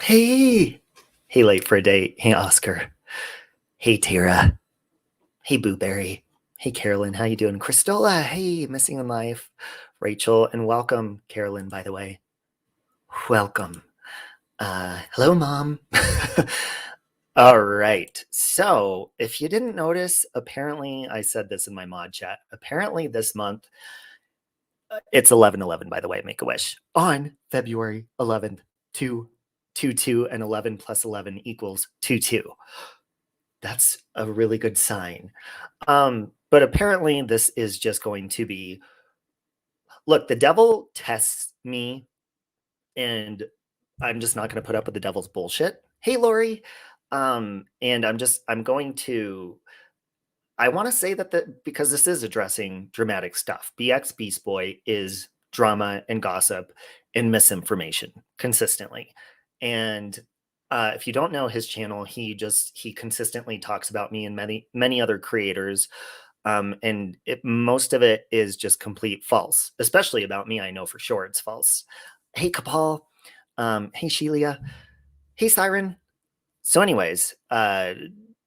Hey, hey, late for a date. Hey, Oscar. Hey, Tara. Hey, Booberry. Hey, Carolyn. How you doing? Christola. Hey, missing in life. Rachel, and welcome, Carolyn. By the way, welcome. Hello, Mom. All right. So, if you didn't notice, apparently I said this in my mod chat. Apparently, this month it's 11/11. By the way, Make a Wish on February 11th. 2 and 11 plus 11 equals 2. That's a really good sign. But apparently this is just going to be, look, the devil tests me, and I'm just not going to put up with the devil's bullshit. Hey, Lori. And I'm going to, I want to say that because this is addressing dramatic stuff. BX Beastboy is drama and gossip and misinformation consistently. And if you don't know his channel, he consistently talks about me and many other creators. And most of it is just complete false, especially about me. I know for sure it's false. Hey, Kapal. Hey, Shelia. Hey, Siren. So anyways,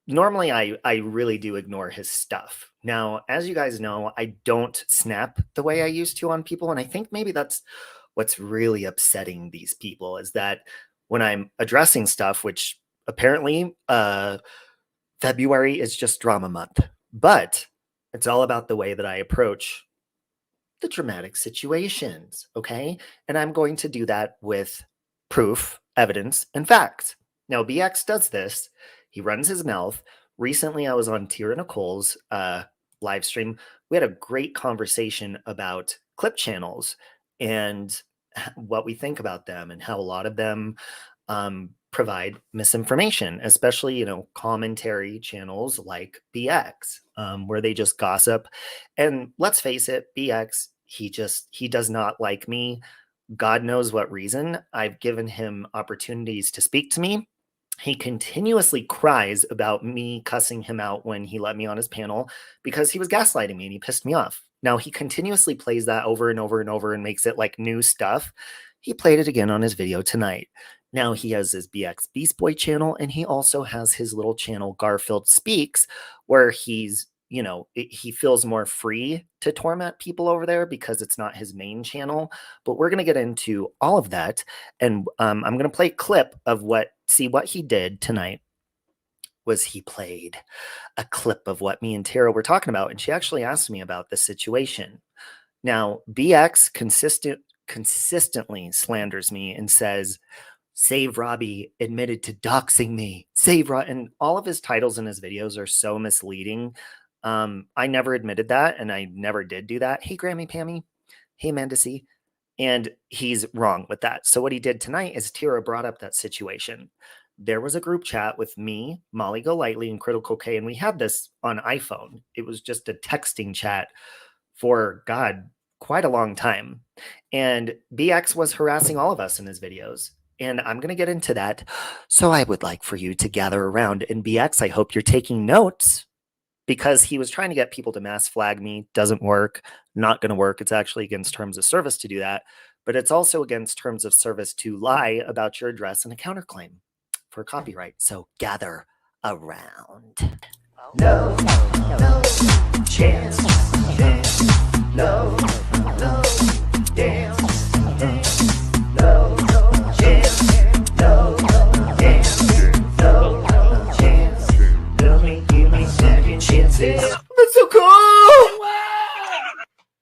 normally I really do ignore his stuff. Now, as you guys know, I don't snap the way I used to on people. And I think maybe that's what's really upsetting these people, is that when I'm addressing stuff, which apparently February is just drama month, but it's all about the way that I approach the dramatic situations, okay? And I'm going to do that with proof, evidence, and facts. Now, BX does this. He runs his mouth. Recently, I was on Tira Nicole's live stream. We had a great conversation about clip channels and what we think about them, and how a lot of them provide misinformation, especially, commentary channels like BX, where they just gossip. And let's face it, BX, he does not like me. God knows what reason. I've given him opportunities to speak to me. He continuously cries about me cussing him out when he let me on his panel, because he was gaslighting me and he pissed me off. Now, he continuously plays that over and over and over and makes it like new stuff. He played it again on his video tonight. Now he has his BX Beastboy channel, and he also has his little channel Garfield Speaks, where he feels more free to torment people over there because it's not his main channel. But we're going to get into all of that. And I'm going to play a clip of what he did tonight. Was he played a clip of what me and Tara were talking about. And she actually asked me about this situation. Now, BX consistently slanders me and says, "Save Robbie admitted to doxing me. Save Robbie." And all of his titles in his videos are so misleading. I never admitted that, and I never did do that. Hey, Grammy Pammy. Hey, Mandacy. And he's wrong with that. So what he did tonight is Tira brought up that situation. There was a group chat with me, Molly Golightly, and Critical K, and we had this on iPhone. It was just a texting chat for, God, quite a long time. And BX was harassing all of us in his videos. And I'm going to get into that. So I would like for you to gather around. And BX, I hope you're taking notes, because he was trying to get people to mass flag me. Doesn't work. Not going to work. It's actually against terms of service to do that. But it's also against terms of service to lie about your address and a counterclaim for copyright. So gather around. No, no chance. No, no dance. No chance. No dance. No chance. Give me second chances. That's so cool!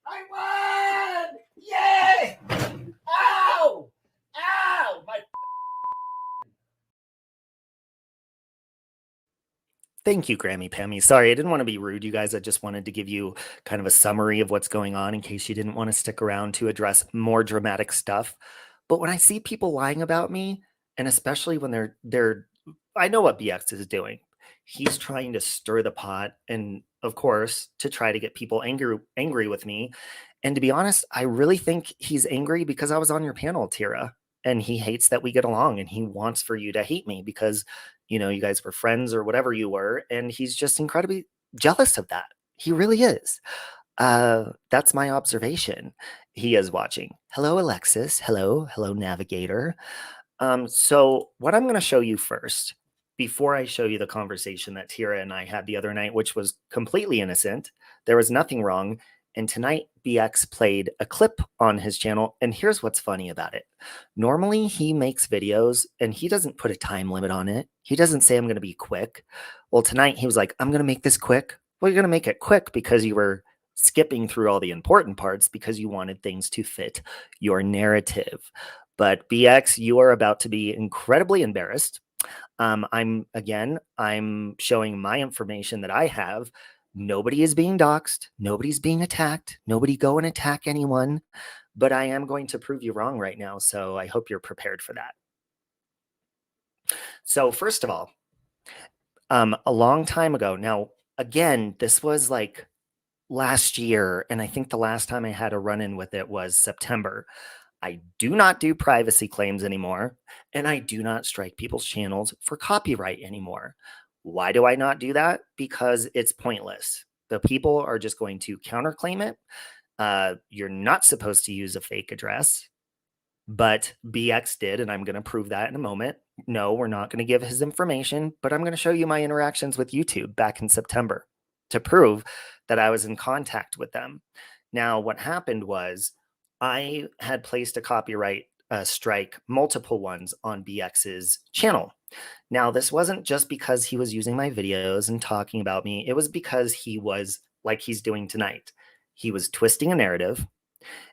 I won! Yay! Ow! Ow! Thank you, Grammy Pammy. Sorry, I didn't want to be rude, you guys. I just wanted to give you kind of a summary of what's going on in case you didn't want to stick around to address more dramatic stuff. But when I see people lying about me, and especially when I know what BX is doing. He's trying to stir the pot, and of course, to try to get people angry with me. And to be honest, I really think he's angry because I was on your panel, Tira, and he hates that we get along, and he wants for you to hate me because, you guys were friends or whatever you were, and he's just incredibly jealous of that. He really is. That's my observation. He is watching. Hello, Alexis. Hello, Navigator. So what I'm going to show you first, before I show you the conversation that Tira and I had the other night, which was completely innocent, there was nothing wrong. And tonight, BX played a clip on his channel. And here's what's funny about it. Normally, he makes videos and he doesn't put a time limit on it. He doesn't say, I'm going to be quick. Well, tonight he was like, I'm going to make this quick. Well, you're going to make it quick because you were skipping through all the important parts because you wanted things to fit your narrative. But BX, you are about to be incredibly embarrassed. I'm showing my information that I have. Nobody is being doxxed. Nobody's being attacked. Nobody go and attack anyone. But I am going to prove you wrong right now. So I hope you're prepared for that. So first of all, a long time ago. Now, again, this was like last year. And I think the last time I had a run-in with it was September. I do not do privacy claims anymore, and I do not strike people's channels for copyright anymore. Why do I not do that? Because it's pointless. The people are just going to counterclaim it. You're not supposed to use a fake address, but BX did, and I'm going to prove that in a moment. No, we're not going to give his information, but I'm going to show you my interactions with YouTube back in September to prove that I was in contact with them. Now, what happened was I had placed a copyright strike, multiple ones on BX's channel. Now, this wasn't just because he was using my videos and talking about me. It was because he was, like he's doing tonight, he was twisting a narrative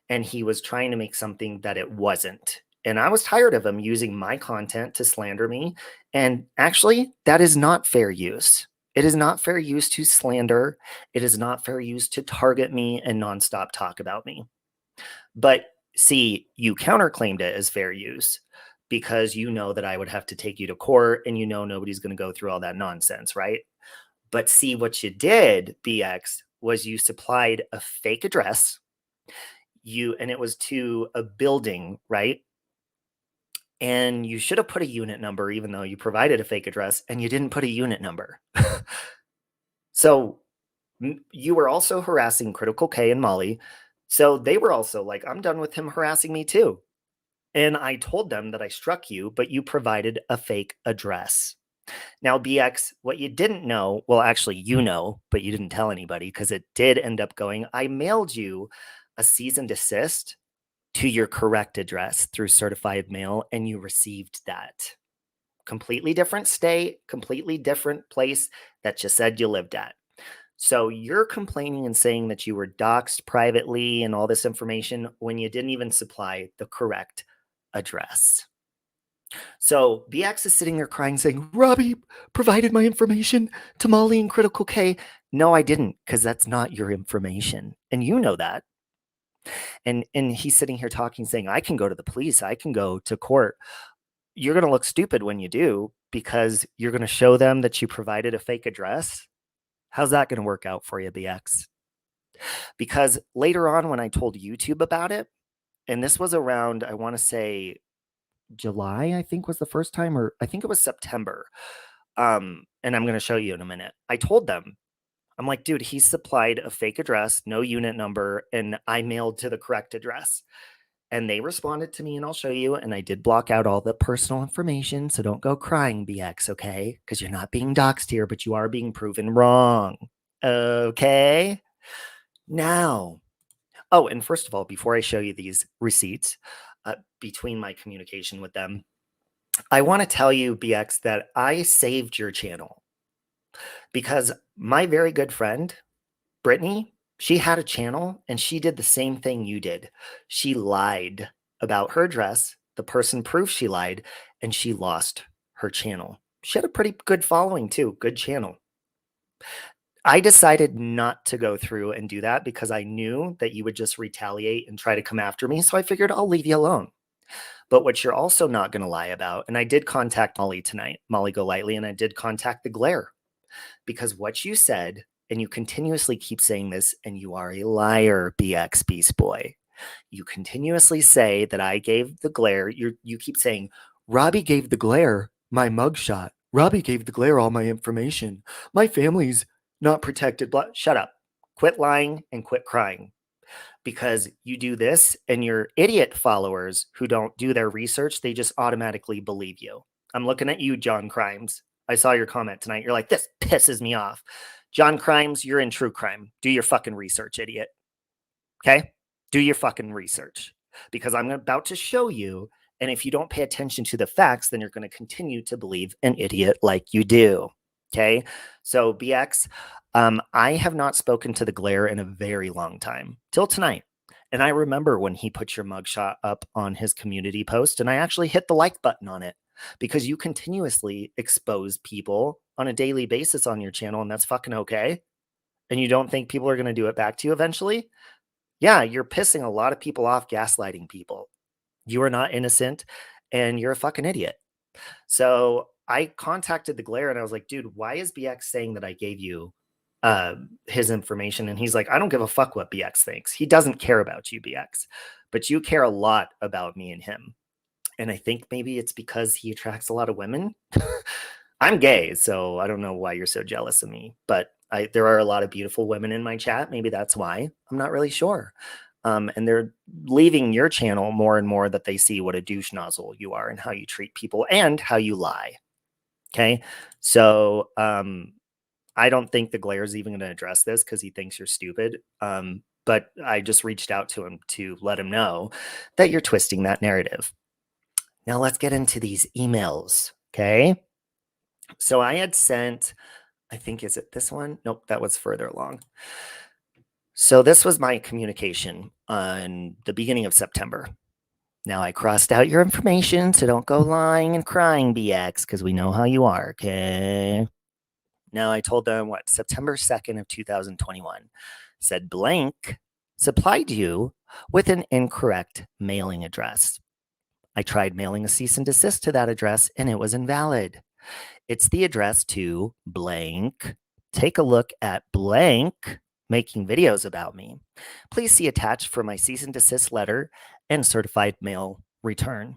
and he was trying to make something that it wasn't. And I was tired of him using my content to slander me. And actually, that is not fair use. It is not fair use to slander. It is not fair use to target me and nonstop talk about me. But see, you counterclaimed it as fair use because you know that I would have to take you to court and you know nobody's going to go through all that nonsense, right? But see, what you did, BX, was you supplied a fake address. And it was to a building, right? And you should have put a unit number, even though you provided a fake address, and you didn't put a unit number. So you were also harassing Critical K and Molly. So they were also like, I'm done with him harassing me too. And I told them that I struck you, but you provided a fake address. Now, BX, what you didn't know, well, actually, you know, but you didn't tell anybody because it did end up going. I mailed you a cease and desist to your correct address through certified mail, and you received that. Completely different state, completely different place that you said you lived at. So you're complaining and saying that you were doxxed privately and all this information when you didn't even supply the correct address. So BX is sitting there crying, saying, Robbie provided my information to Molly and Critical K. No, I didn't, because that's not your information. And you know that. And he's sitting here talking, saying, I can go to the police. I can go to court. You're going to look stupid when you do because you're going to show them that you provided a fake address. How's that going to work out for you, BX? Because later on when I told YouTube about it, and this was around, I want to say July, I think was the first time, or I think it was September. And I'm going to show you in a minute. I told them, I'm like, dude, he supplied a fake address, no unit number, and I mailed to the correct address. And they responded to me, and I'll show you. And I did block out all the personal information. So don't go crying, BX, okay? Because you're not being doxxed here, but you are being proven wrong. Okay? Now, oh, and first of all, before I show you these receipts between my communication with them, I want to tell you, BX, that I saved your channel because my very good friend, Brittany, she had a channel and she did the same thing you did. She lied about her address. The person proved she lied and she lost her channel. She had a pretty good following too, good channel. I decided not to go through and do that because I knew that you would just retaliate and try to come after me. So I figured I'll leave you alone. But what you're also not going to lie about, and I did contact Molly tonight, Molly Golightly, and I did contact the Glare because what you said, and you continuously keep saying this, and you are a liar, BX Beastboy. You continuously say that I gave the Glare. You keep saying, Robbie gave the Glare my mugshot. Robbie gave the Glare all my information. My family's not protected. Shut up. Quit lying and quit crying. because you do this and your idiot followers who don't do their research, they just automatically believe you. I'm looking at you, John Crimes. I saw your comment tonight. You're like, this pisses me off. John Crimes, you're in true crime. Do your fucking research, idiot. Okay? Do your fucking research because I'm about to show you. And if you don't pay attention to the facts, then you're going to continue to believe an idiot like you do. Okay? So, BX, I have not spoken to the Glare in a very long time, till tonight. And I remember when he put your mugshot up on his community post, and I actually hit the like button on it because you continuously expose people on a daily basis on your channel, and that's fucking okay. And you don't think people are going to do it back to you eventually? Yeah, you're pissing a lot of people off, gaslighting people. You are not innocent, and you're a fucking idiot. So I contacted the Glare and I was like, dude, why is BX saying that I gave you his information? And he's like, I don't give a fuck what BX thinks. He doesn't care about you, BX, but you care a lot about me and him. And I think maybe it's because he attracts a lot of women. I'm gay, so I don't know why you're so jealous of me, but there are a lot of beautiful women in my chat. Maybe that's why. I'm not really sure. And they're leaving your channel more and more that they see what a douche nozzle you are and how you treat people and how you lie. Okay. So I don't think the Glare is even going to address this because he thinks you're stupid. But I just reached out to him to let him know that you're twisting that narrative. Now let's get into these emails. Okay. So I had sent, I think, is it this one? Nope, that was further along. So this was my communication on the beginning of September. Now I crossed out your information, so don't go lying and crying, BX, because we know how you are, okay? Now I told them what, September 2nd of 2021, said blank supplied you with an incorrect mailing address. I tried mailing a cease and desist to that address and it was invalid. It's the address to blank. Take a look at blank making videos about me. Please see attached for my cease and desist letter and certified mail return.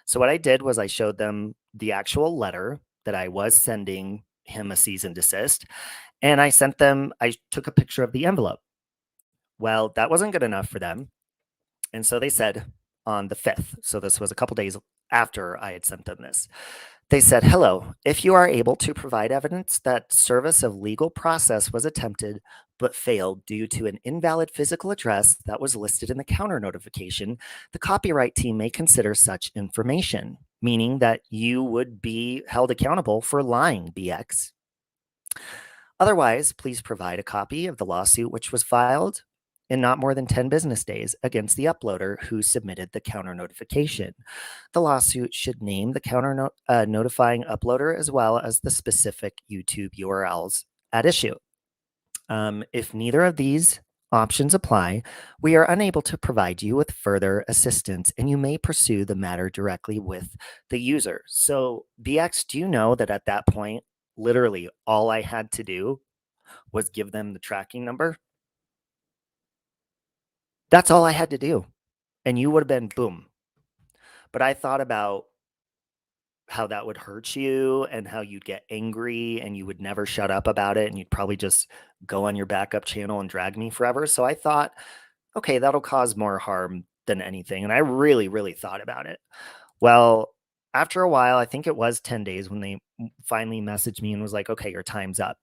So what I did was I showed them the actual letter that I was sending him a cease and desist, and I sent them, I took a picture of the envelope. Well, that wasn't good enough for them. And so they said on the 5th, so this was a couple days after I had sent them this, they said, hello, if you are able to provide evidence that service of legal process was attempted but failed due to an invalid physical address that was listed in the counter notification, the copyright team may consider such information, meaning that you would be held accountable for lying, BX. Otherwise, please provide a copy of the lawsuit which was filed in not more than 10 business days against the uploader who submitted the counter notification. The lawsuit should name the counter notifying uploader as well as the specific YouTube URLs at issue. If neither of these options apply, we are unable to provide you with further assistance and you may pursue the matter directly with the user. So BX, do you know that at that point, literally all I had to do was give them the tracking number? That's all I had to do. And you would have been boom. But I thought about how that would hurt you and how you'd get angry and you would never shut up about it. And you'd probably just go on your backup channel and drag me forever. So I thought, okay, that'll cause more harm than anything. And I really, really thought about it. Well, after a while, I think it was 10 days when they finally messaged me and was like, okay, your time's up.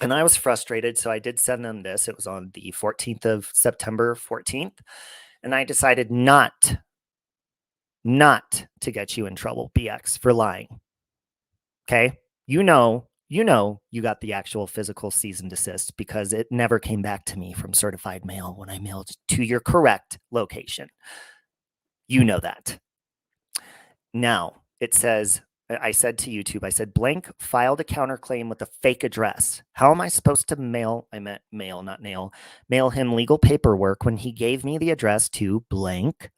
And I was frustrated. So I did send them this. It was on the 14th of September, 14th. And I decided not to get you in trouble, BX, for lying. Okay? You got the actual physical cease and desist because it never came back to me from certified mail when I mailed to your correct location. You know that. Now, it says, I said to YouTube, I said, blank filed a counterclaim with a fake address. How am I supposed to mail, I meant mail, not nail, mail him legal paperwork when he gave me the address to blank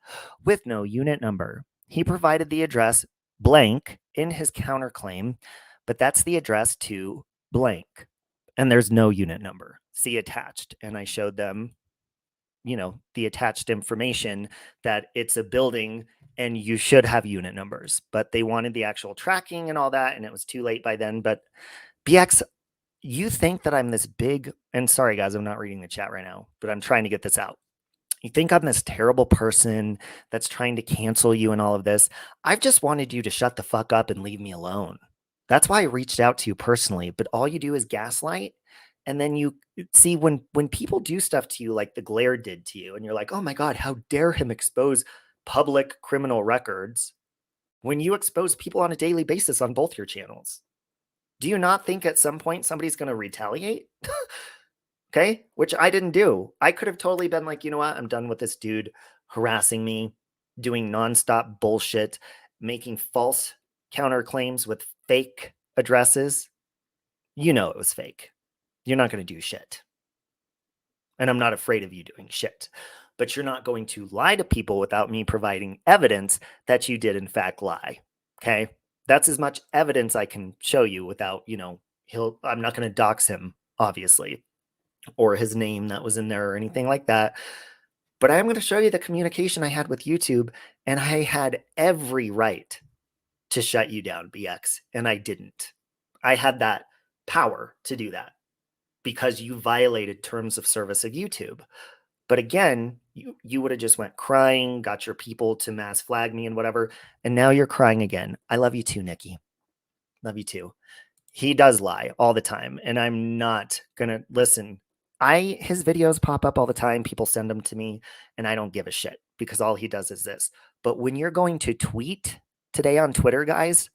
with no unit number? He provided the address blank in his counterclaim, but that's the address to blank. And there's no unit number. See attached. And I showed them, the attached information that it's a building and you should have unit numbers, but they wanted the actual tracking and all that. And it was too late by then. But BX, you think that I'm this big, and sorry guys, I'm not reading the chat right now, but I'm trying to get this out. You think I'm this terrible person that's trying to cancel you and all of this. I've just wanted you to shut the fuck up and leave me alone. That's why I reached out to you personally, but all you do is gaslight. And then you see when people do stuff to you like the Glare did to you, and you're like, oh my God, how dare him expose public criminal records when you expose people on a daily basis on both your channels? Do you not think at some point somebody's going to retaliate? Okay. Which I didn't do. I could have totally been like, you know what? I'm done with this dude harassing me, doing nonstop bullshit, making false counterclaims with fake addresses. You know it was fake. You're not going to do shit. And I'm not afraid of you doing shit. But you're not going to lie to people without me providing evidence that you did, in fact, lie. Okay. That's as much evidence I can show you without, I'm not going to dox him, obviously, or his name that was in there or anything like that. But I'm going to show you the communication I had with YouTube, and I had every right to shut you down, BX, and I didn't. I had that power to do that because you violated terms of service of YouTube. But again, you would have just went crying, got your people to mass flag me and whatever, and now you're crying again. I love you too, Nikki. Love you too. He does lie all the time, and I'm not gonna listen. His videos pop up all the time. People send them to me, and I don't give a shit because all he does is this. But when you're going to tweet today on Twitter, guys,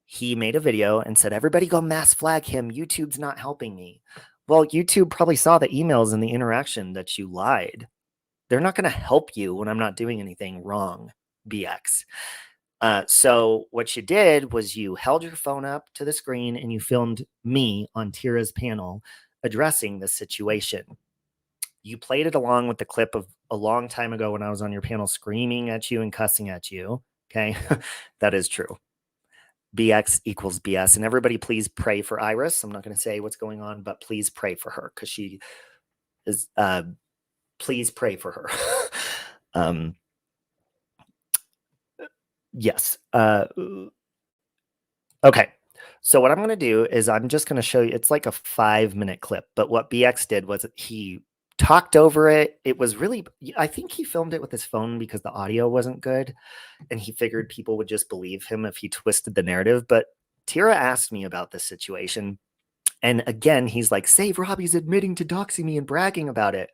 he made a video and said, everybody go mass flag him. YouTube's not helping me. Well, YouTube probably saw the emails and the interaction that you lied. They're not going to help you when I'm not doing anything wrong, BX. So what you did was you held your phone up to the screen and you filmed me on Tira's panel addressing this situation. You played it along with the clip of a long time ago when I was on your panel screaming at you and cussing at you. Okay. That is true. BX equals BS. And everybody please pray for Iris. I'm not going to say what's going on, but please pray for her because she is, please pray for her. Yes. Okay. So what I'm going to do is I'm just going to show you, it's like a 5-minute clip, but what BX did was he talked over it. It was really, I think he filmed it with his phone because the audio wasn't good. And he figured people would just believe him if he twisted the narrative. But Tira asked me about this situation. And again, he's like, Save Robbie's admitting to doxing me and bragging about it.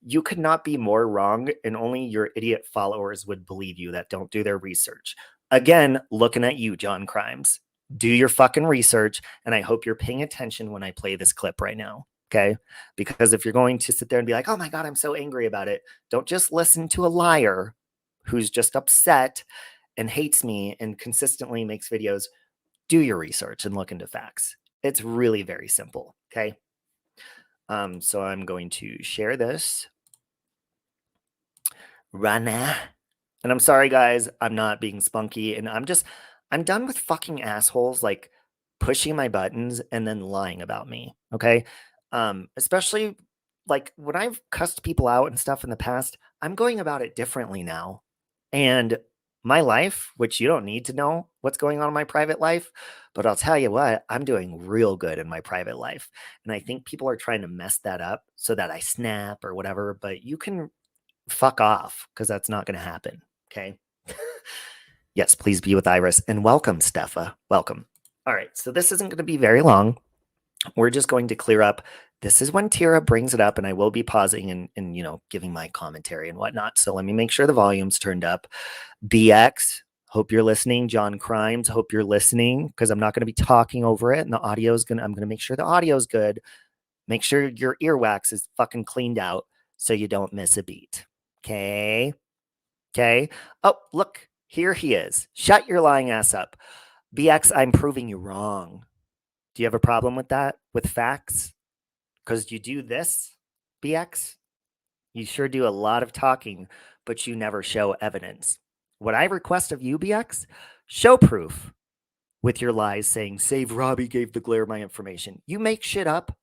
You could not be more wrong, and only your idiot followers would believe you that don't do their research. Again, looking at you, John Crimes. Do your fucking research, and I hope you're paying attention when I play this clip right now, okay? Because if you're going to sit there and be like, oh my God, I'm so angry about it, don't just listen to a liar who's just upset and hates me and consistently makes videos. Do your research and look into facts. It's really very simple, okay? So I'm going to share this right now. And I'm sorry, guys, I'm not being spunky. And I'm done with fucking assholes like pushing my buttons and then lying about me. Okay. Especially like when I've cussed people out and stuff in the past, I'm going about it differently now. And my life, which you don't need to know what's going on in my private life, but I'll tell you what, I'm doing real good in my private life. And I think people are trying to mess that up so that I snap or whatever, but you can fuck off because that's not going to happen. Okay. Yes, please be with Iris and welcome, Stefa. Welcome. All right. So this isn't going to be very long. We're just going to clear up. This is when Tira brings it up, and I will be pausing and giving my commentary and whatnot. So let me make sure the volume's turned up. BX, hope you're listening. John Crimes, hope you're listening because I'm not going to be talking over it, and the audio is I'm going to make sure the audio's good. Make sure your earwax is fucking cleaned out so you don't miss a beat. Okay. Okay. Oh, look, here he is. Shut your lying ass up. BX, I'm proving you wrong. Do you have a problem with that? With facts? Because you do this, BX? You sure do a lot of talking, but you never show evidence. What I request of you, BX, show proof with your lies saying, Save Robbie gave the Glare my information. You make shit up,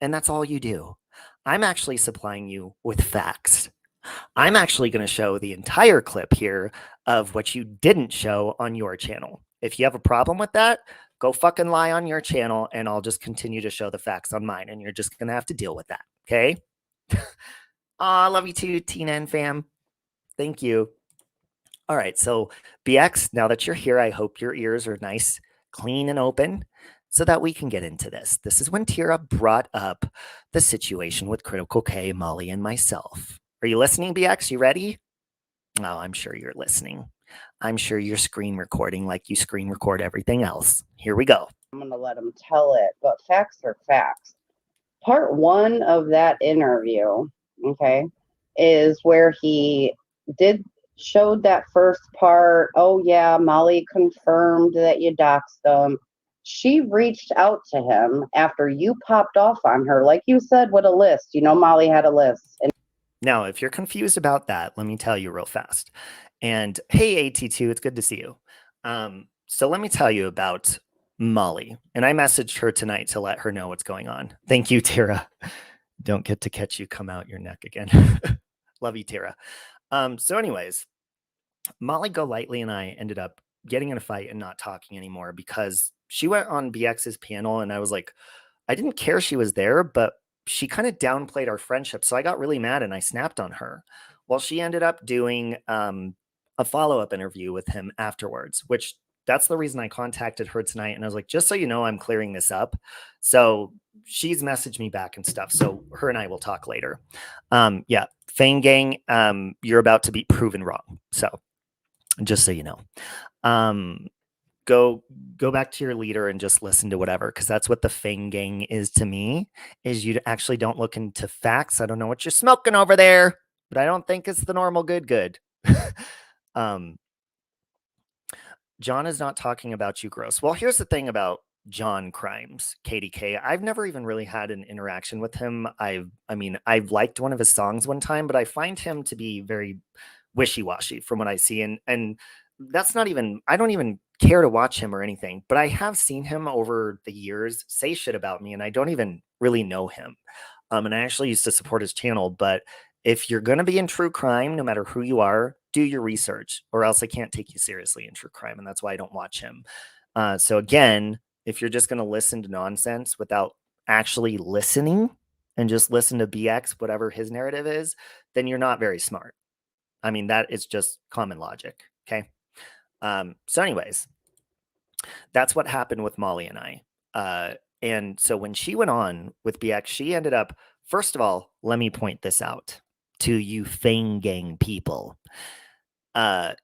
and that's all you do. I'm actually supplying you with facts. I'm actually going to show the entire clip here of what you didn't show on your channel. If you have a problem with that, go fucking lie on your channel and I'll just continue to show the facts on mine and you're just going to have to deal with that. Okay. Aw, love you too, Tina and fam. Thank you. All right, so BX, now that you're here, I hope your ears are nice, clean, and open so that we can get into this. This is when Tira brought up the situation with Critical K, Molly, and myself. Are you listening, BX? You ready? Oh, I'm sure you're listening. I'm sure you're screen recording like you screen record everything else. Here we go. I'm going to let him tell it, but facts are facts. Part one of that interview, okay, is where he showed that first part. Oh, yeah, Molly confirmed that you doxed them. She reached out to him after you popped off on her, like you said, with a list. You know, Molly had a list. And now, if you're confused about that, let me tell you real fast. And hey, AT2, it's good to see you. So let me tell you about Molly. And I messaged her tonight to let her know what's going on. Thank you, Tara. Don't get to catch you come out your neck again. Love you, Tara. So anyways, Molly Golightly and I ended up getting in a fight and not talking anymore because she went on BX's panel and I was like, I didn't care she was there, but she kind of downplayed our friendship. So I got really mad and I snapped on her. Well, she ended up doing a follow-up interview with him afterwards, which that's the reason I contacted her tonight. And I was like, just so you know, I'm clearing this up. So she's messaged me back and stuff. So her and I will talk later. Yeah, Fang Gang, you're about to be proven wrong. So just so you know. Go back to your leader and just listen to whatever, because that's what the Fang Gang is to me, is you actually don't look into facts. I don't know what you're smoking over there, but I don't think it's the normal good. John is not talking about you, gross. Well, here's the thing about John Crimes, KDK. I've never even really had an interaction with him. I mean, I've liked one of his songs one time, but I find him to be very wishy-washy from what I see. And that's not even, I don't even care to watch him or anything, but I have seen him over the years say shit about me and I don't even really know him. And I actually used to support his channel, but if you're going to be in true crime, no matter who you are, do your research or else I can't take you seriously in true crime. And that's why I don't watch him. So again, if you're just going to listen to nonsense without actually listening and just listen to BX, whatever his narrative is, then you're not very smart. I mean, that is just common logic. Okay. So anyways, that's what happened with Molly and I. And so when she went on with BX, she ended up, first of all, let me point this out to you Fang Gang people. All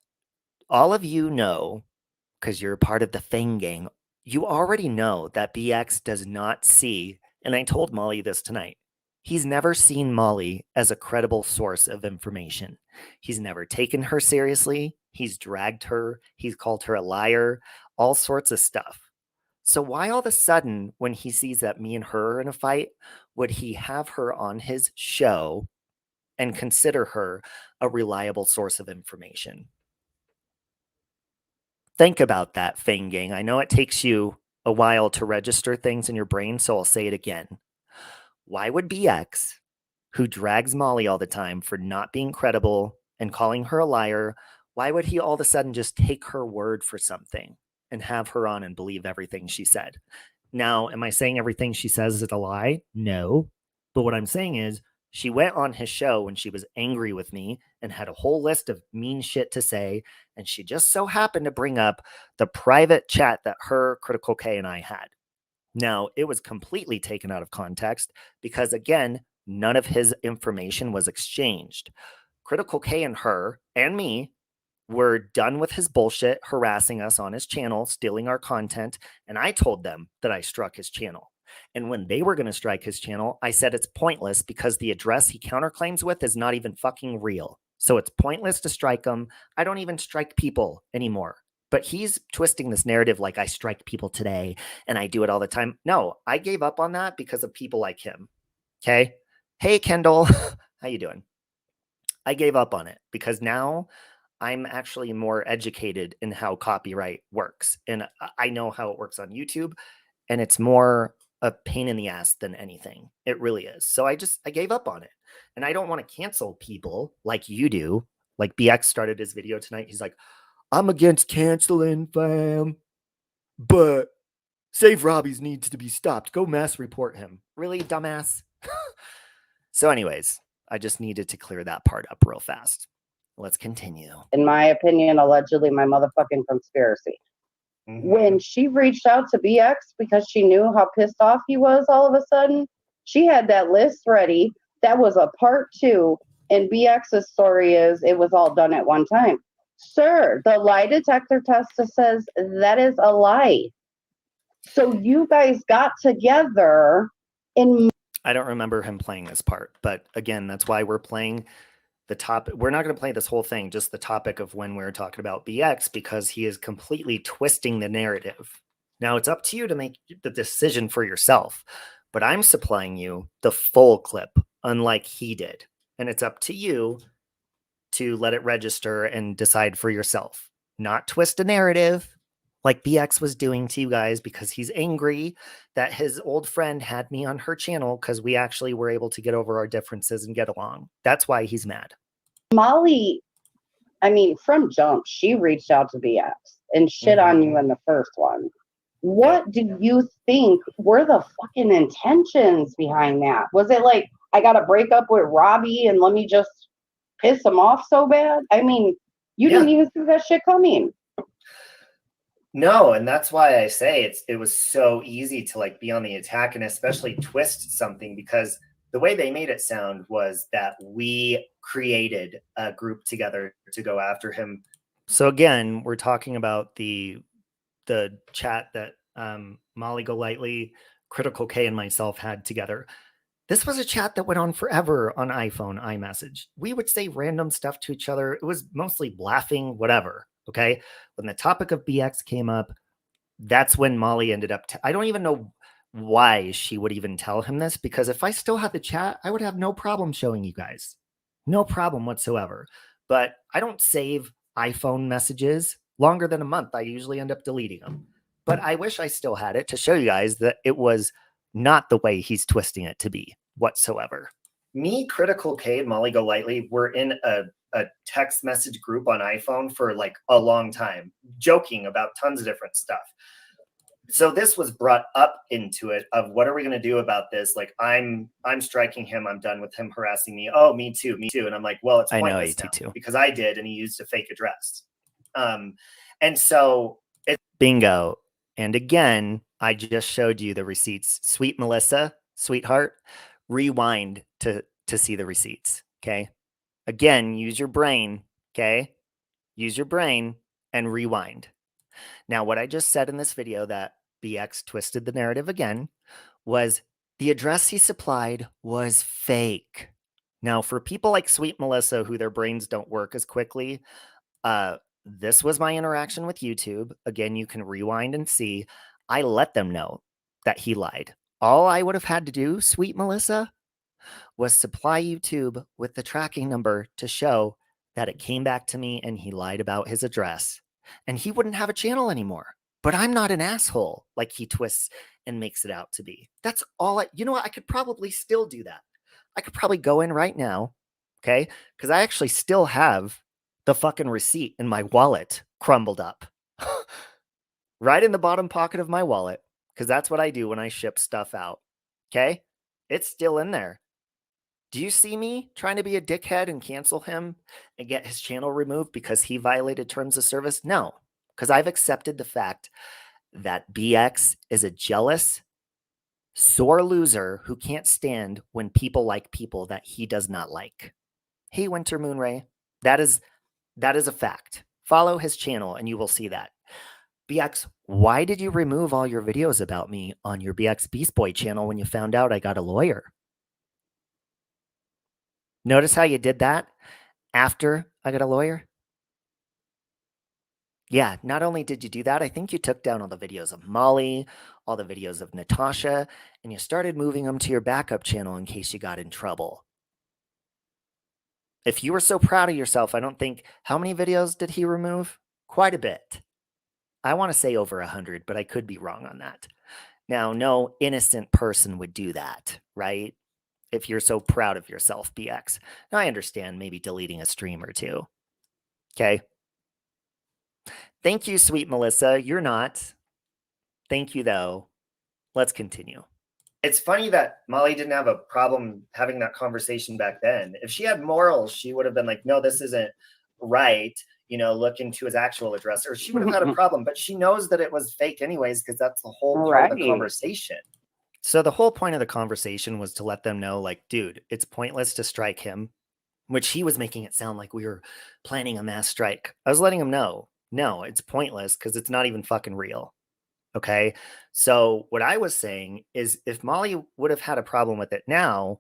of you know, because you're part of the Fang Gang, you already know that BX does not see, and I told Molly this tonight, he's never seen Molly as a credible source of information. He's never taken her seriously. He's dragged her. He's called her a liar, all sorts of stuff. So why all of a sudden, when he sees that me and her are in a fight, would he have her on his show and consider her a reliable source of information? Think about that, Fang Gang. I know it takes you a while to register things in your brain, so I'll say it again. Why would BX, who drags Molly all the time for not being credible and calling her a liar, why would he all of a sudden just take her word for something and have her on and believe everything she said? Now, am I saying everything she says is a lie? No. But what I'm saying is she went on his show when she was angry with me and had a whole list of mean shit to say. And she just so happened to bring up the private chat that her, Critical K, and I had. Now, it was completely taken out of context because, again, none of his information was exchanged. Critical K and her and me were done with his bullshit, harassing us on his channel, stealing our content, and I told them that I struck his channel. And when they were going to strike his channel, I said it's pointless because the address he counterclaims with is not even fucking real. So it's pointless to strike him. I don't even strike people anymore. But he's twisting this narrative like I strike people today and I do it all the time. No, I gave up on that because of people like him. Okay? Hey, Kendall. How you doing? I gave up on it because now I'm actually more educated in how copyright works. And I know how it works on YouTube, and it's more a pain in the ass than anything. It really is. So I gave up on it. And I don't want to cancel people like you do. Like BX started his video tonight. He's like, I'm against canceling, fam, but Save Robbie's needs to be stopped. Go mass report him. Really, dumbass? So anyways, I just needed to clear that part up real fast. Let's continue. In my opinion, allegedly my motherfucking conspiracy. When she reached out to BX because she knew how pissed off he was all of a sudden, she had that list ready. That was a part 2. And BX's story is it was all done at one time. Sir, the lie detector test says that is a lie. So you guys got together in... I don't remember him playing this part, but again, that's why we're playing the topic. We're not going to play this whole thing, just the topic of when we're talking about BX, because he is completely twisting the narrative. Now it's up to you to make the decision for yourself, but I'm supplying you the full clip, unlike he did. And it's up to you to let it register and decide for yourself, not twist a narrative like BX was doing to you guys because he's angry that his old friend had me on her channel because we actually were able to get over our differences and get along. That's why he's mad. Molly, I mean, from jump, she reached out to BX and shit on you in the first one. What do you think were the fucking intentions behind that? Was it like, I got to break up with Robbie and let me just piss him off so bad? I mean, you didn't even see that shit coming. No, and that's why I say it was so easy to like be on the attack and especially twist something, because the way they made it sound was that we created a group together to go after him. So again, we're talking about the chat that Molly Golightly, Critical K, and myself had together. This was a chat that went on forever on iPhone, iMessage. We would say random stuff to each other. It was mostly laughing, whatever. Okay. When the topic of BX came up, that's when Molly ended up. I don't even know why she would even tell him this, because if I still had the chat, I would have no problem showing you guys. No problem whatsoever. But I don't save iPhone messages longer than a month. I usually end up deleting them. But I wish I still had it to show you guys that it was not the way he's twisting it to be whatsoever. Me, Critical K, and Molly Golightly were in a text message group on iPhone for like a long time, joking about tons of different stuff. So this was brought up into it of what are we going to do about this? Like I'm striking him. I'm done with him harassing me. Oh, me too. And I'm like, well, it's pointless now too, because I did, and he used a fake address. And so it's bingo. And again, I just showed you the receipts. Sweet Melissa, sweetheart, rewind to see the receipts. Okay. Again, use your brain. Okay. Use your brain and rewind. Now, what I just said in this video that BX twisted the narrative again was the address he supplied was fake. Now, for people like Sweet Melissa, who their brains don't work as quickly, this was my interaction with YouTube. Again, you can rewind and see. I let them know that he lied. All I would have had to do, Sweet Melissa, was supply YouTube with the tracking number to show that it came back to me and he lied about his address. And he wouldn't have a channel anymore. But I'm not an asshole like he twists and makes it out to be. That's all you know what? I could probably still do that. I could probably go in right now, okay? Because I actually still have the fucking receipt in my wallet crumbled up. Right in the bottom pocket of my wallet, because that's what I do when I ship stuff out, okay? It's still in there. Do you see me trying to be a dickhead and cancel him and get his channel removed because he violated terms of service? No, because I've accepted the fact that BX is a jealous, sore loser who can't stand when people like people that he does not like. Hey, Winter Moonray, that is a fact. Follow his channel and you will see that. BX, why did you remove all your videos about me on your BX Beastboy channel when you found out I got a lawyer? Notice how you did that after I got a lawyer? Yeah, not only did you do that, I think you took down all the videos of Molly, all the videos of Natasha, and you started moving them to your backup channel in case you got in trouble. If you were so proud of yourself, I don't think, how many videos did he remove? Quite a bit. I want to say over 100, but I could be wrong on that. Now, no innocent person would do that, right? If you're so proud of yourself, BX. Now, I understand maybe deleting a stream or two. Okay. Thank you, Sweet Melissa. You're not. Thank you, though. Let's continue. It's funny that Molly didn't have a problem having that conversation back then. If she had morals, she would have been like, no, this isn't right. You know, look into his actual address, or she would have had a problem. But she knows that it was fake anyways, because that's the whole part of the conversation. So the whole point of the conversation was to let them know, like, dude, it's pointless to strike him, which he was making it sound like we were planning a mass strike. I was letting him know, no, it's pointless because it's not even fucking real. Okay. So what I was saying is if Molly would have had a problem with it now,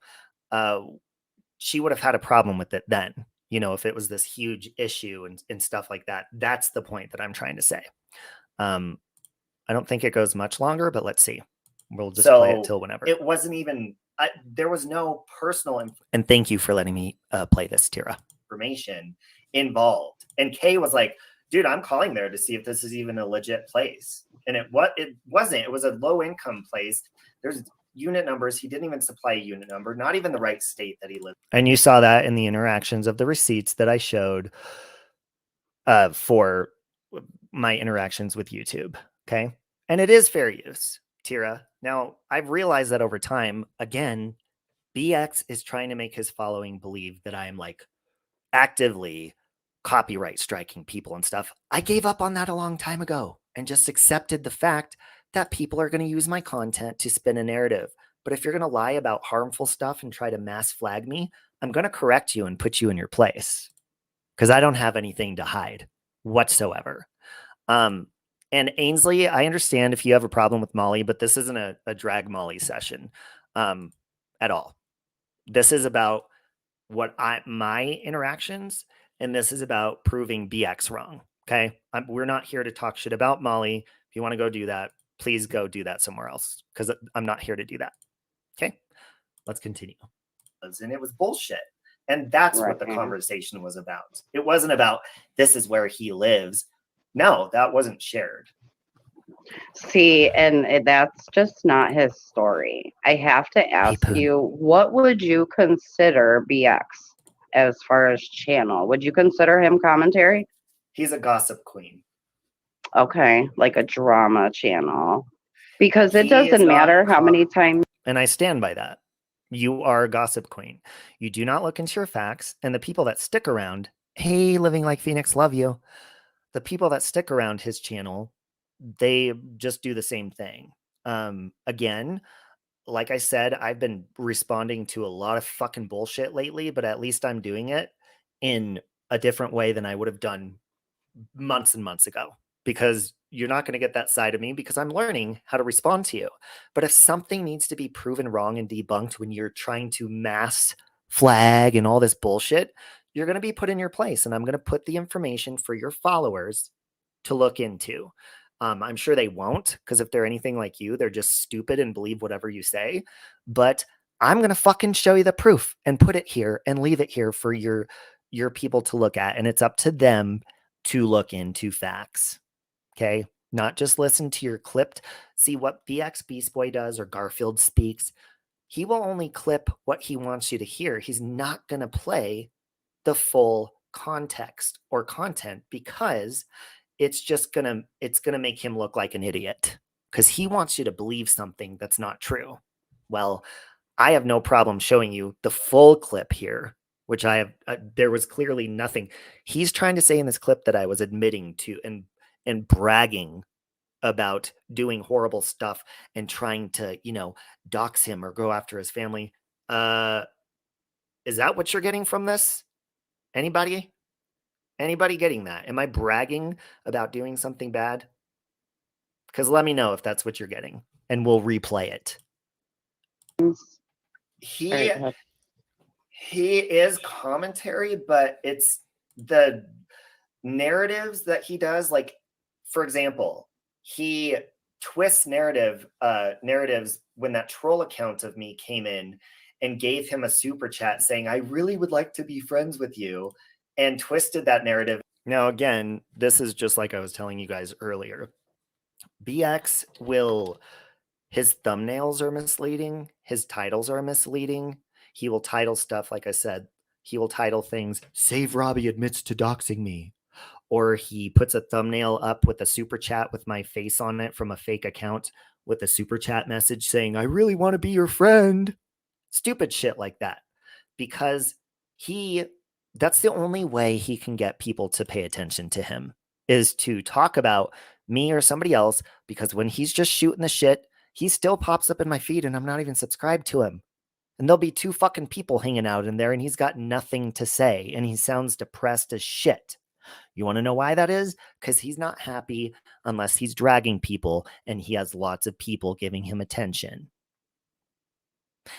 she would have had a problem with it then, you know, if it was this huge issue and stuff like that. That's the point that I'm trying to say. I don't think it goes much longer, but let's see. We'll just play it till whenever. It wasn't even, there was no personal. And thank you for letting me play this, Tira. Information involved. And Kay was like, dude, I'm calling there to see if this is even a legit place. And it wasn't. It was a low income place. There's unit numbers. He didn't even supply a unit number, not even the right state that he lived in. And you saw that in the interactions of the receipts that I showed for my interactions with YouTube. Okay. And it is fair use, Tira. Now, I've realized that over time, again, BX is trying to make his following believe that I am like actively copyright striking people and stuff. I gave up on that a long time ago and just accepted the fact that people are going to use my content to spin a narrative. But if you're going to lie about harmful stuff and try to mass flag me, I'm going to correct you and put you in your place because I don't have anything to hide whatsoever. And Ainsley, I understand if you have a problem with Molly, but this isn't a drag Molly session at all. This is about my interactions, and this is about proving BX wrong. Okay. We're not here to talk shit about Molly. If you want to go do that, please go do that somewhere else because I'm not here to do that. Okay. Let's continue. And it was bullshit. And that's what the conversation was about. It wasn't about this is where he lives. No, that wasn't shared. See, and that's just not his story. I have to ask you, what would you consider BX as far as channel? Would you consider him commentary? He's a gossip queen. Okay, like a drama channel. Because it doesn't matter how many times. And I stand by that. You are a gossip queen. You do not look into your facts. And the people that stick around, hey, Living Like Phoenix, love you. The people that stick around his channel, they just do the same thing. Again, like I said, I've been responding to a lot of fucking bullshit lately, but at least I'm doing it in a different way than I would have done months and months ago, because you're not going to get that side of me because I'm learning how to respond to you. But if something needs to be proven wrong and debunked when you're trying to mass flag and all this bullshit, you're going to be put in your place, and I'm going to put the information for your followers to look into. I'm sure they won't, because if they're anything like you, they're just stupid and believe whatever you say. But I'm going to fucking show you the proof and put it here and leave it here for your people to look at. And it's up to them to look into facts. Okay. Not just listen to your clipped. See what BX Beastboy does or Garfield speaks. He will only clip what he wants you to hear. He's not going to play the full context or content because it's going to make him look like an idiot because he wants you to believe something that's not true. Well, I have no problem showing you the full clip here, which I have. There was clearly nothing. He's trying to say in this clip that I was admitting to and bragging about doing horrible stuff and trying to, dox him or go after his family. Is that what you're getting from this? Anybody getting that? Am I bragging about doing something bad? Because let me know if that's what you're getting, and we'll replay it. He is commentary, but it's the narratives that he does. Like, for example, he twists narratives when that troll account of me came in and gave him a super chat saying, I really would like to be friends with you, and twisted that narrative. Now, again, this is just like I was telling you guys earlier. BX his thumbnails are misleading. His titles are misleading. He will title stuff, like I said, he will title things, Save Robbie admits to doxing me. Or he puts a thumbnail up with a super chat with my face on it from a fake account with a super chat message saying, I really want to be your friend. Stupid shit like that. Because that's the only way he can get people to pay attention to him, is to talk about me or somebody else, because when he's just shooting the shit, he still pops up in my feed and I'm not even subscribed to him. And there'll be 2 fucking people hanging out in there and he's got nothing to say and he sounds depressed as shit. You want to know why that is? Because he's not happy unless he's dragging people and he has lots of people giving him attention.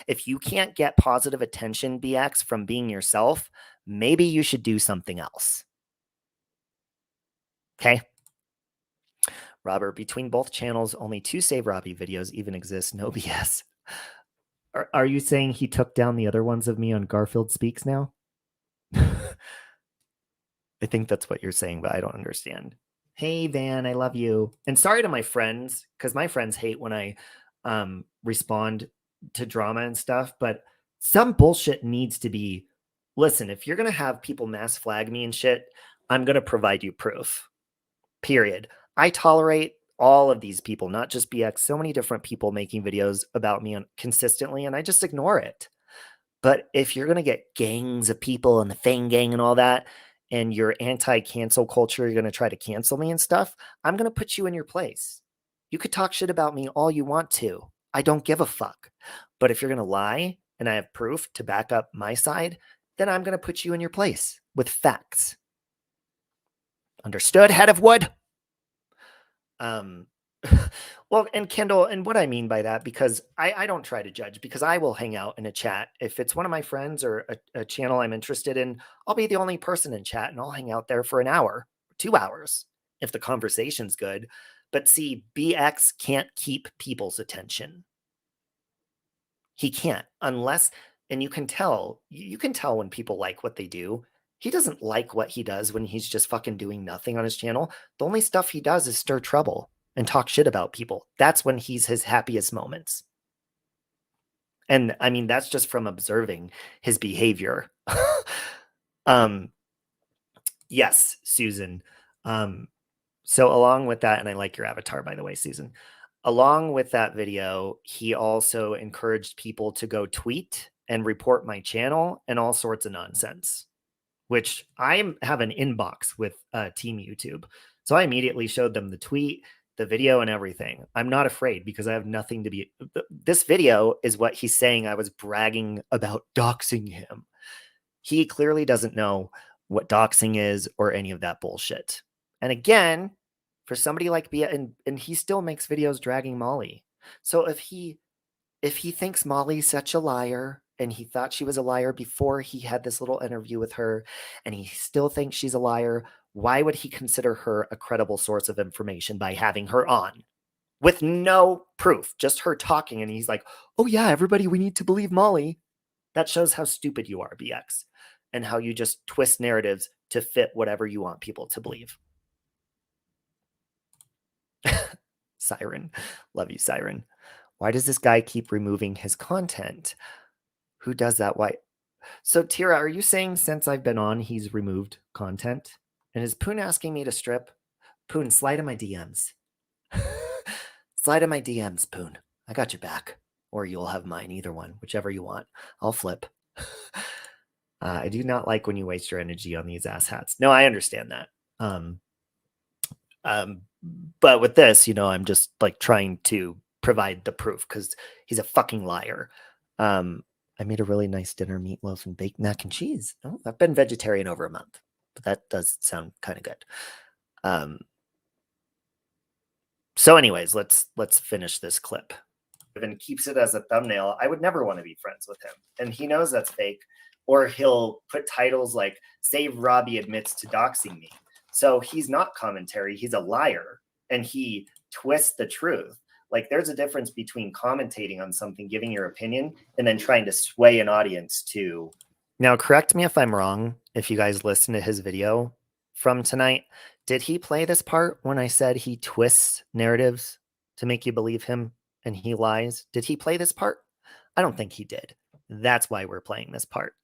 If you can't get positive attention, BX, from being yourself, maybe you should do something else. Okay? Robert, between both channels, only 2 Save Robbie videos even exist. No BS. Are you saying he took down the other ones of me on Garfield Speaks now? I think that's what you're saying, but I don't understand. Hey, Van, I love you. And sorry to my friends, because my friends hate when I respond to drama and stuff, but some bullshit needs to be, listen, if you're going to have people mass flag me and shit, I'm going to provide you proof. Period. I tolerate all of these people, not just BX, so many different people making videos about me consistently, and I just ignore it. But if you're going to get gangs of people and the Fang Gang and all that, and you're anti-cancel culture, you're going to try to cancel me and stuff, I'm going to put you in your place. You could talk shit about me all you want to. I don't give a fuck. But if you're going to lie and I have proof to back up my side, then I'm going to put you in your place with facts. Understood, head of wood? Well, and Kendall, and what I mean by that, because I don't try to judge, because I will hang out in a chat. If it's one of my friends or a channel I'm interested in, I'll be the only person in chat and I'll hang out there for an hour, 2 hours, if the conversation's good. But see, BX can't keep people's attention. He can't, unless, and you can tell when people like what they do. He doesn't like what he does when he's just fucking doing nothing on his channel. The only stuff he does is stir trouble and talk shit about people. That's when he's his happiest moments. And I mean, that's just from observing his behavior. Yes, Susan. So along with that, and I like your avatar, by the way, Susan. Along with that video, he also encouraged people to go tweet and report my channel and all sorts of nonsense, which I have an inbox with Team YouTube. So I immediately showed them the tweet, the video, and everything. I'm not afraid because I have nothing to be. This video is what he's saying I was bragging about doxing him. He clearly doesn't know what doxing is or any of that bullshit. And again, for somebody like Bia, and he still makes videos dragging Molly. So if he thinks Molly's such a liar, and he thought she was a liar before he had this little interview with her, and he still thinks she's a liar, why would he consider her a credible source of information by having her on with no proof, just her talking? And he's like, oh yeah, everybody, we need to believe Molly. That shows how stupid you are, BX, and how you just twist narratives to fit whatever you want people to believe. Siren. Love you, Siren. Why does this guy keep removing his content? Who does that? Why? So, Tira, are you saying since I've been on, he's removed content? And is Poon asking me to strip? Poon, slide in my DMs. Slide in my DMs, Poon. I got your back. Or you'll have mine, either one, whichever you want. I'll flip. I do not like when you waste your energy on these asshats. No, I understand that. But with this, I'm just like trying to provide the proof because he's a fucking liar. I made a really nice dinner, meatloaf and baked mac and cheese. Oh, I've been vegetarian over a month, but that does sound kind of good. So anyways, let's finish this clip. And keeps it as a thumbnail. I would never want to be friends with him. And he knows that's fake. Or he'll put titles like Save Robbie admits to doxing me. So he's not commentary, he's a liar. And he twists the truth. Like there's a difference between commentating on something, giving your opinion, and then trying to sway an audience to. Now, correct me if I'm wrong, if you guys listen to his video from tonight. Did he play this part when I said he twists narratives to make you believe him and he lies? Did he play this part? I don't think he did. That's why we're playing this part.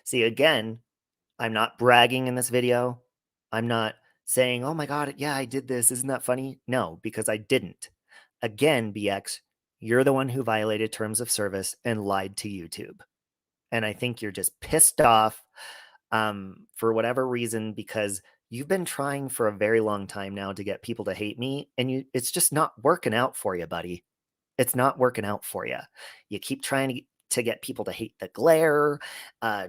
See, again, I'm not bragging in this video. I'm not saying, oh my God, yeah, I did this. Isn't that funny? No, because I didn't. again, BX, you're the one who violated terms of service and lied to YouTube. And I think you're just pissed off for whatever reason, because you've been trying for a very long time now to get people to hate me, and it's just not working out for you, buddy. It's not working out for you. You keep trying to get people to hate the glare.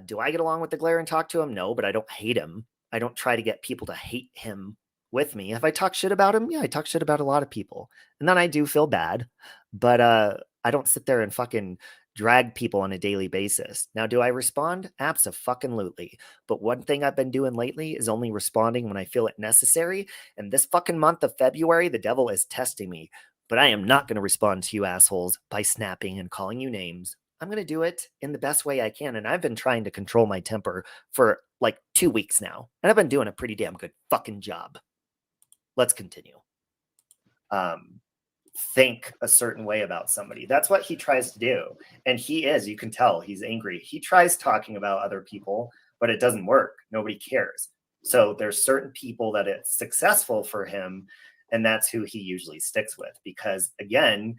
Do I get along with the glare and talk to him? No, but I don't hate him. I don't try to get people to hate him with me. If I talk shit about him, yeah, I talk shit about a lot of people. And then I do feel bad, but I don't sit there and fucking drag people on a daily basis. Now, do I respond? Abso-fucking-lutely. But one thing I've been doing lately is only responding when I feel it necessary. And this fucking month of February, the devil is testing me. But I am not going to respond to you assholes by snapping and calling you names. I'm going to do it in the best way I can. And I've been trying to control my temper for like 2 weeks now. And I've been doing a pretty damn good fucking job. Let's continue. Think a certain way about somebody. That's what he tries to do. And he is, you can tell he's angry. He tries talking about other people, but it doesn't work. Nobody cares. So there's certain people that it's successful for him, and that's who he usually sticks with, because again,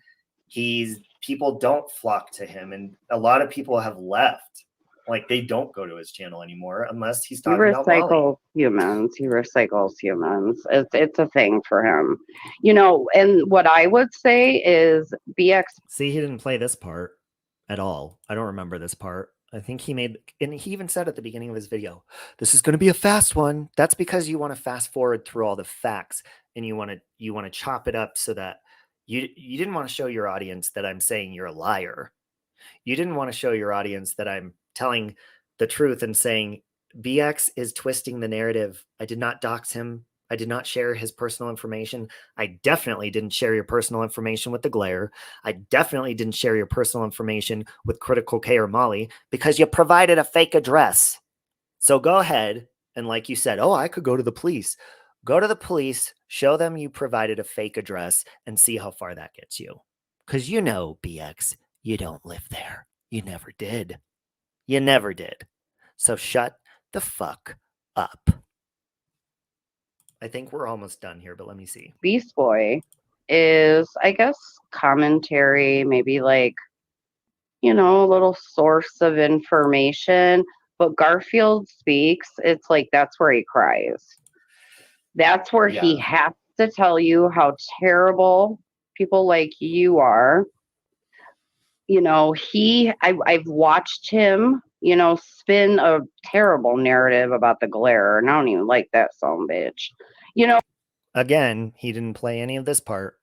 people don't flock to him, and a lot of people have left. Like, they don't go to his channel anymore unless he's talking about Molly. He recycles humans. It's a thing for him, you know. And what I would say is BX. See, he didn't play this part at all. I don't remember this part. I think he made, and he even said at the beginning of his video, this is going to be a fast one. That's because you want to fast forward through all the facts, and you want to chop it up so that you didn't want to show your audience that I'm saying you're a liar. You didn't want to show your audience that I'm telling the truth and saying BX is twisting the narrative. I did not dox him. I did not share his personal information. I definitely didn't share your personal information with the glare. I definitely didn't share your personal information with Critical K or Molly, because you provided a fake address. So go ahead and, like you said, oh, I could go to the police. Go to the police, show them you provided a fake address, and see how far that gets you. Because you know, BX, you don't live there. You never did. You never did. So shut the fuck up. I think we're almost done here, but let me see. Beastboy is, I guess, commentary, maybe like, you know, a little source of information. But Garfield speaks, it's like that's where he cries. That's where he has to tell you how terrible people like you are. You know, I've watched him, you know, spin a terrible narrative about the glare, and I don't even like that son bitch. You know, again, he didn't play any of this part.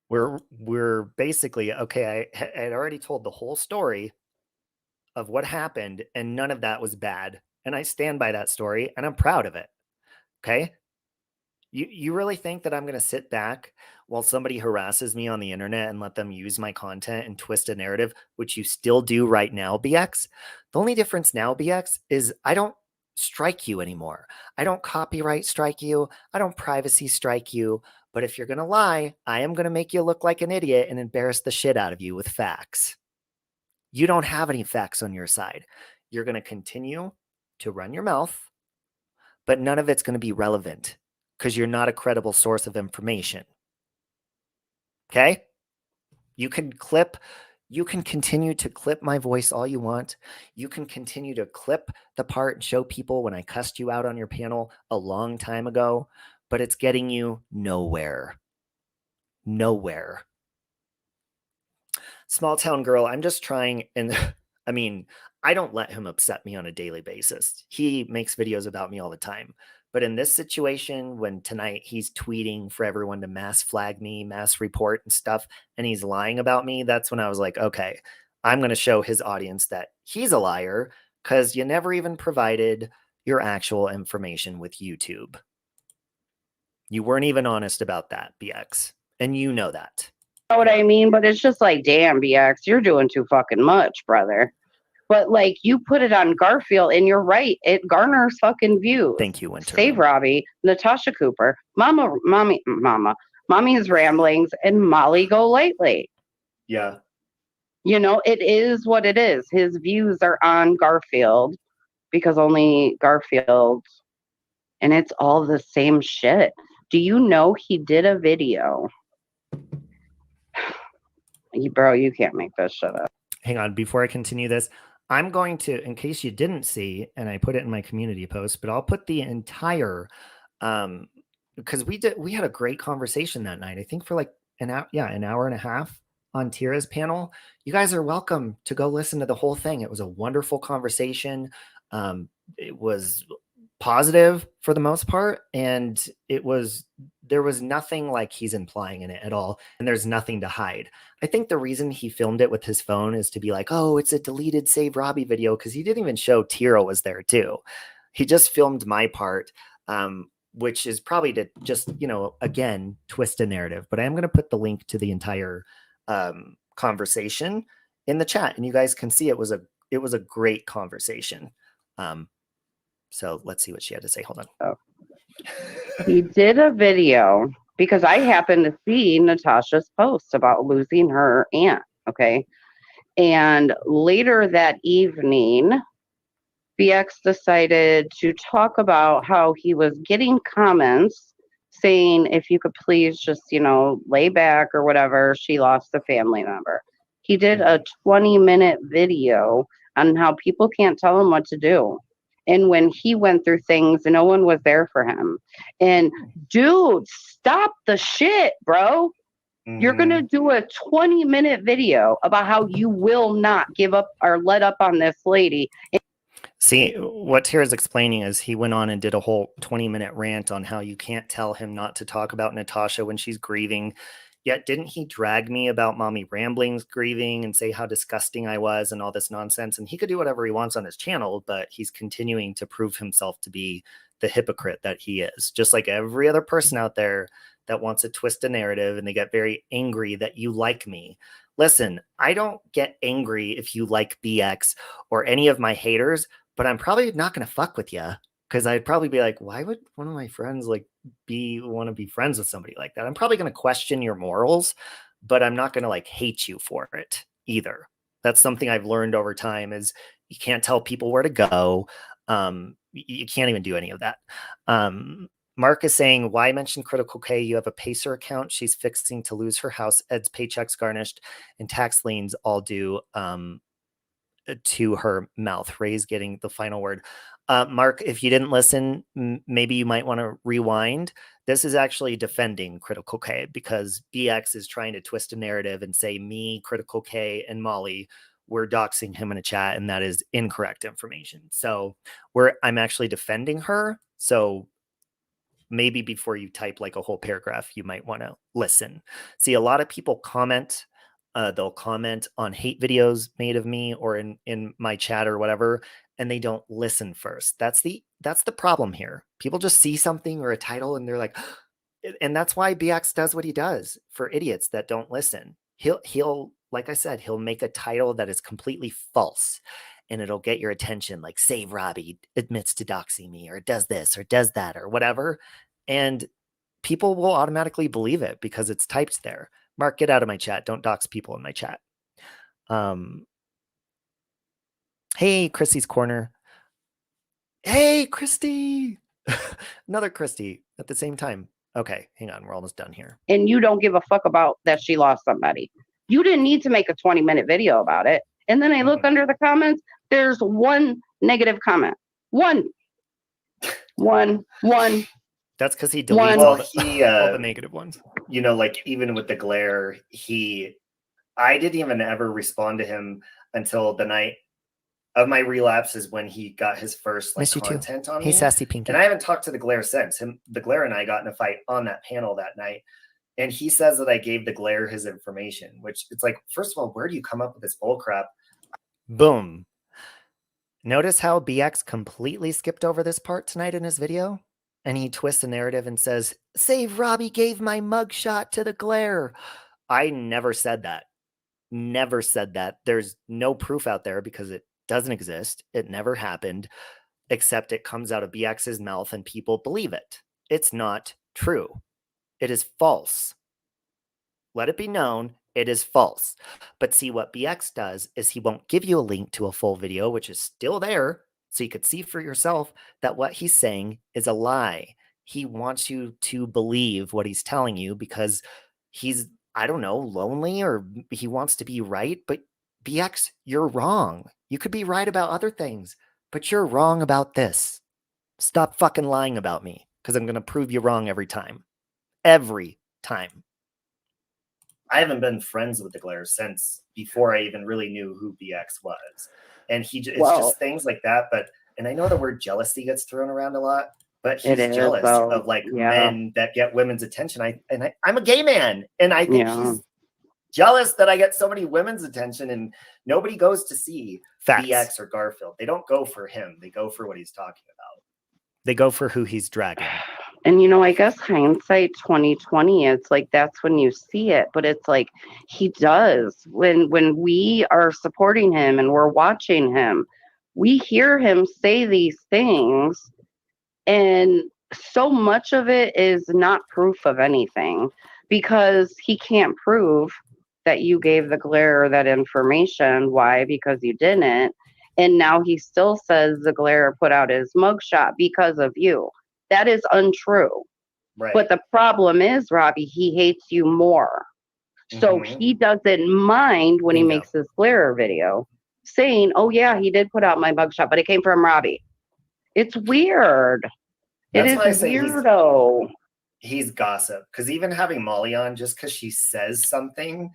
We're basically, okay, I had already told the whole story of what happened, and none of that was bad. And I stand by that story, and I'm proud of it. Okay? You really think that I'm going to sit back while somebody harasses me on the internet and let them use my content and twist a narrative, which you still do right now, BX? The only difference now, BX, is I don't strike you anymore. I don't copyright strike you. I don't privacy strike you. But if you're going to lie, I am going to make you look like an idiot and embarrass the shit out of you with facts. You don't have any facts on your side. You're going to continue to run your mouth, but none of it's going to be relevant, because you're not a credible source of information. Okay? You can continue to clip my voice all you want. You can continue to clip the part and show people when I cussed you out on your panel a long time ago, but it's getting you nowhere. Nowhere. Small town girl, I'm just trying, and I mean, I don't let him upset me on a daily basis. He makes videos about me all the time. But in this situation, when tonight he's tweeting for everyone to mass flag me, mass report and stuff, and he's lying about me, that's when I was like, okay, I'm going to show his audience that he's a liar, because you never even provided your actual information with YouTube. You weren't even honest about that, BX. And you know that. You know what I mean? But it's just like, damn, BX, you're doing too fucking much, brother. But like, you put it on Garfield, and you're right, it garners fucking views. Thank you, Winter. Save Robbie, Natasha Cooper, Mommy's Ramblings, and Molly Golightly. Yeah. You know, it is what it is. His views are on Garfield because only Garfield, and it's all the same shit. Do you know he did a video Bro, you can't make this shit up. Hang on, before I continue this, I'm going to, in case you didn't see, and I put it in my community post, but I'll put the entire, because we had a great conversation that night. I think for like an hour and a half on Tira's panel. You guys are welcome to go listen to the whole thing. It was a wonderful conversation. It was positive for the most part, and there was nothing like he's implying in it at all, and there's nothing to hide. I think the reason he filmed it with his phone is to be like, oh, it's a deleted Save Robbie video, because he didn't even show Tira was there too. He just filmed my part, which is probably to just, again, twist a narrative. But I am going to put the link to the entire conversation in the chat, and you guys can see it was a great conversation. So let's see what she had to say. Hold on. Oh. He did a video because I happened to see Natasha's post about losing her aunt. Okay. And later that evening, BX decided to talk about how he was getting comments saying, if you could please just, lay back or whatever, she lost a family member. He did a 20-minute video on how people can't tell him what to do. And when he went through things, no one was there for him. And dude, stop the shit, bro. Mm-hmm. You're going to do a 20-minute video about how you will not give up or let up on this lady. See, what Tara's explaining is he went on and did a whole 20-minute rant on how you can't tell him not to talk about Natasha when she's grieving. Yet didn't he drag me about Mommy Rambling's grieving and say how disgusting I was and all this nonsense? And he could do whatever he wants on his channel, but he's continuing to prove himself to be the hypocrite that he is. Just like every other person out there that wants to twist a narrative and they get very angry that you like me. Listen, I don't get angry if you like BX or any of my haters, but I'm probably not going to fuck with you. Because I'd probably be like, why would one of my friends want to be friends with somebody like that? I'm probably going to question your morals, but I'm not going to hate you for it either. That's something I've learned over time is you can't tell people where to go. You can't even do any of that. Mark is saying, why mention Critical K? You have a Pacer account. She's fixing to lose her house. Ed's paychecks garnished and tax liens all due to her mouth. Ray's getting the final word. Mark, if you didn't listen, maybe you might want to rewind. This is actually defending Critical K because BX is trying to twist a narrative and say me, Critical K, and Molly were doxing him in a chat, and that is incorrect information. So I'm actually defending her. So maybe before you type a whole paragraph, you might want to listen. See, a lot of people comment. They'll comment on hate videos made of me or in my chat or whatever, and they don't listen first. That's the problem here. People just see something or a title and they're like, and that's why BX does what he does for idiots that don't listen. He'll like I said, he'll make a title that is completely false and it'll get your attention, like Save Robbie admits to doxing me or does this or does that or whatever. And people will automatically believe it because it's typed there. Mark, get out of my chat. Don't dox people in my chat. Hey, Christy's Corner. Hey, Christy. Another Christy at the same time. Okay, hang on. We're almost done here. And you don't give a fuck about that she lost somebody. You didn't need to make a 20-minute video about it. And then I look under the comments. There's one negative comment. One. That's because he deletes all the negative ones. Even with the glare, I didn't even ever respond to him until the night of my relapse is when he got his first content on me. Hey, Sassy Pinky. And I haven't talked to the glare since. The glare and I got in a fight on that panel that night. And he says that I gave the glare his information, which it's like, first of all, where do you come up with this bull crap? Boom. Notice how BX completely skipped over this part tonight in his video? And he twists the narrative and says, Save Robbie gave my mugshot to the glare. I never said that. Never said that. There's no proof out there because it doesn't exist. It never happened, except it comes out of BX's mouth and people believe it. It's not true. It is false. Let it be known, it is false. But see, what BX does is he won't give you a link to a full video, which is still there, so you could see for yourself that what he's saying is a lie. He wants you to believe what he's telling you because he's I don't know, lonely, or he wants to be right. But BX, you're wrong. You could be right about other things, but you're wrong about this. Stop fucking lying about me, because I'm going to prove you wrong every time. Every time. I haven't been friends with the Glare since before I even really knew who BX was. And it's just things like that. And I know the word jealousy gets thrown around a lot, but he's jealous of like men that get women's attention. I'm a gay man, and I think he's jealous that I get so many women's attention, and nobody goes to see BX or Garfield. They don't go for him. They go for what he's talking about. They go for who he's dragging. And, you know, I guess hindsight 2020, it's like, that's when you see it. But it's like, he does. When we are supporting him and we're watching him, we hear him say these things. And so much of it is not proof of anything, because he can't prove that you gave the Glare that information. Why? Because you didn't. And now he still says the Glare put out his mugshot because of you. That is untrue. Right. But the problem is, Robbie, he hates you more. So he doesn't mind when he makes this Glare video saying, oh, yeah, he did put out my mugshot, but it came from Robbie. It's weird. It is weirdo. He's gossip. Because even having Molly on, just because she says something,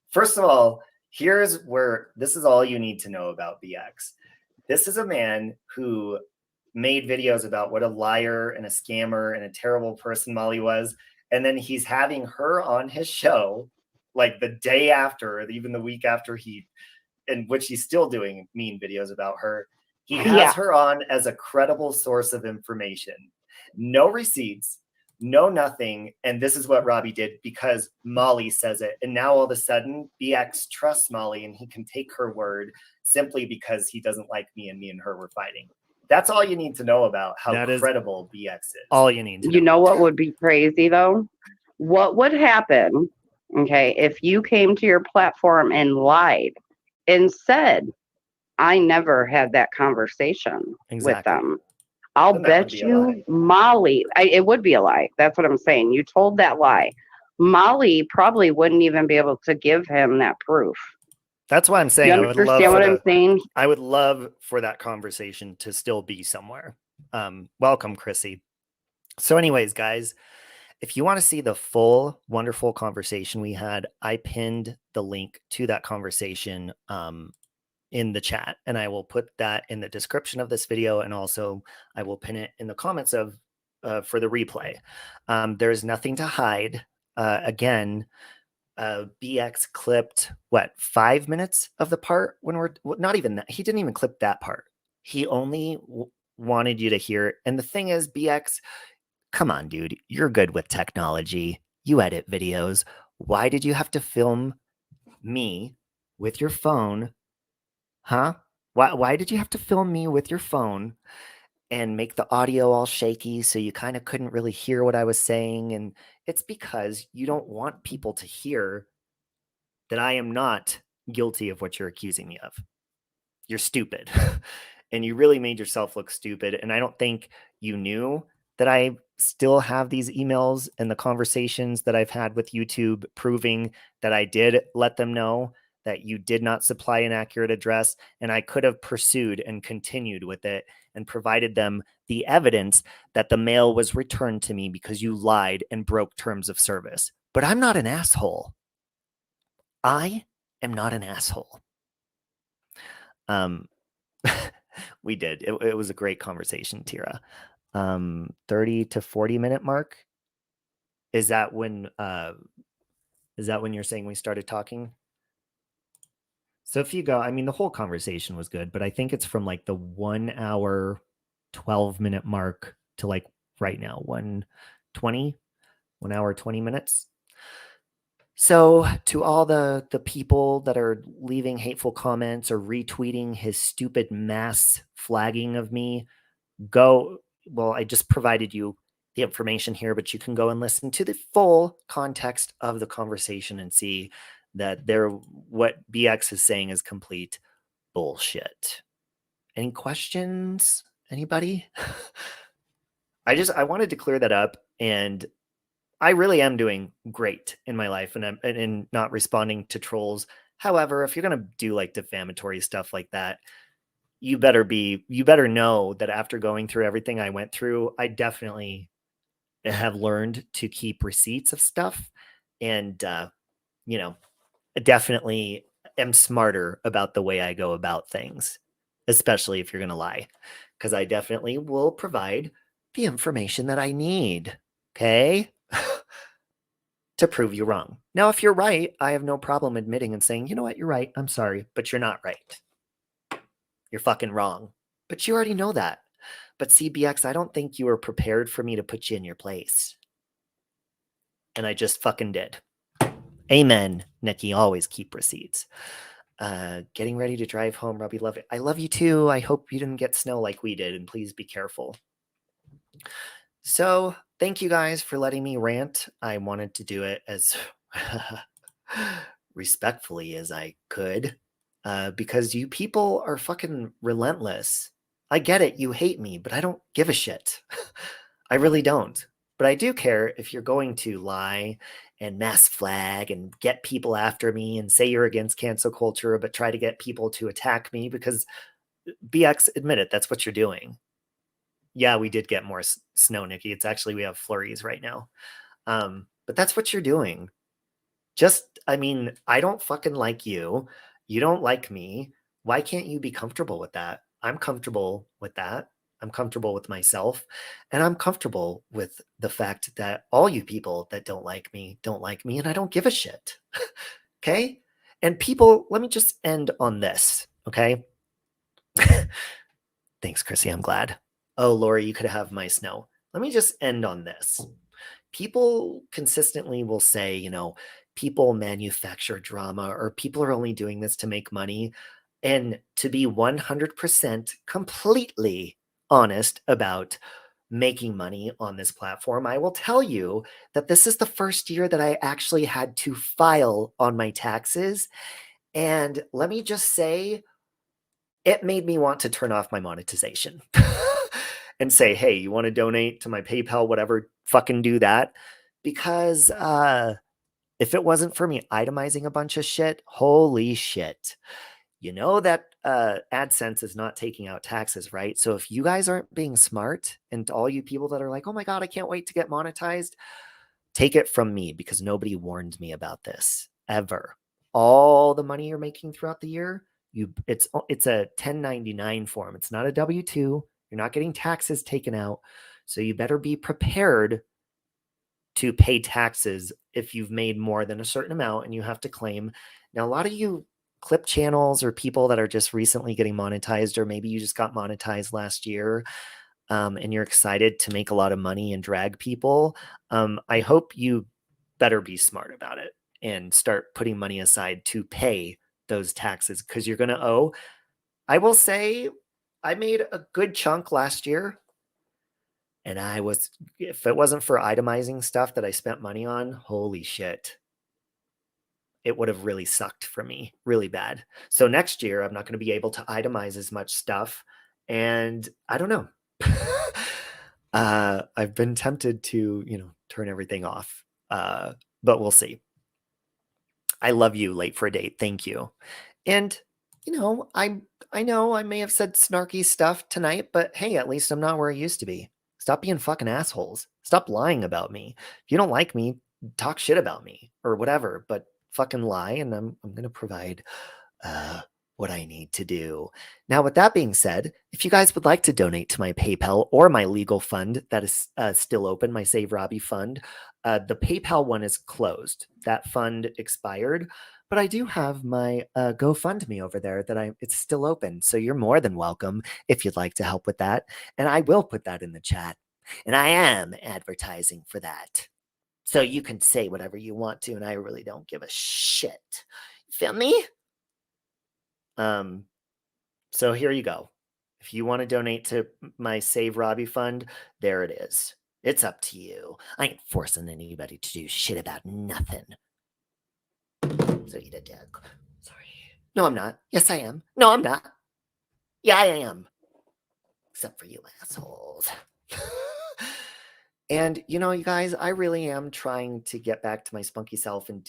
first of all, here's where this is all you need to know about BX. This is a man who made videos about what a liar and a scammer and a terrible person Molly was. And then he's having her on his show like the day after, or even the week after in which he's still doing mean videos about her. He has her on as a credible source of information. No receipts, no nothing. And this is what Robbie did because Molly says it. And now all of a sudden, BX trusts Molly and he can take her word simply because he doesn't like me and her were fighting. That's all you need to know about how credible BX is. All you need to know. You know what would be crazy, though? What would happen, okay, if you came to your platform and lied and said, I never had that conversation with them? I'll bet you Molly, it would be a lie. That's what I'm saying. You told that lie. Molly probably wouldn't even be able to give him that proof. That's why I'm saying I would love for that conversation to still be somewhere. Welcome, Chrissy. So anyways, guys, if you want to see the full wonderful conversation we had, I pinned the link to that conversation in the chat, and I will put that in the description of this video, and also I will pin it in the comments of for the replay. There's nothing to hide. Again, BX clipped 5 minutes of the part when not even that. He didn't even clip that part. He only wanted you to hear it. And the thing is, BX, come on, dude, you're good with technology. You edit videos. Why did you have to film me with your phone? Huh? Why did you have to film me with your phone and make the audio all shaky so you kind of couldn't really hear what I was saying? And it's because you don't want people to hear that I am not guilty of what you're accusing me of. You're stupid. And you really made yourself look stupid. And I don't think you knew that I still have these emails and the conversations that I've had with YouTube proving that I did let them know that you did not supply an accurate address, and I could have pursued and continued with it and provided them the evidence that the mail was returned to me because you lied and broke terms of service. But I'm not an asshole. I am not an asshole. We did. It was a great conversation, Tira. 30 to 40 minute mark. Is that when you're saying we started talking? So if you go, I mean, the whole conversation was good, but I think it's from like the 1 hour, 12 minute mark to like right now, 1 hour, 20 minutes. So to all the people that are leaving hateful comments or retweeting his stupid mass flagging of me, I just provided you the information here, but you can go and listen to the full context of the conversation and see that what BX is saying is complete bullshit. Any questions? Anybody? I wanted to clear that up, and I really am doing great in my life, and I'm and not responding to trolls. However, if you're gonna do like defamatory stuff like that, you better know that after going through everything I went through, I definitely have learned to keep receipts of stuff, and you know, definitely am smarter about the way I go about things, especially if you're gonna lie, because I definitely will provide the information that I need. Okay. To prove you wrong. Now, if you're right, I have no problem admitting and saying, you know what, you're right. I'm sorry, but you're not right. You're fucking wrong. But you already know that. But CBX, I don't think you were prepared for me to put you in your place. And I just fucking did. Amen, Nikki. Always keep receipts. Getting ready to drive home, Robbie. Love it. I love you too. I hope you didn't get snow like we did, and please be careful. So, thank you guys for letting me rant. I wanted to do it as respectfully as I could, because you people are fucking relentless. I get it. You hate me, but I don't give a shit. I really don't. But I do care if you're going to lie and mass flag and get people after me and say you're against cancel culture, but try to get people to attack me because BX, admit it, that's what you're doing. Yeah, we did get more snow, Nikki. It's actually, we have flurries right now. But that's what you're doing. I mean, I don't fucking like you. You don't like me. Why can't you be comfortable with that? I'm comfortable with that. I'm comfortable with myself. And I'm comfortable with the fact that all you people that don't like me, and I don't give a shit. Okay? And people, let me just end on this. Okay? Thanks, Chrissy. I'm glad. Oh, Lori, you could have my snow. Let me just end on this. People consistently will say, you know, people manufacture drama or people are only doing this to make money. And to be 100% completely honest about making money on this platform, I will tell you that this is the first year that I actually had to file on my taxes. And let me just say, it made me want to turn off my monetization and say, hey, you want to donate to my PayPal, whatever, fucking do that. Because if it wasn't for me itemizing a bunch of shit, holy shit. You know that AdSense is not taking out taxes, right? So if you guys aren't being smart, and all you people that are like, oh my God, I can't wait to get monetized, take it from me, because nobody warned me about this ever. All the money you're making throughout the year, it's a 1099 form. It's not a W-2. You're not getting taxes taken out. So you better be prepared to pay taxes if you've made more than a certain amount and you have to claim. Now, a lot of you clip channels or people that are just recently getting monetized, or maybe you just got monetized last year, and you're excited to make a lot of money and drag people, I hope you better be smart about it and start putting money aside to pay those taxes, because you're going to owe. I will say I made a good chunk last year, and if it wasn't for itemizing stuff that I spent money on, holy shit, it would have really sucked for me really bad. So next year, I'm not going to be able to itemize as much stuff. And I don't know. I've been tempted to, turn everything off. But we'll see. I love you, late for a date. Thank you. And, I know I may have said snarky stuff tonight, but hey, at least I'm not where I used to be. Stop being fucking assholes. Stop lying about me. If you don't like me, talk shit about me or whatever, but fucking lie, and I'm going to provide what I need to do. Now, with that being said, if you guys would like to donate to my PayPal or my legal fund that is still open, my Save Robbie fund, the PayPal one is closed. That fund expired, but I do have my GoFundMe over there it's still open. So you're more than welcome if you'd like to help with that. And I will put that in the chat. And I am advertising for that. So you can say whatever you want to, and I really don't give a shit. Feel me? So here you go. If you want to donate to my Save Robbie fund, there it is. It's up to you. I ain't forcing anybody to do shit about nothing. So eat a dick. Sorry. No, I'm not. Yes, I am. No, I'm not. Yeah, I am. Except for you assholes. And, you know, you guys, I really am trying to get back to my spunky self and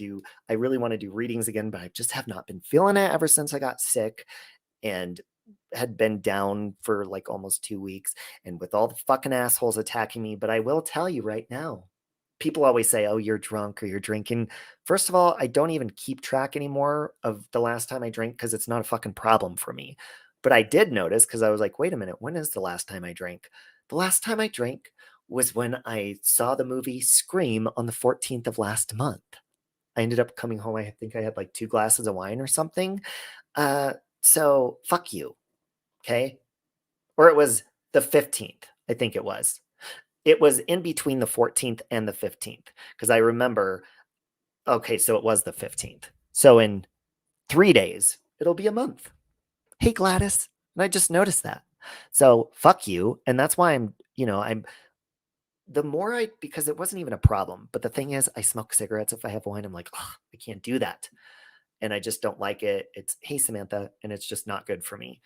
I really want to do readings again, but I just have not been feeling it ever since I got sick and had been down for like almost 2 weeks and with all the fucking assholes attacking me. But I will tell you right now, people always say, oh, you're drunk or you're drinking. First of all, I don't even keep track anymore of the last time I drank because it's not a fucking problem for me. But I did notice because I was like, wait a minute, when is the last time I drank? The last time I drank was when I saw the movie Scream on the 14th of last month. I ended up coming home. I think I had like 2 glasses of wine or something. Uh, so fuck you. Okay. Or it was the 15th. I think it was. It was in between the 14th and the 15th because I remember, okay, so it was the 15th. So in 3 days, it'll be a month. Hey, Gladys. And I just noticed that. So fuck you. And that's why I'm the more because it wasn't even a problem. But the thing is, I smoke cigarettes if I have wine. I'm like, oh, I can't do that. And I just don't like it. It's, hey, Samantha. And it's just not good for me.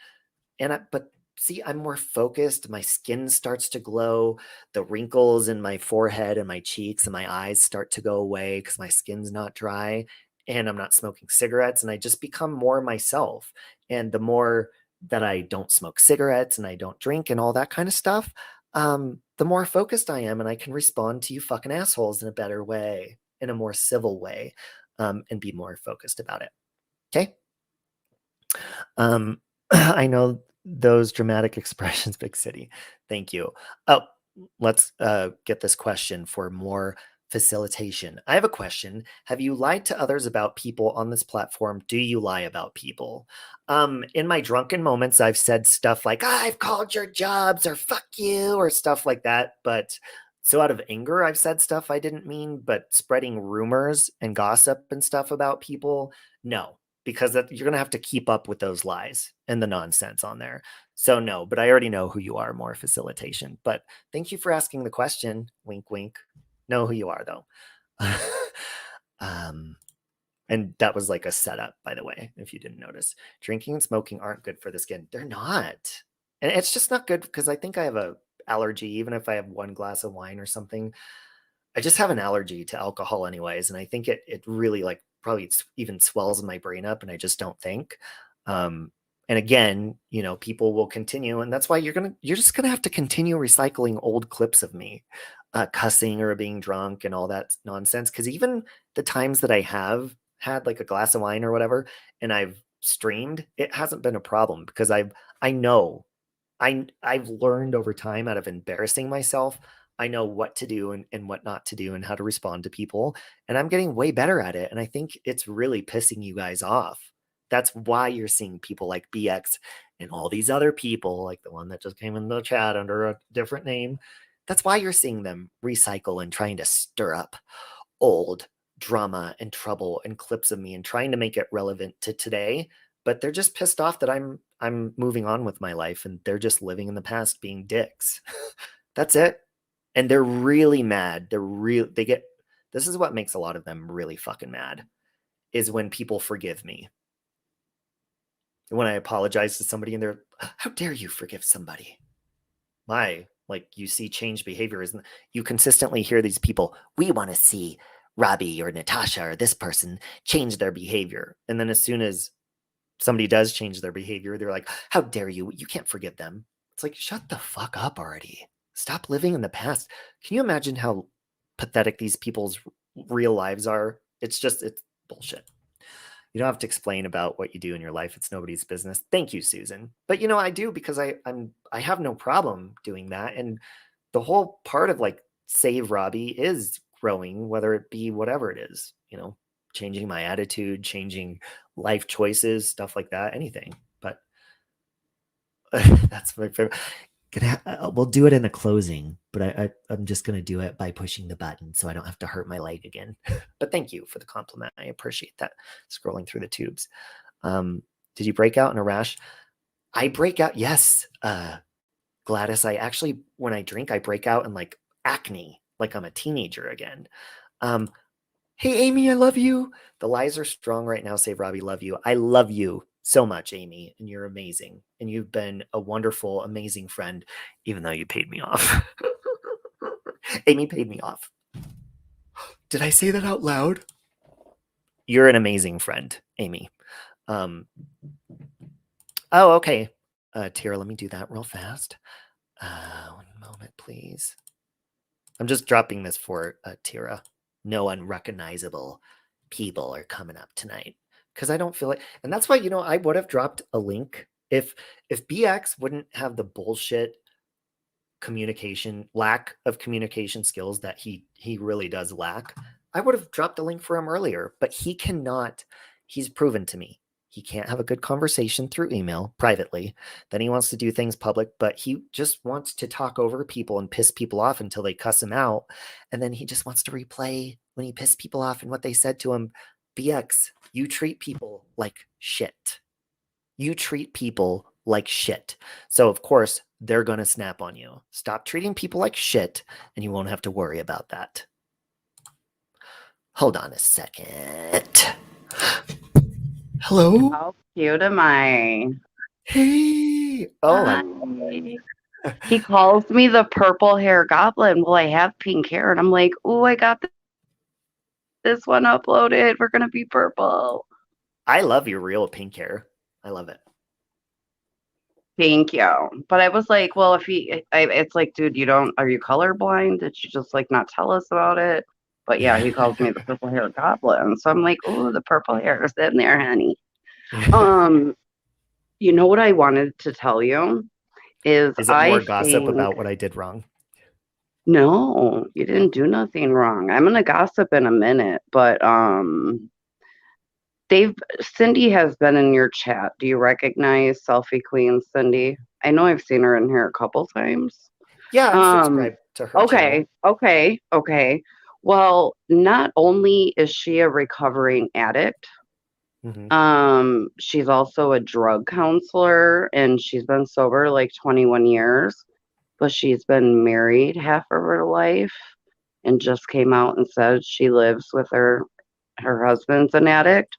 But see, I'm more focused. My skin starts to glow. The wrinkles in my forehead and my cheeks and my eyes start to go away because my skin's not dry and I'm not smoking cigarettes. And I just become more myself. And the more that I don't smoke cigarettes and I don't drink and all that kind of stuff, the more focused I am and I can respond to you fucking assholes in a better way, in a more civil way, and be more focused about it. Okay. I know those dramatic expressions, Big City. Thank you. Oh, let's get this question for more facilitation. I have a question. Have you lied to others about people on this platform? Do you lie about people? In my drunken moments, I've said stuff like, I've called your jobs or fuck you or stuff like that. But so out of anger, I've said stuff I didn't mean, but spreading rumors and gossip and stuff about people, no, because you're going to have to keep up with those lies and the nonsense on there. So no, but I already know who you are, more facilitation. But thank you for asking the question. Wink, wink. Know who you are though. And that was like a setup, by the way, if you didn't notice. Drinking and smoking aren't good for the skin. They're not. And it's just not good because I think I have a allergy, even if I have 1 glass of wine or something. I just have an allergy to alcohol anyways, and I think it really like probably even swells my brain up and I just don't think. And again, you know, people will continue, and that's why you're just gonna have to continue recycling old clips of me cussing or being drunk and all that nonsense. Because even the times that I have had like a glass of wine or whatever, and I've streamed, it hasn't been a problem because I know I've learned over time out of embarrassing myself. I know what to do and what not to do and how to respond to people. And I'm getting way better at it. And I think it's really pissing you guys off. That's why you're seeing people like BX and all these other people, like the one that just came in the chat under a different name. That's why you're seeing them recycle and trying to stir up old drama and trouble and clips of me and trying to make it relevant to today, but they're just pissed off that I'm moving on with my life and they're just living in the past being dicks. That's it. And they're really mad. They get, this is what makes a lot of them really fucking mad, is when people forgive me. When I apologize to somebody and they're, how dare you forgive somebody? My, like, you see change behavior isn't, you consistently hear these people, we want to see Robbie or Natasha or this person change their behavior. And then as soon as somebody does change their behavior, they're like, how dare you? You can't forgive them. It's like, shut the fuck up already. Stop living in the past. Can you imagine how pathetic these people's real lives are? It's bullshit. You don't have to explain about what you do in your life. It's nobody's business. Thank you, Susan. But you know, I do because I have no problem doing that. And the whole part of like Save Robbie is growing, whether it be whatever it is, you know, changing my attitude, changing life choices, stuff like that, anything. But that's my favorite. We'll do it in a closing, but I'm just going to do it by pushing the button so I don't have to hurt my leg again. But thank you for the compliment. I appreciate that. Scrolling through the tubes. Did you break out in a rash? I break out. Yes. Gladys, I actually, when I drink, I break out in like acne, like I'm a teenager again. Hey, Amy, I love you. The lies are strong right now. Save Robbie, love you. I love you so much, Amy, and you're amazing. And you've been a wonderful, amazing friend, even though you paid me off. Amy paid me off. Did I say that out loud? You're an amazing friend, Amy. Oh, okay. Tira, let me do that real fast. 1 moment, please. I'm just dropping this for Tira. No unrecognizable people are coming up tonight because I don't feel like, and that's why, I would have dropped a link if BX wouldn't have the bullshit lack of communication skills that he really does lack. I would have dropped a link for him earlier, but he cannot. He's proven to me he can't have a good conversation through email privately. Then he wants to do things public, but he just wants to talk over people and piss people off until they cuss him out. And then he just wants to replay when he pissed people off and what they said to him. BX, you treat people like shit. You treat people like shit. So, of course, they're going to snap on you. Stop treating people like shit, and you won't have to worry about that. Hold on a second. Hello? How cute am I? Hey. Oh, Hi. He calls me the purple hair goblin. Well, I have pink hair. And I'm like, oh, I got this one uploaded. We're going to be purple. I love your real pink hair. I love it. Thank you. But I was like, well, it's like, dude, are you colorblind? Did you just like not tell us about it? But yeah, he calls me the purple hair goblin. So I'm like, oh, the purple hair is in there, honey. You know what I wanted to tell you is it more gossip about what I did wrong? No, you didn't do nothing wrong. I'm gonna gossip in a minute, but Cindy has been in your chat. Do you recognize Selfie Queen Cindy? I know I've seen her in here a couple times. Yeah, I'm subscribed to her channel. Okay. Well, not only is she a recovering addict, she's also a drug counselor, and she's been sober like 21 years, but she's been married half of her life and just came out and said she lives with her husband's an addict.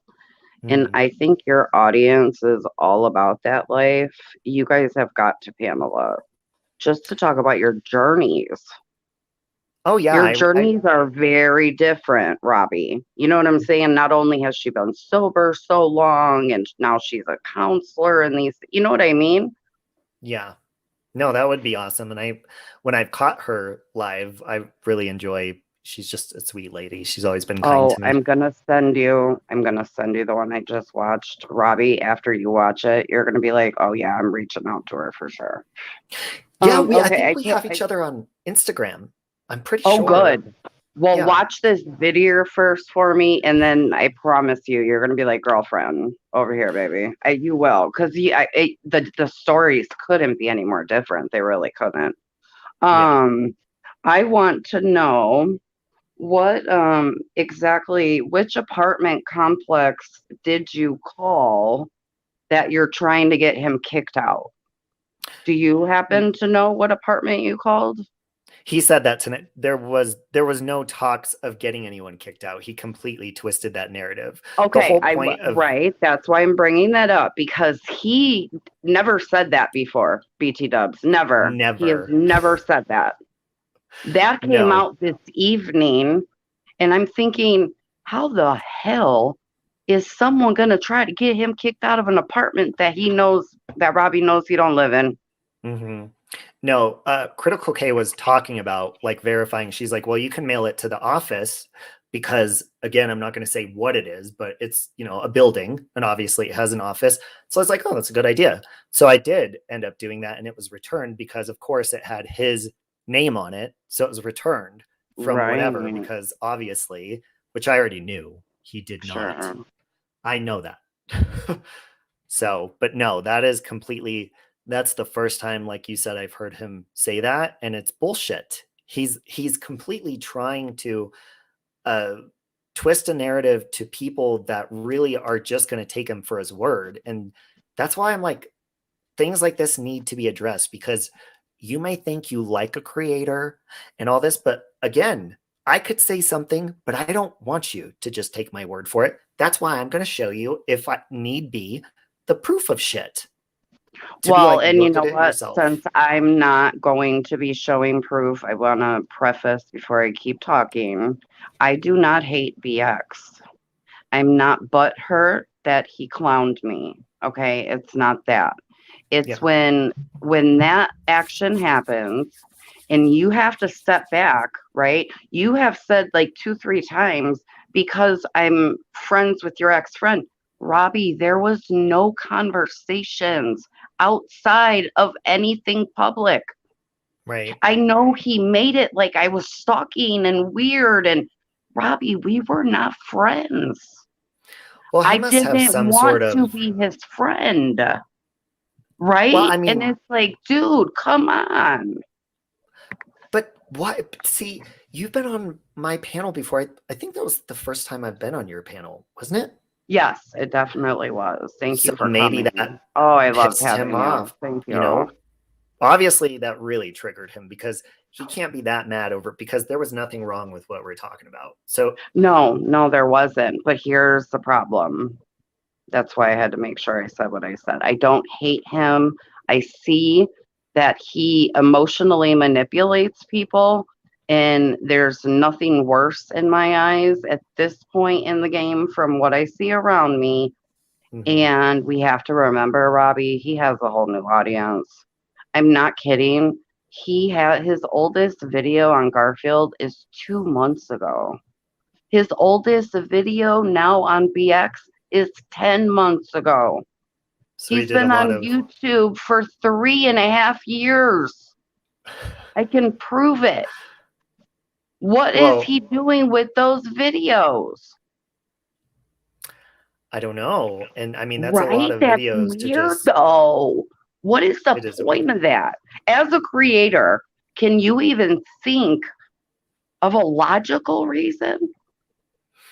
And I think your audience is all about that life. You guys have got to panel up just to talk about your journeys. Oh, yeah. Your journeys are very different, Robbie. You know what I'm saying? Not only has she been sober so long, and now she's a counselor and you know what I mean? Yeah. No, that would be awesome. And when I've caught her live, I really enjoy. She's just a sweet lady. She's always been kind to me. I'm gonna send you the one I just watched, Robbie. After you watch it, you're gonna be like, oh yeah, I'm reaching out to her for sure. Yeah, I think we have each other on Instagram. I'm pretty sure. Oh, good. Well, watch this video first for me, and then I promise you're gonna be like, girlfriend, over here, baby. You will, because the stories couldn't be any more different. They really couldn't. I want to know what exactly, which apartment complex did you call that you're trying to get him kicked out? Do you happen to know what apartment you called? He said that tonight. There was no talks of getting anyone kicked out. He completely twisted that narrative. Okay, right. That's why I'm bringing that up, because he never said that before. BT Dubs, never. He has never said that. That came out this evening, and I'm thinking, how the hell is someone gonna try to get him kicked out of an apartment that Robbie knows he don't live in? Mm-hmm. No, Critical K was talking about like verifying. She's like, well, you can mail it to the office because, again, I'm not going to say what it is, but it's, a building, and obviously it has an office. So I was like, oh, that's a good idea. So I did end up doing that, and it was returned because, of course, it had his name on it. So it was returned from whatever, because obviously, which I already knew, he did not. I know that. So, but no, that's the first time, like you said, I've heard him say that, and it's bullshit. He's completely trying to twist a narrative to people that really are just going to take him for his word. And that's why I'm like, things like this need to be addressed, because you may think you like a creator and all this, but again, I could say something, but I don't want you to just take my word for it. That's why I'm going to show you, if I need be, the proof of shit. to be like, And you look know at it what? yourself. Since I'm not going to be showing proof, I want to preface before I keep talking. I do not hate BX. I'm not butthurt that he clowned me. Okay, it's not that. It's Yeah. when that action happens and you have to step back, right? You have said like 2, 3 times, because I'm friends with your ex-friend. Robbie, there was no conversations outside of anything public. Right. I know he made it like I was stalking and weird, and Robbie, we were not friends. Well, he I must have didn't some want sort to of, be his friend, well, right? I And mean, it's like, dude, come on. but why? See, you've been on my panel before. I think that was the first time I've been on your panel, wasn't it? Yes, it definitely was. Thank you So for maybe coming. that Oh, I loved pissed him having you. off, Thank you you. know? Obviously, that really triggered him because he can't be that mad over, because there was nothing wrong with what we're talking about. So, No, there wasn't. But here's the problem. That's why I had to make sure I said what I said. I don't hate him. I see that he emotionally manipulates people, and there's nothing worse in my eyes at this point in the game from what I see around me. mhm. And we have to remember, Robbie, he has a whole new audience. I'm not kidding. He had his oldest video on Garfield is 2 months ago. His oldest video now on BX is 10 months ago. So he He's did a been lot on of, YouTube for 3.5 years. I can prove it. What is well, he doing with those videos? I don't know. And I mean, that's a lot Right? of That's videos to weird, just, though. What is the it is a point weird. of that? As a creator, can you even think of a logical reason?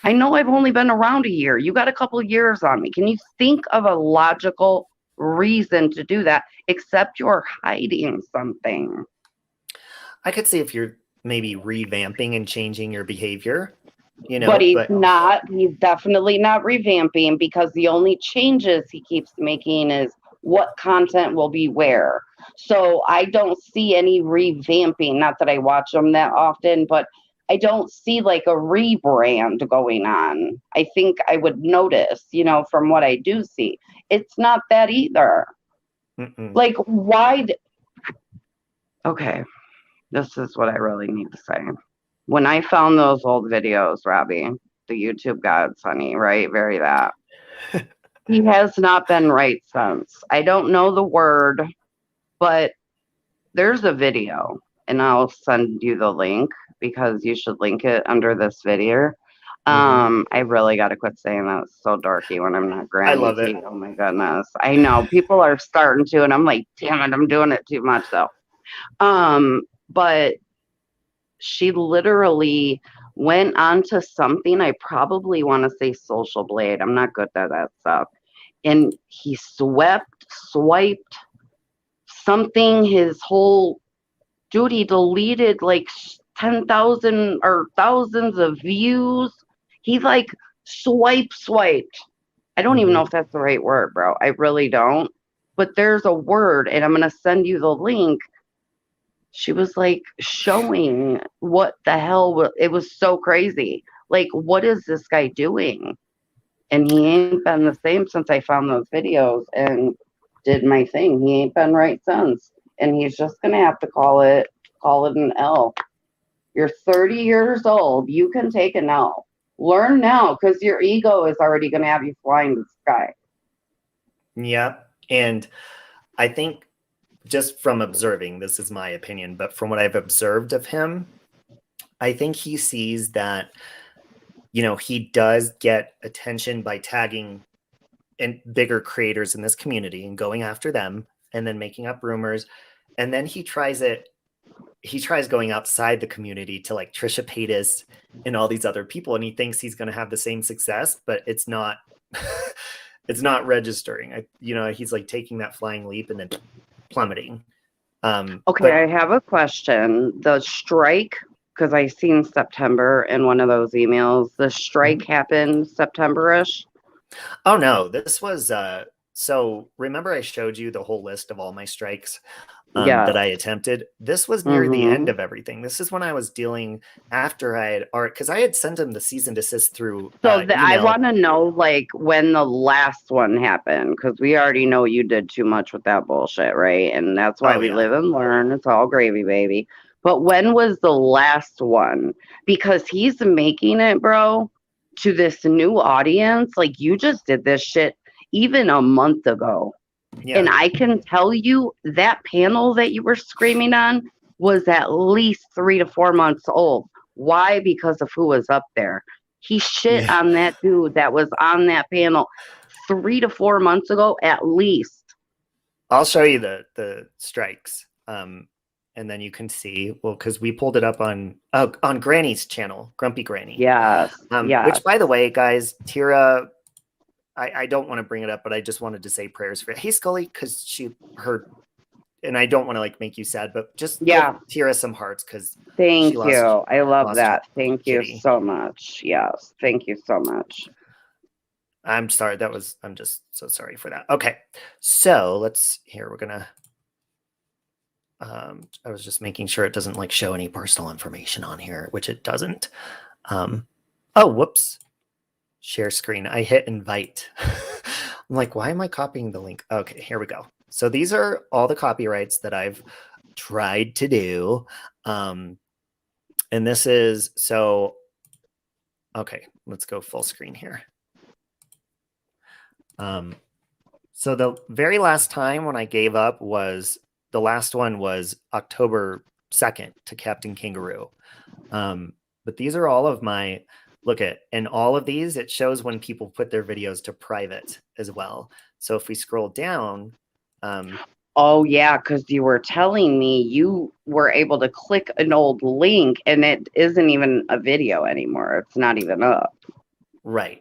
I know I've only been around a year. You got a couple years on me. Can you think of a logical reason to do that except you're hiding something? I could see if you're maybe revamping and changing your behavior, But he's but not. He's definitely not revamping, because the only changes he keeps making is what content will be where. So I don't see any revamping. Not that I watch them that often, but I don't see like a rebrand going on. I think I would notice, from what I do see. It's not that either. mm-mm. Like, why? Okay, this is what I really need to say. When I found those old videos, Robbie, the YouTube gods, honey, right? Very that. He has not been right since. I don't know the word, but there's a video, and I'll send you the link because you should link it under this video. Hmm. I really got to quit saying that. It's so dorky when I'm not I Granny love it. T. Oh my goodness. I know people are starting to, and I'm like, damn it, I'm doing it too much though. But she literally went onto something. I probably want to say Social Blade. I'm not good at that stuff. And he swiped something. His whole dude, he deleted like 10,000 or thousands of views. He like swiped. I don't even Hmm. know if that's the right word, bro. I really don't. But there's a word, and I'm going to send you the link. She was like showing what the hell. It was so crazy. Like, what is this guy doing? And he ain't been the same since I found those videos and did my thing. He ain't been right since. And he's just gonna have to call it an L. You're 30 years old. You can take an L. Learn now, because your ego is already gonna have you flying the sky. Yeah. And I think, just from observing, this is my opinion, but from what I've observed of him, I think he sees that, he does get attention by tagging and bigger creators in this community and going after them and then making up rumors. And then he tries going outside the community to like Trisha Paytas and all these other people. And he thinks he's going to have the same success, but it's not, it's not registering. He's like taking that flying leap and then plummeting. Okay, But I have a question. The strike, because I seen September in one of those emails. The strike happened September-ish. oh no, this was So remember I showed you the whole list of all my strikes Yeah. that I attempted? This was near the end Mhm. of everything. This is when I was dealing after I had art, because I had sent him the cease and desist through So I email. want to know, like, when the last one happened, because we already know you did too much with that bullshit, right? And that's why Oh, we yeah. live and learn. It's all gravy, baby. But when was the last one? Because he's making it, bro, to this new audience. Like, you just did this shit even a month ago. Yeah. And I can tell you that panel that you were screaming on was at least 3 to 4 months old. Why? Because of who was up there. He shit Yeah. on that dude that was on that panel 3 to 4 months ago, at least. I'll show you the strikes. And then you can see, well, because we pulled it up on Granny's channel, Grumpy Granny. Yes. Yes. Which, by the way, guys, Tira, I don't want to bring it up, but I just wanted to say prayers for Hey Scully, because her, and I don't want to like make you sad, but just give Tira some hearts, because thank you. I love that. Thank you kitty. so much. Yes. Thank you so much. I'm sorry. I'm just so sorry for that. Okay. So we're gonna, I was just making sure it doesn't like show any personal information on here, which it doesn't. Oh, whoops. Share screen. I hit invite. I'm like, why am I copying the link? Okay, here we go. So these are all the copyrights that I've tried to do. And this is, so, okay, let's go full screen here. So the very last time when I gave up was, the last one was October 2nd to Captain Kangaroo. But these are all of my, look at, and all of these, it shows when people put their videos to private as well. So if we scroll down. Oh, yeah, because you were telling me you were able to click an old link and it isn't even a video anymore. It's not even up. Right.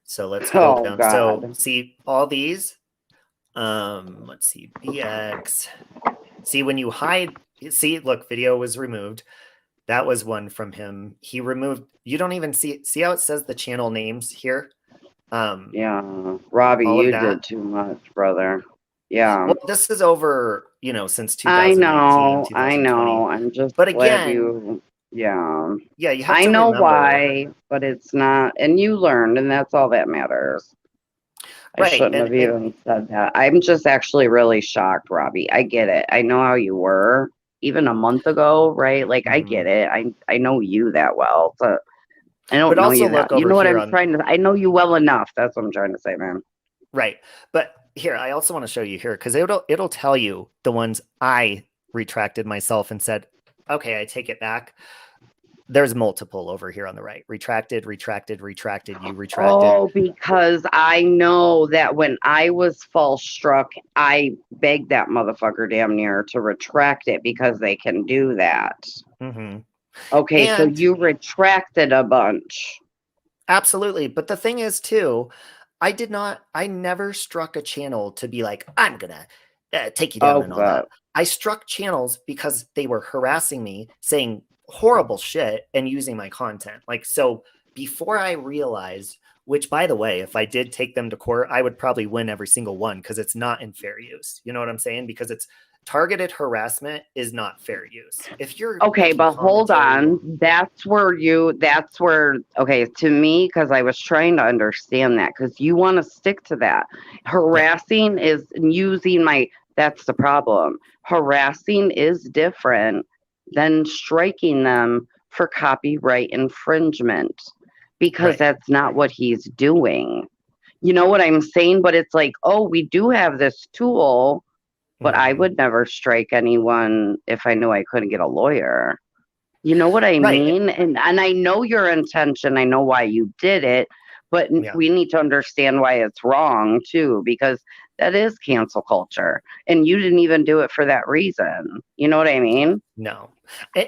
So let's go down. God. So see all these. Let's see, BX. See when you hide, see, look, video was removed. That was one from him. He removed, you don't even see how it says the channel names here? Yeah, Robbie, you did too much, brother. Yeah. Well, this is over, since 2019, I know. I'm just but glad again, yeah, you have I to know remember why, but it's not, and you learned, and that's all that matters. I shouldn't have even said that. I'm just actually really shocked, Robbie. I get it. I know how you were even a month ago, right? Like, I get it. I know you that well, but I don't know you that. You know what I'm trying to, I know you well enough. That's what I'm trying to say, man. Right. But here, I also want to show you here, because it'll tell you the ones I retracted myself and said, okay, I take it back. There's multiple over here on the right. Retracted, you retracted. Oh, because I know that when I was false struck, I begged that motherfucker damn near to retract it because they can do that. Mm-hmm. Okay, so you retracted a bunch. Absolutely. But the thing is, too, I never struck a channel to be like, I'm going to take you down and all that. I struck channels because they were harassing me, saying horrible shit and using my content. Like, so before I realized, which by the way, if I did take them to court, I would probably win every single one because it's not in fair use. You know what I'm saying? Because it's targeted harassment is not fair use. If you're okay, but hold on. That's where, okay, to me, because I was trying to understand that, because you want to stick to that. Harassing is using that's the problem. Harassing is different than striking them for copyright infringement, because that's not what he's doing. You know what I'm saying? But it's like, oh, we do have this tool, but I would never strike anyone if I knew I couldn't get a lawyer. You know what I mean? And I know your intention. I know why you did it, but we need to understand why it's wrong too, because that is cancel culture. And you didn't even do it for that reason. You know what I mean? No.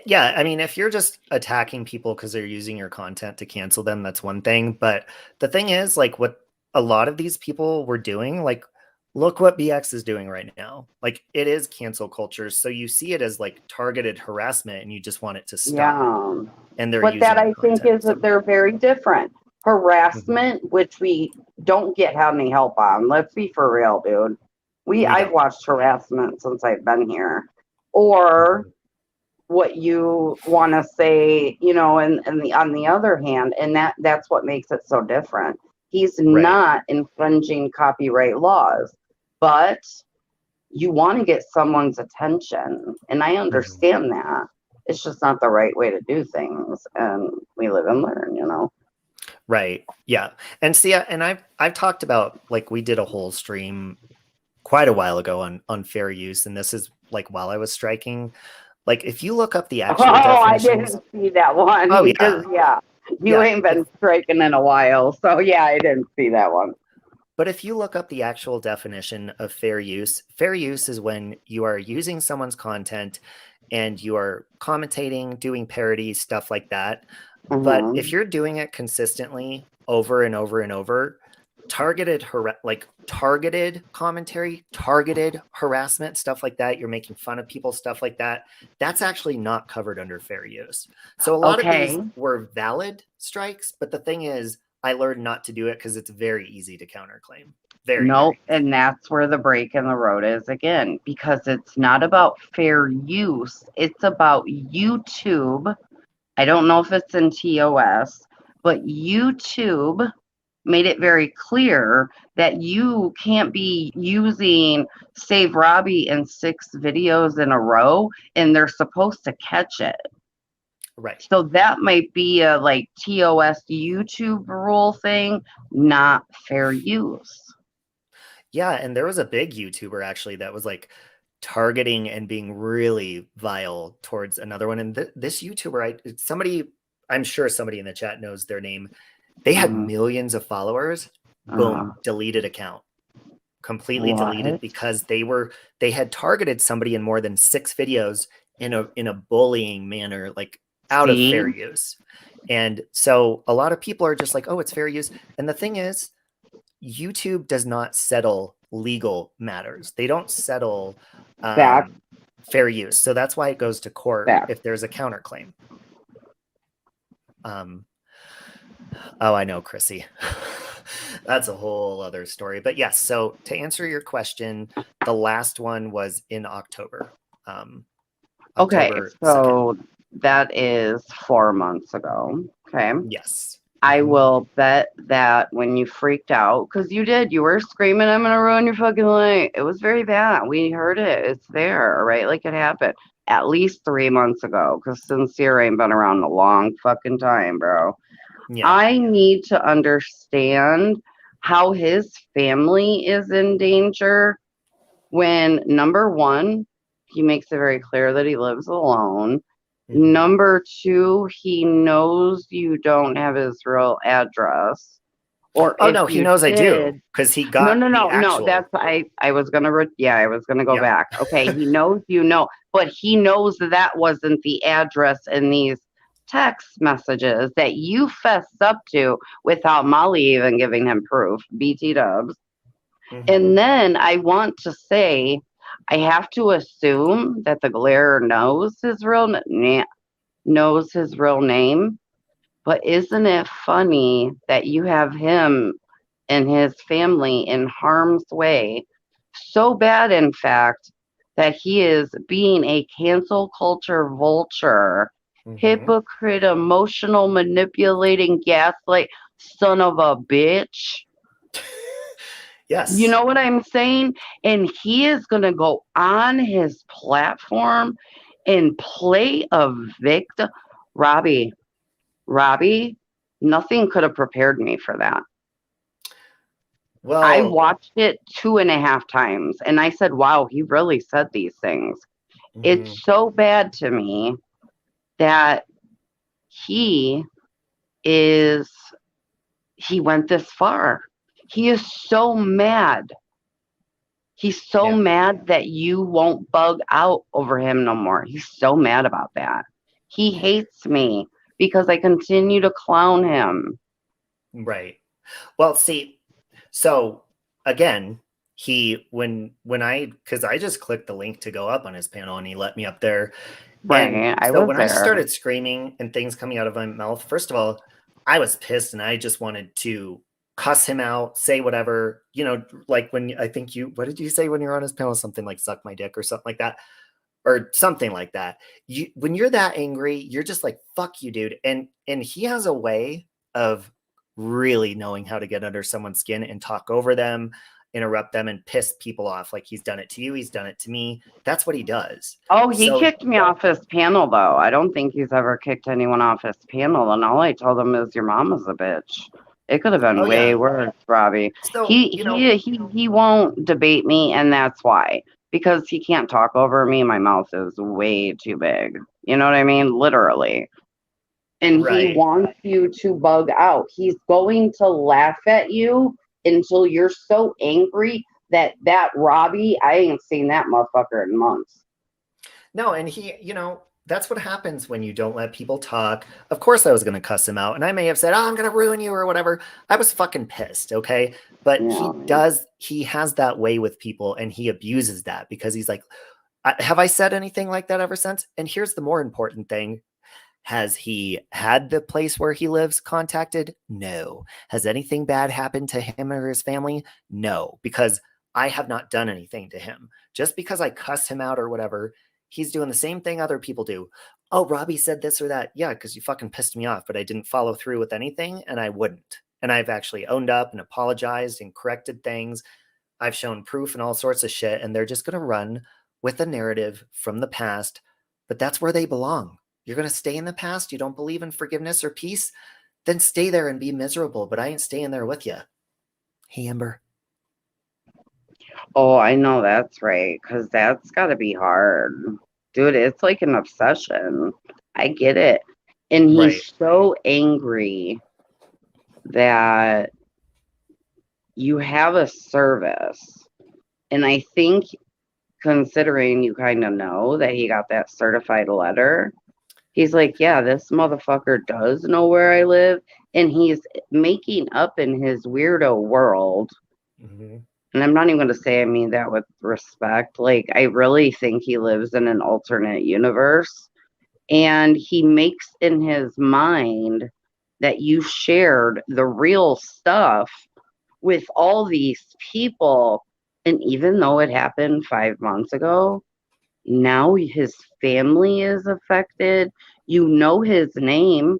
Yeah. I mean, if you're just attacking people because they're using your content to cancel them, that's one thing. But the thing is, like, what a lot of these people were doing, like, look what BX is doing right now. Like, it is cancel culture. So you see it as like targeted harassment and you just want it to stop. Yeah. And they're but that I think is that they're very different. Harassment, which we don't get any help on. Let's be for real, dude. I've don't. watched harassment since I've been here. Or Mhm. what you want to say, you know, and the on the other hand, and that's what makes it so different. He's Right. not infringing copyright laws, but you want to get someone's attention, and I Mhm. understand that. It's just not the right way to do things, and we live and learn, you know. Right. Yeah. And see, and I've talked about, like, we did a whole stream quite a while ago on fair use, and this is like while I was striking. Like, if you look up the Oh, actual I definitions, didn't see that one oh because yeah, you yeah. ain't been striking in a while, so yeah, I didn't see that one. But if you look up the actual definition of fair use is when you are using someone's content and you are commentating, doing parodies, stuff like that. But if Mm-hmm. you're doing it consistently over and over and over, targeted commentary, targeted harassment, stuff like that, you're making fun of people, stuff like that, that's actually not covered under fair use. So a lot of these Okay. were valid strikes, but the thing is, I learned not to do it because it's very easy to counterclaim. Very, Nope. very easy. And that's where the break in the road is again, because it's not about fair use. It's about YouTube. I don't know if it's in TOS, but YouTube made it very clear that you can't be using Save Robbie in 6 videos in a row, and they're supposed to catch it. Right. So that might be a like TOS YouTube rule thing, not fair use. Yeah, and there was a big YouTuber actually that was like targeting and being really vile towards another one. And this YouTuber, I'm sure somebody in the chat knows their name. They had Uh, millions of followers. uh, Boom, deleted account, completely deleted what? because they had targeted somebody in more than 6 videos in a bullying manner, like out of See? fair use. And so a lot of people are just like, oh, it's fair use. And the thing is, YouTube does not settle legal matters. They don't settle Back, fair use. So that's why it goes to court back. if there's a counterclaim. Oh, I know, Chrissy. That's a whole other story. But yes, so to answer your question, the last one was in October. Okay, October 2nd. so that is 4 months ago. Okay. Yes. I Mhm. will bet that when you freaked out, because you were screaming, I'm gonna ruin your fucking life. It was very bad. We heard it. It's there, right? Like it happened at least 3 months ago, because Sincere ain't been around a long fucking time, bro. Yeah. I need to understand how his family is in danger when number one, he makes it very clear that he lives alone. Mhm. Number two, he knows you don't have his real address. Or Oh if no, he you knows I do did, because he no, got no, the no, no. actual. I was gonna I was gonna go Yeah. back. Okay, he knows you know, but he knows that wasn't the address in these text messages that you fessed up to without Molly even giving him proof. BT dubs. Mhm. And then I want to say, I have to assume that the glare knows his real name. But isn't it funny that you have him and his family in harm's way? So bad, in fact, that he is being a cancel culture vulture, Mhm. hypocrite, emotional, manipulating, gaslight, son of a bitch. You Yes. know what I'm saying? And he is going to go on his platform and play a victim. Robbie, Robbie, nothing could have prepared me for that. I Well, watched it 2.5 times and I said, wow, he really said these things. mhm. It's so bad to me that he is, he went this far. He is so mad. He's so Yeah. mad that you won't bug out over him no more. He's so mad about that. He hates me because I continue to clown him. Right. Well, see, so again, he when I because I just clicked the link to go up on his panel and he let me up there. And Right. I so was when I there. started screaming and things coming out of my mouth, first of all, I was pissed and I just wanted to cuss him out, say whatever, you know, like when I think you, what did you say when you're on his panel? Something like suck my dick or something like that, or something like that. You, when you're that angry, you're just like, fuck you, dude. And he has a way of really knowing how to get under someone's skin and talk over them, interrupt them, and piss people off. Like he's done it to you, he's done it to me. That's what he does. Oh, he So kicked me off his panel, though. I don't think he's ever kicked anyone off his panel, and all I told him is your mom is a bitch. It could have been oh way yeah. worse, Robbie. So, you know, He won't debate me, and that's why. Because he can't talk over me. My mouth is way too big. You know what I mean? Literally. And he right. wants you to bug out. He's going to laugh at you until you're so angry that Robbie, I ain't seen that motherfucker in months. No, and he, you know, that's what happens when you don't let people talk. Of course, I was going to cuss him out, and I may have said, "Oh, I'm going to ruin you" or whatever. I was fucking pissed, okay? But Yeah. he has that way with people, and he abuses that because he's like, have I said anything like that ever since? And here's the more important thing. Has he had the place where he lives contacted? No. Has anything bad happened to him or his family? No, because I have not done anything to him. Just because I cussed him out or whatever, he's doing the same thing other people do. Oh, Robbie said this or that. Yeah, because you fucking pissed me off, but I didn't follow through with anything, and I wouldn't. And I've actually owned up and apologized and corrected things. I've shown proof and all sorts of shit, and they're just going to run with a narrative from the past, but that's where they belong. You're going to stay in the past. You don't believe in forgiveness or peace, then stay there and be miserable, but I ain't staying there with you. Hey, Amber. Oh, I know that's right, because that's got to be hard. Dude, it's like an obsession. I get it. And Right. he's so angry that you have a service. And I think, considering you kind of know that he got that certified letter, he's like, yeah, this motherfucker does know where I live. And he's making up in his weirdo world. Mm-hmm. And I'm not even going to say I mean that with respect. Like, I really think he lives in an alternate universe. And he makes in his mind that you shared the real stuff with all these people. And even though it happened 5 months ago, now his family is affected. You know his name.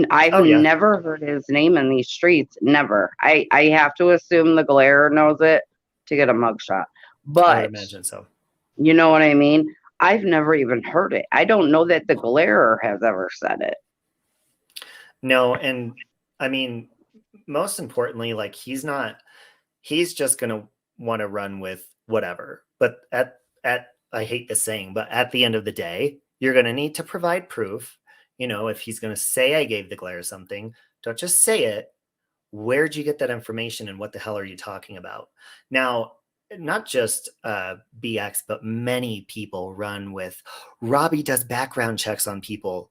I've Oh, yeah. never heard his name in these streets. Never. I have to assume the glare knows it to get a mugshot. I would But imagine so. you know what I mean? I've never even heard it. I don't know that the glarer has ever said it. No, and I mean, most importantly, like he's just going to want to run with whatever. But I hate this saying, but at the end of the day, you're going to need to provide proof. You know, if he's going to say I gave the glare something, don't just say it. Where'd you get that information and what the hell are you talking about? Now, not just BX, but many people run with Robbie does background checks on people.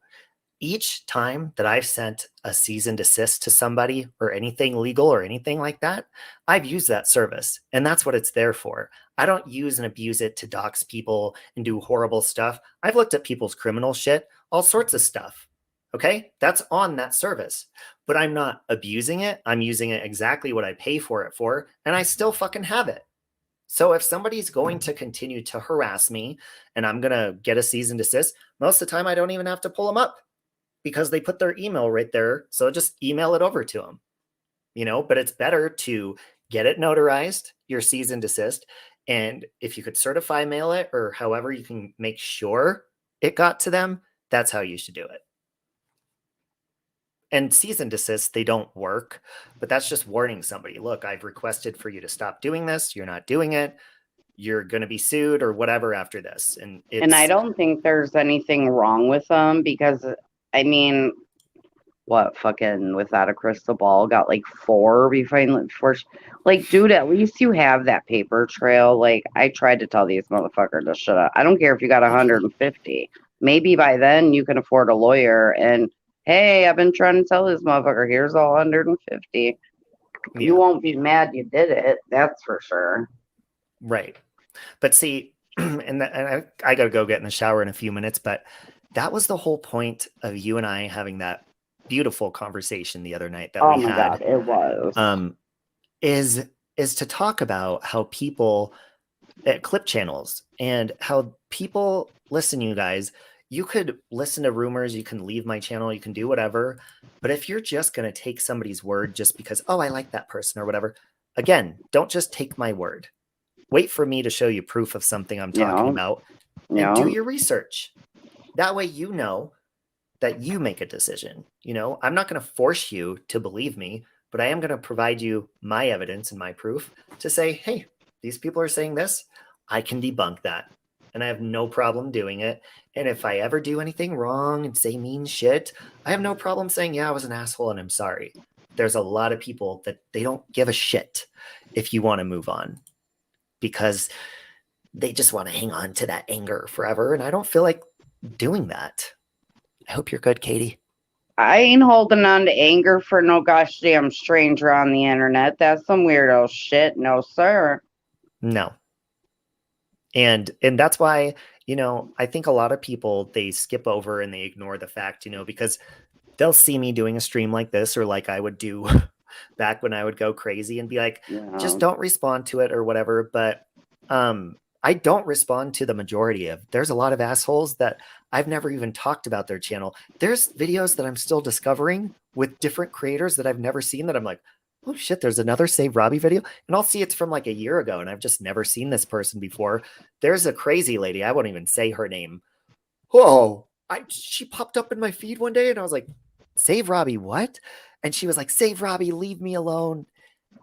Each time that I've sent a cease and desist to somebody or anything legal or anything like that, I've used that service, and that's what it's there for. I don't use and abuse it to dox people and do horrible stuff. I've looked at people's criminal shit, all sorts of stuff. Okay, that's on that service, but I'm not abusing it. I'm using it exactly what I pay for it for, and I still fucking have it. So if somebody's going to continue to harass me and I'm going to get a cease and desist, most of the time I don't even have to pull them up because they put their email right there. So just email it over to them, you know, but it's better to get it notarized, your cease and desist. And if you could certify mail it or however you can make sure it got to them, that's how you should do it. And cease and desist, they don't work, but that's just warning somebody, look, I've requested for you to stop doing this. You're not doing it. You're going to be sued or whatever after this. And I it's, don't think there's anything wrong with them because, I mean, what fucking without a crystal ball got like four before like, dude, at least you have that paper trail. Like, I tried to tell these motherfuckers to shut up. I don't care if you got 150. Maybe by then you can afford a lawyer and hey, I've been trying to tell this motherfucker, here's all 150. yeah. You won't be mad you did it, that's for sure. Right. But see, and I got to go get in the shower in a few minutes, but that was the whole point of you and I having that beautiful conversation the other night that Oh we my had. God, it was. Is to talk about how people at clip channels and how people listen. You guys, you could listen to rumors, you can leave my channel, you can do whatever, but if you're just going to take somebody's word just because, oh, I like that person or whatever, again, don't just take my word. Wait for me to show you proof of something I'm talking about, and do your research. That way you know that you make a decision. You know, I'm not going to force you to believe me, but I am going to provide you my evidence and my proof to say, hey, these people are saying this. I can debunk that. And I have no problem doing it. And if I ever do anything wrong and say mean shit, I have no problem saying, yeah, I was an asshole and I'm sorry. There's a lot of people that they don't give a shit if you want to move on, because they just want to hang on to that anger forever. And I don't feel like doing that. I hope you're good, Katie. I ain't holding on to anger for no gosh damn stranger on the internet. That's some weirdo shit. No, sir. No. And that's why, you know, I think a lot of people, they skip over and they ignore the fact, you know, because they'll see me doing a stream like this, or like I would do back when I would go crazy and be like, just don't respond to it or whatever. But I don't respond to the majority of. There's a lot of assholes that I've never even talked about their channel. There's videos that I'm still discovering with different creators that I've never seen that I'm like, oh shit, there's another Save Robbie video. And I'll see it's from like a year ago and I've just never seen this person before. There's a crazy lady, I won't even say her name. Oh, she popped up in my feed one day and I was like, Save Robbie, what? And she was like, Save Robbie, leave me alone.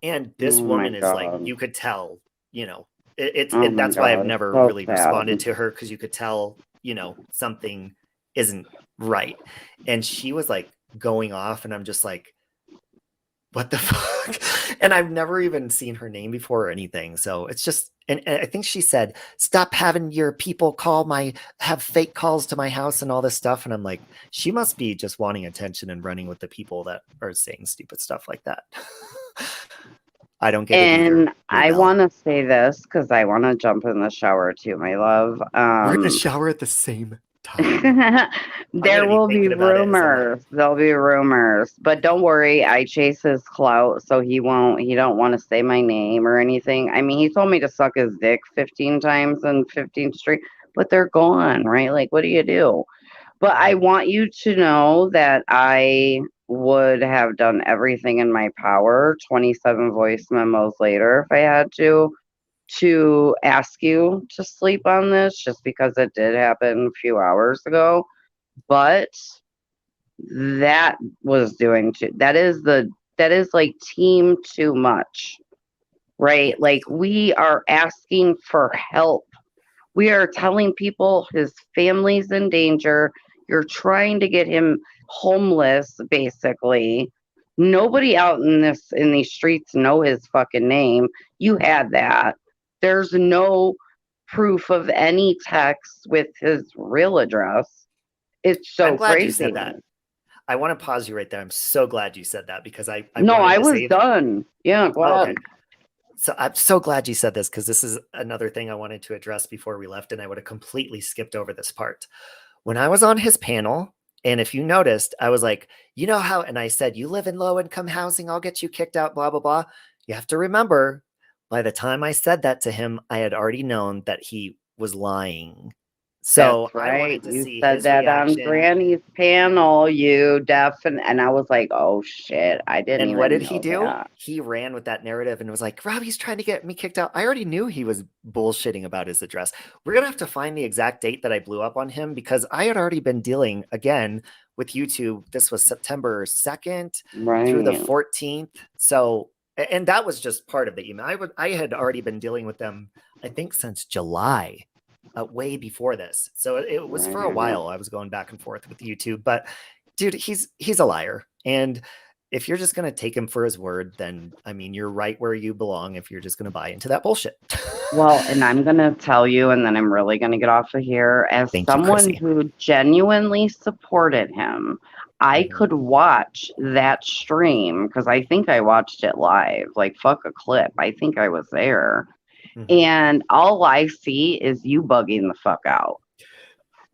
And this woman is like, you could tell, you know, that's why I've never really responded to her, because you could tell, you know, something isn't right. And she was like going off and I'm just like, what the fuck? And I've never even seen her name before or anything. So it's just, and I think she said, stop having your people have fake calls to my house and all this stuff. And I'm like, she must be just wanting attention and running with the people that are saying stupid stuff like that. I don't get it either. And I want to say this because I want to jump in the shower too, my love. We're in the shower at the same time. There will be rumors. There'll be rumors, but don't worry. I chase his clout, so he don't want to say my name or anything. I mean, he told me to suck his dick 15 times in 15th Street, but they're gone, right? Like, what do you do? But I want you to know that I would have done everything in my power, 27 voice memos later, if I had to ask you to sleep on this, just because it did happen a few hours ago. But that is like team too much, right? Like, we are asking for help. We are telling people his family's in danger. You're trying to get him homeless, basically. Nobody out in these streets know his fucking name. You had that. There's no proof of any text with his real address. It's so I'm glad crazy. You said that. I want to pause you right there. I'm so glad you said that, because I was done. Yeah, go ahead. Okay. So I'm so glad you said this, because this is another thing I wanted to address before we left, and I would have completely skipped over this part. When I was on his panel, and if you noticed, I was like, you know how, and I said, you live in low-income housing, I'll get you kicked out, blah, blah, blah. You have to remember, by the time I said that to him, I had already known that he was lying. So that's right. I wanted to you see said his that reaction. on Granny's panel, and I was like, oh shit, I didn't. And even what did he do? That. He ran with that narrative and was like, Robbie's trying to get me kicked out. I already knew he was bullshitting about his address. We're gonna have to find the exact date that I blew up on him, because I had already been dealing again with YouTube. This was September 2nd through the 14th. So, and that was just part of the email. I had already been dealing with them, I think, since July. Way before this. So it was for a while. I was going back and forth with YouTube, but dude, he's a liar. And if you're just going to take him for his word, then I mean, you're right where you belong if you're just going to buy into that bullshit. Well, and I'm going to tell you, and then I'm really going to get off of here, as someone who genuinely supported him, I could watch that stream, because I think I watched it live, like fuck a clip. I think I was there. And all I see is you bugging the fuck out.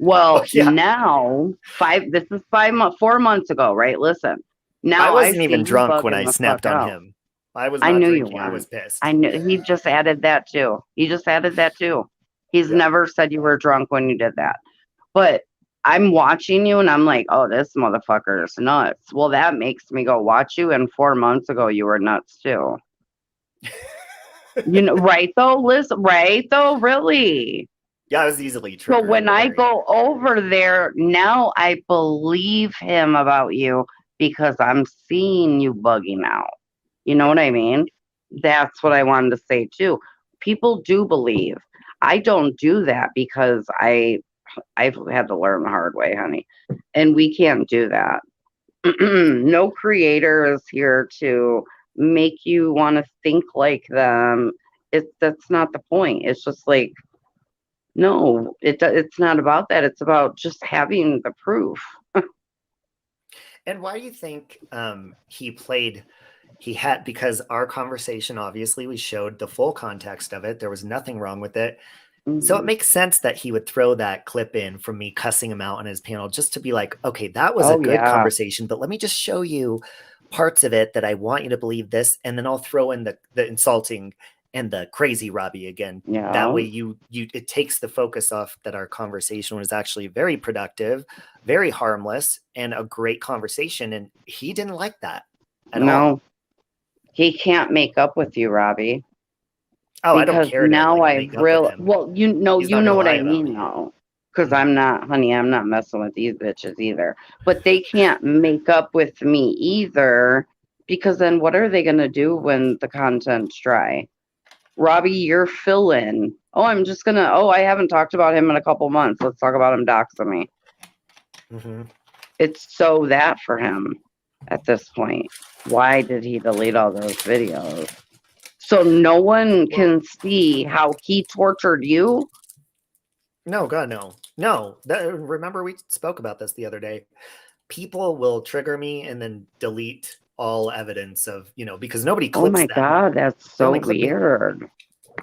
Well, yeah. now this is 4 months ago, right? Listen, I now I wasn't see even you drunk when bugging I the fuck snapped on out. him. I was I not knew you drinking. I was weren't. pissed. I knew he just added that too. He just added that too. He's Yeah. never said you were drunk when you did that. But I'm watching you and I'm like, oh, this motherfucker is nuts. Well, that makes me go watch you. And 4 months ago, you were nuts too. Right though, Liz? Right though, really? Yeah, I was easily So triggered. when I go over there, now I believe him about you because I'm seeing you bugging out. You know Yeah. what I mean? That's what I wanted to say too. People do believe. I don't do that because I've had to learn the hard way, honey. And we can't do that. No creator is here to make you want to think like them. That's not the point. It's just like, no, it's not about that. It's about just having the proof. And why do you think he had, because our conversation, obviously, we showed the full context of it. There was nothing wrong with it. So it makes sense that he would throw that clip in from me cussing him out on his panel just to be like, okay, that was a good conversation, but let me just show you parts of it that I want you to believe this. And then I'll throw in the insulting and the crazy Robbie again. Yeah. That way it takes the focus off that our conversation was actually very productive, very harmless, and a great conversation. And he didn't like that at all. No, he can't make up with you, Robbie. Oh, I don't Because care to now like I make up with really, him. well, He's you not gonna know what lie I about mean me. though. Because I'm not, honey, I'm not messing with these bitches either. But they can't make up with me either. Because then what are they gonna do when the content's dry? Robbie, you're fill-in. Oh, I haven't talked about him in a couple months. Let's talk about him doxing me. Mhm. It's so that for him at this point. Why did he delete all those videos? So no one can see how he tortured you? No, God, no. No. Remember, we spoke about this the other day. People will trigger me and then delete all evidence of, because nobody Oh clips my them. God, that's They so only clip me. weird.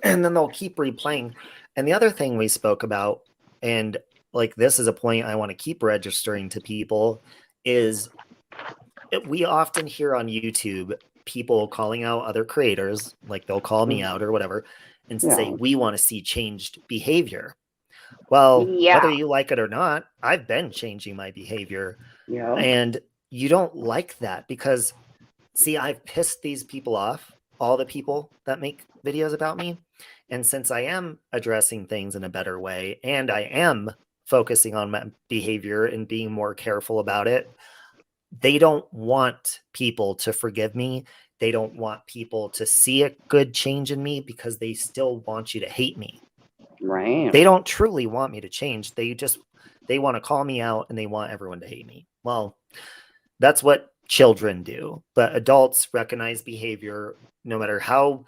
And then they'll keep replaying. And the other thing we spoke about, and like this is a point I want to keep registering to people, is we often hear on YouTube people calling out other creators, like they'll call me out or whatever, and say, Yeah. we want to see changed behavior. Well, Yeah. whether you like it or not, I've been changing my behavior. Yeah. And you don't like that because, see, I've pissed these people off, all the people that make videos about me. And since I am addressing things in a better way and I am focusing on my behavior and being more careful about it, they don't want people to forgive me. They don't want people to see a good change in me because they still want you to hate me. Right. They don't truly want me to change. They want to call me out and they want everyone to hate me. Well, that's what children do. But adults recognize behavior no matter how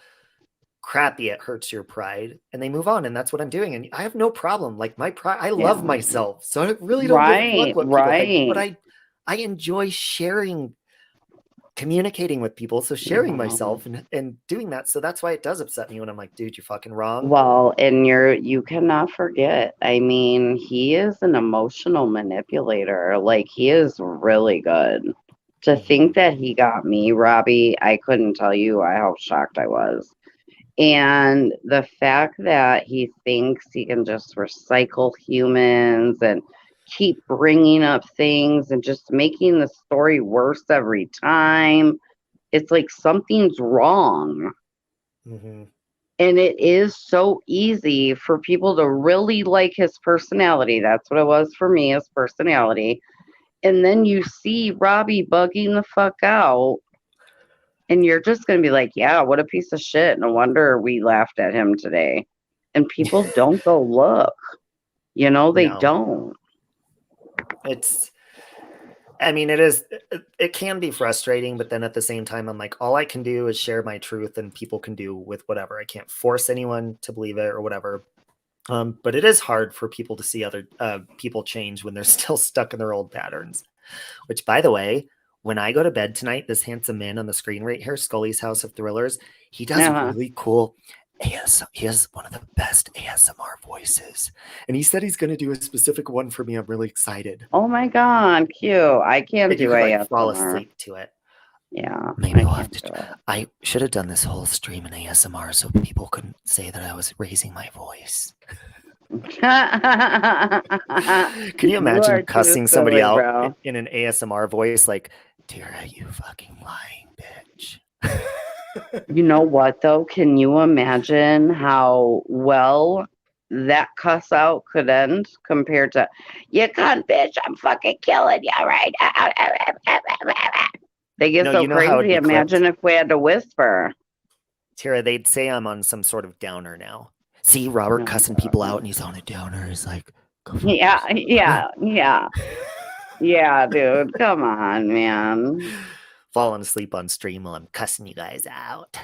crappy it hurts your pride and they move on. And that's what I'm doing. And I have no problem. Like my pride, I love myself. So I really don't give a fuck what people think. But I enjoy sharing, communicating with people. So sharing myself and doing that. So that's why it does upset me when I'm like, dude, you're fucking wrong. Well, and you cannot forget. I mean, he is an emotional manipulator. Like he is really good. To think that he got me, Robbie, I couldn't tell you how shocked I was. And the fact that he thinks he can just recycle humans and keep bringing up things and just making the story worse every time, it's like something's wrong. Mm-hmm. And it is so easy for people to really like his personality. That's what it was for me, his personality. And then you see Robbie bugging the fuck out. And you're just going to be like, yeah, what a piece of shit. No wonder we laughed at him today. And people don't go look. They don't. It can be frustrating, but then at the same time, I'm like, all I can do is share my truth and people can do with whatever. I can't force anyone to believe it or whatever. But it is hard for people to see other people change when they're still stuck in their old patterns, which, by the way, when I go to bed tonight, this handsome man on the screen right here, Scully's House of Thrillers, he does really cool He has one of the best ASMR voices, and he said he's going to do a specific one for me. I'm really excited. Oh my god, cute! I can't And you do could like fall ASMR. asleep to it. Yeah, Maybe I we'll have can't do to. I should have done this whole stream in ASMR so people couldn't say that I was raising my voice. it. Can you are imagine too cussing somebody silly, out bro. in an ASMR voice like, Tara, you fucking lying bitch? You know what though? Can you imagine how well that cuss out could end compared to you cunt bitch, I'm fucking killing you, right? They get No, so you know how it'd crazy. be clipped? Imagine if we had to whisper. Tara, they'd say I'm on some sort of downer now. See, Robert Oh, cussing people out and he's on a downer. He's like, go fuck yeah, yourself. yeah, dude. Come on, man. Falling asleep on stream while I'm cussing you guys out.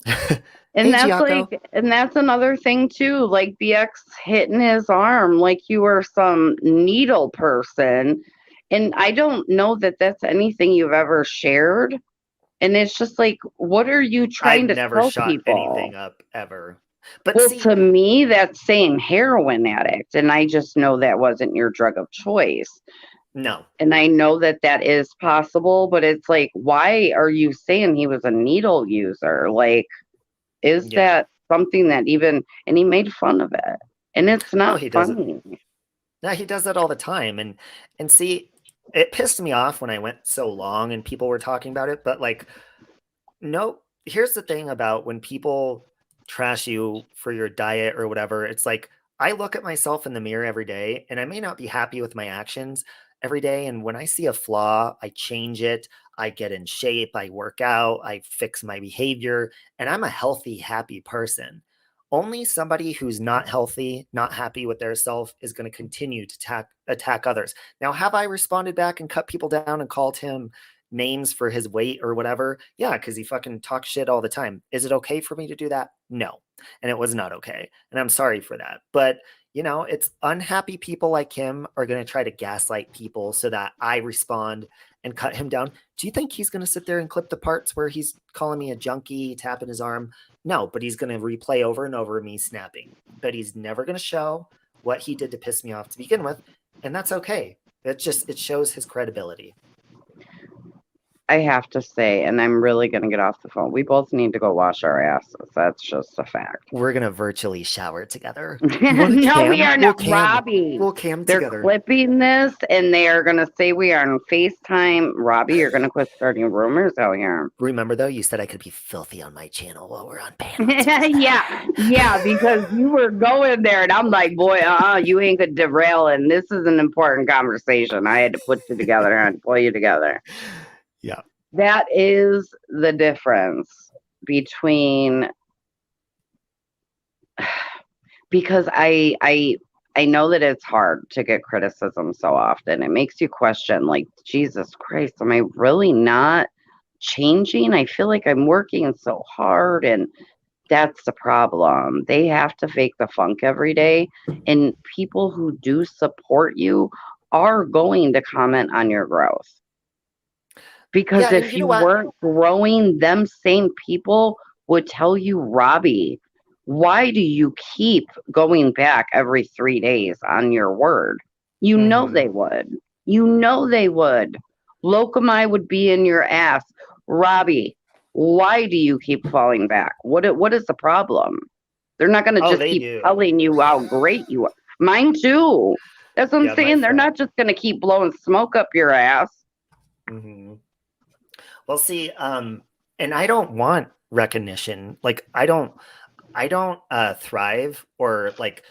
And Hey, that's Giaco. like, and that's another thing too. Like BX hitting his arm like you were some needle person. And I don't know that that's anything you've ever shared. And it's just like, what are you trying I've to never tell shot people? anything up ever. But Well, see, to me, that's saying heroin addict. And I just know that wasn't your drug of choice. no. And I know that that is possible, but it's like, why are you saying he was a needle user? Like, is that something that even, and he made fun of it. And it's not he funny. doesn't. Yeah, he does that all the time. And see, it pissed me off when I went so long and people were talking about it. But like, no, here's the thing about when people trash you for your diet or whatever, it's like I look at myself in the mirror every day and I may not be happy with my actions every day. And when I see a flaw, I change it. I get in shape, I work out, I fix my behavior, and I'm a healthy, happy person. Only somebody who's not healthy, not happy with their self is going to continue to attack others. Now, have I responded back and cut people down and called him names for his weight or whatever? Yeah, because he fucking talks shit all the time. Is it okay for me to do that? No. And it was not okay. And I'm sorry for that. But, you know, it's unhappy people like him are going to try to gaslight people so that I respond and cut him down. Do you think he's going to sit there and clip the parts where he's calling me a junkie, tapping his arm? No, but he's going to replay over and over me snapping. But he's never going to show what he did to piss me off to begin with. And that's okay. It shows his credibility. I have to say, and I'm really going to get off the phone. We both need to go wash our asses. That's just a fact. We're going to virtually shower together. No, we are not. We'll Robbie. We'll cam They're together. clipping this and they are going to say we are on FaceTime. Robbie, you're going to quit starting rumors out here. Remember, though, you said I could be filthy on my channel while we're on panel. yeah, because you were going there and I'm like, boy, you ain't going to derail. And this is an important conversation. I had to put you together and pull you together. Yeah. That is the difference between, because I know that it's hard to get criticism so often. It makes you question, like, Jesus Christ, am I really not changing? I feel like I'm working so hard, and that's the problem. They have to fake the funk every day, and people who do support you are going to comment on your growth. Because if you weren't growing, them same people would tell you, Robbie, why do you keep going back every 3 days on your word? You know they would. You know they would. Locumi would be in your ass. Robbie, why do you keep falling back? What is the problem? They're not going to just keep telling you how great you are. Mine too. That's what I'm saying. They're not just going to keep blowing smoke up your ass. Mm-hmm. Well, see, and I don't want recognition. Like, I don't thrive or like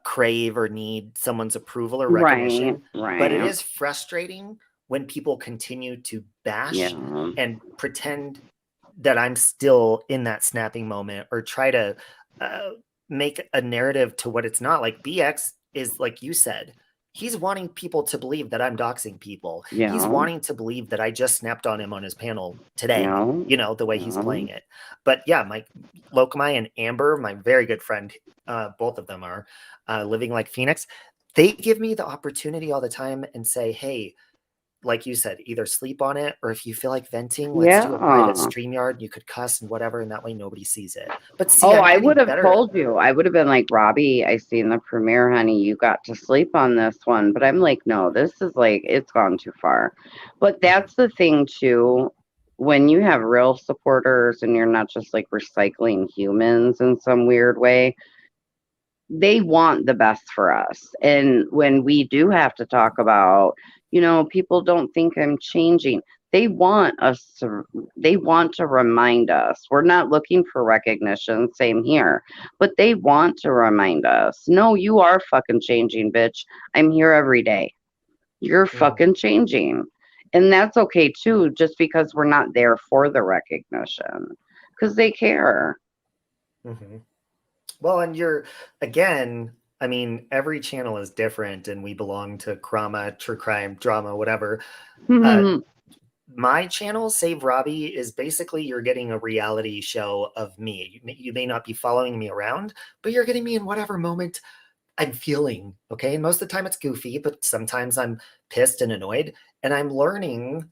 crave or need someone's approval or recognition. Right. But it is frustrating when people continue to bash and pretend that I'm still in that snapping moment or try to make a narrative to what it's not. Like BX is, like you said, he's wanting people to believe that I'm doxing people. Yeah. He's wanting to believe that I just snapped on him on his panel today, you know, the way he's playing it. But yeah, my Locumi and Amber, my very good friend, both of them are living like Phoenix. They give me the opportunity all the time and say, hey, like you said, either sleep on it, or if you feel like venting, let's do a private Yeah. StreamYard. You could cuss and whatever, and that way nobody sees it. But see, Oh, I'm I getting would have better. told you. I would have been like, Robbie, I seen the premiere, honey. You got to sleep on this one. But I'm like, no, this is like, it's gone too far. But that's the thing, too. When you have real supporters and you're not just like recycling humans in some weird way, they want the best for us. And when we do have to talk about, people don't think I'm changing. They want they want to remind us. We're not looking for recognition, same here. But they want to remind us, no, you are fucking changing, bitch. I'm here every day. You're Mhm, fucking changing. And that's okay too, just because we're not there for the recognition. Because they care. mhm. Well, and again, I mean, every channel is different, and we belong to Krama, True Crime, Drama, whatever. Uh, my channel, Save Robbie, is basically you're getting a reality show of me. You may not be following me around, but you're getting me in whatever moment I'm feeling. Okay. And most of the time it's goofy, but sometimes I'm pissed and annoyed. And I'm learning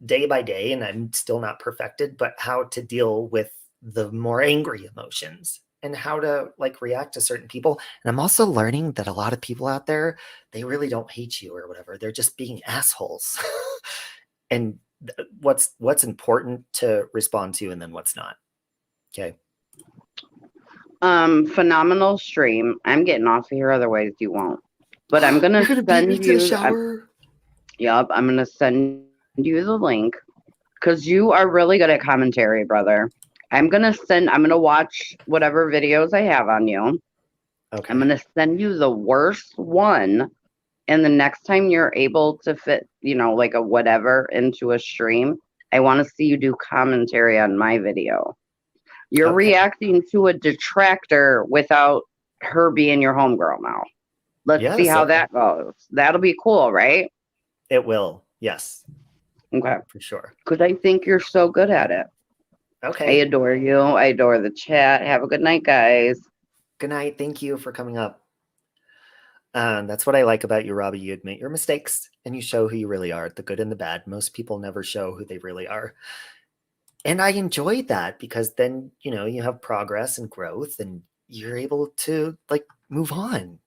day by day, and I'm still not perfected, but how to deal with the more angry emotions and how to like react to certain people. And I'm also learning that a lot of people out there, they really don't hate you or whatever. They're just being assholes. And what's important to respond to and then what's not. Okay. Phenomenal stream. I'm getting off of here, otherwise you won't. But I'm gonna You're gonna beat me send to the you. shower. Yep, I'm gonna send you the link because you are really good at commentary, brother. I'm gonna watch whatever videos I have on you. I'm Okay. gonna send you the worst one, and the next time you're able to fit, like a whatever into a stream, I want to see you do commentary on my video. You're Okay. reacting to a detractor without her being your homegirl now. Let's see Yes. how Okay. that goes. That'll be cool, right? It will. Yes, Okay. for sure. Because I think you're so good at it. I Okay. adore you. I adore the chat. Have a good night, guys. Good night. Thank you for coming up. That's what I like about you, Robbie. You admit your mistakes and you show who you really are, the good and the bad. Most people never show who they really are. And I enjoy that because then, you have progress and growth and you're able to like move on.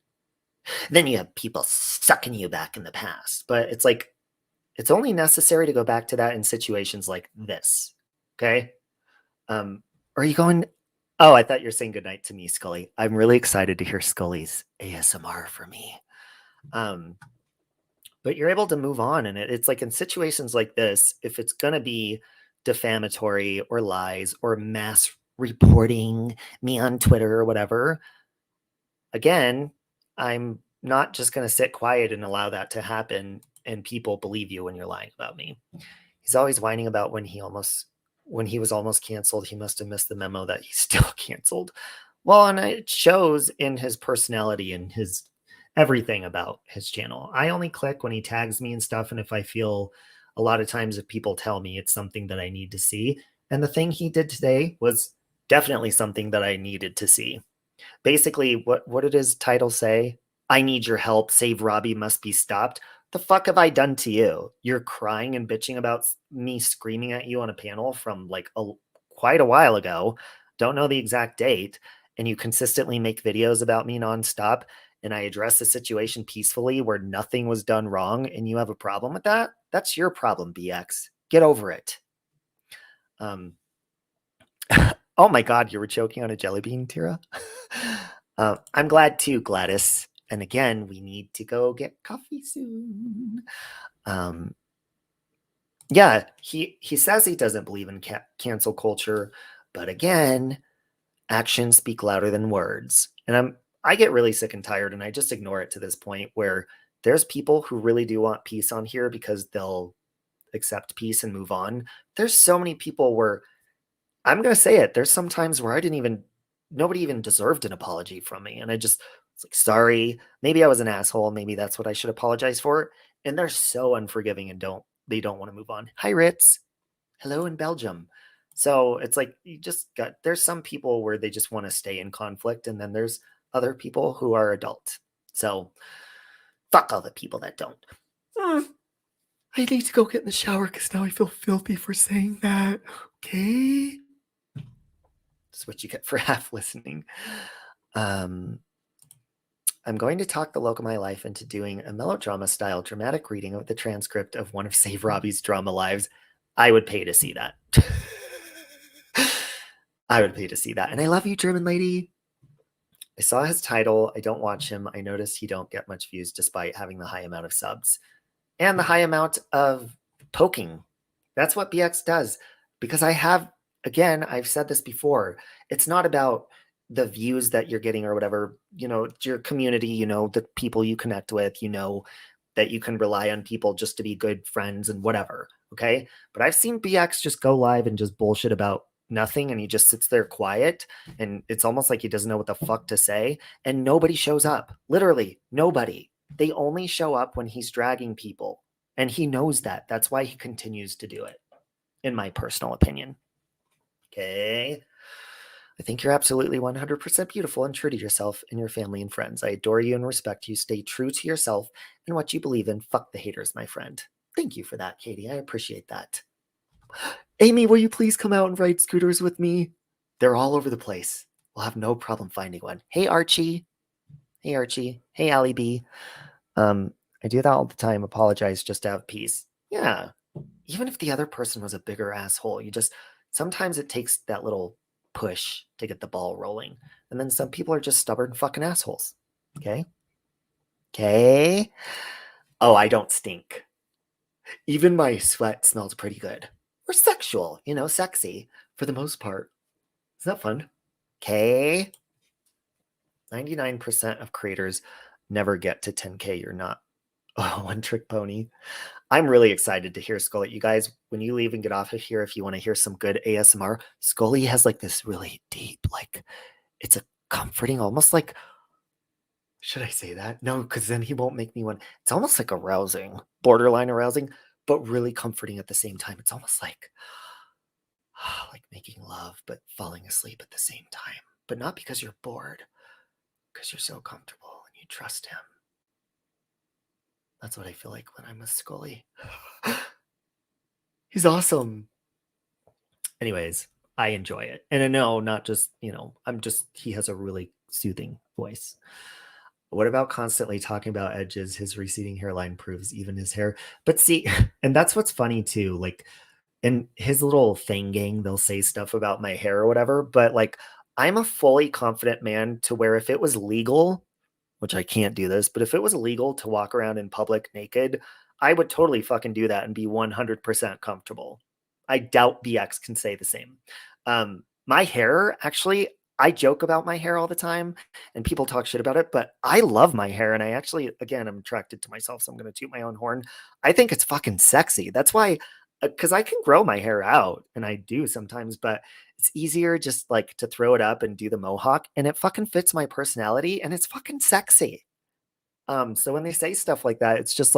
Then you have people sucking you back in the past. But it's like, it's only necessary to go back to that in situations like this. Okay. Are you going? Oh, I thought you were saying goodnight to me, Scully. I'm really excited to hear Scully's ASMR for me. Um, but you're able to move on. And it's like in situations like this, if it's going to be defamatory or lies or mass reporting me on Twitter or whatever, again, I'm not just going to sit quiet and allow that to happen and people believe you when you're lying about me. He's always whining about when he was almost canceled, he must have missed the memo that he's still canceled. Well, and it shows in his personality and his everything about his channel. I only click when he tags me and stuff, and if I feel a lot of times if people tell me it's something that I need to see, and the thing he did today was definitely something that I needed to see. Basically, what did his title say? I need your help. Save Robbie must be stopped. The fuck have I done to you? You're crying and bitching about me screaming at you on a panel from like quite a while ago. Don't know the exact date. And you consistently make videos about me nonstop. And I address the situation peacefully where nothing was done wrong. And you have a problem with that? That's your problem, BX. Get over it. Um, oh my God, you were choking on a jelly bean, Tira? I'm glad too, Gladys. And again, we need to go get coffee soon. Yeah, he says he doesn't believe in cancel culture, but again, actions speak louder than words. And I get really sick and tired, and I just ignore it to this point where there's people who really do want peace on here because they'll accept peace and move on. There's so many people where I'm gonna say it. There's some times where nobody even deserved an apology from me, and I just was like, sorry. Maybe I was an asshole. Maybe that's what I should apologize for. And they're so unforgiving and don't want to move on. Hi, Ritz. Hello in Belgium. So it's like there's some people where they just want to stay in conflict, and then there's other people who are adult. So fuck all the people that don't. Hmm. I need to go get in the shower because now I feel filthy for saying that. Okay? That's what you get for half listening. I'm going to talk the look of my life into doing a melodrama-style dramatic reading of the transcript of one of Save Robbie's drama lives. I would pay to see that. I would pay to see that. And I love you, German lady. I saw his title. I don't watch him. I noticed he don't get much views despite having the high amount of subs and the high amount of poking. That's what BX does. Because again, I've said this before, it's not about the views that you're getting or whatever, your community, the people you connect with, that you can rely on people just to be good friends and whatever. Okay. But I've seen BX just go live and just bullshit about nothing. And he just sits there quiet. And it's almost like he doesn't know what the fuck to say. And nobody shows up. Literally nobody. They only show up when he's dragging people. And he knows that. That's why he continues to do it, in my personal opinion. Okay. I think you're absolutely 100% beautiful and true to yourself and your family and friends. I adore you and respect you. Stay true to yourself and what you believe in. Fuck the haters, my friend. Thank you for that, Katie. I appreciate that. Amy, will you please come out and ride scooters with me? They're all over the place. We'll have no problem finding one. Hey, Archie. Hey, Archie. Hey, Allie B. I do that all the time. Apologize just to have peace. Yeah. Even if the other person was a bigger asshole, sometimes it takes that little push to get the ball rolling. And then some people are just stubborn fucking assholes. Okay? Okay? Oh, I don't stink. Even my sweat smells pretty good. We're sexual, sexy for the most part. Isn't that fun? Okay? 99% of creators never get to 10K. You're not one trick pony. I'm really excited to hear Scully. You guys, when you leave and get off of here, if you want to hear some good ASMR, Scully has like this really deep, it's a comforting, almost like, should I say that? No, because then he won't make me one. It's almost like arousing, borderline arousing, but really comforting at the same time. It's almost like making love, but falling asleep at the same time. But not because you're bored, because you're so comfortable and you trust him. That's what I feel like when I'm with Scully. He's awesome. Anyways, I enjoy it. And I know not just, he has a really soothing voice. What about constantly talking about edges? His receding hairline proves even his hair. But see, and that's what's funny too. Like in his little thing gang, they'll say stuff about my hair or whatever. But I'm a fully confident man to where if it was legal, which I can't do this, but if it was illegal to walk around in public naked, I would totally fucking do that and be 100% comfortable. I doubt BX can say the same. My hair, actually, I joke about my hair all the time and people talk shit about it, but I love my hair. And I actually, again, I'm attracted to myself. So I'm going to toot my own horn. I think it's fucking sexy. That's why, because I can grow my hair out and I do sometimes, but it's easier just to throw it up and do the mohawk and it fucking fits my personality and it's fucking sexy. So when they say stuff like that, it's just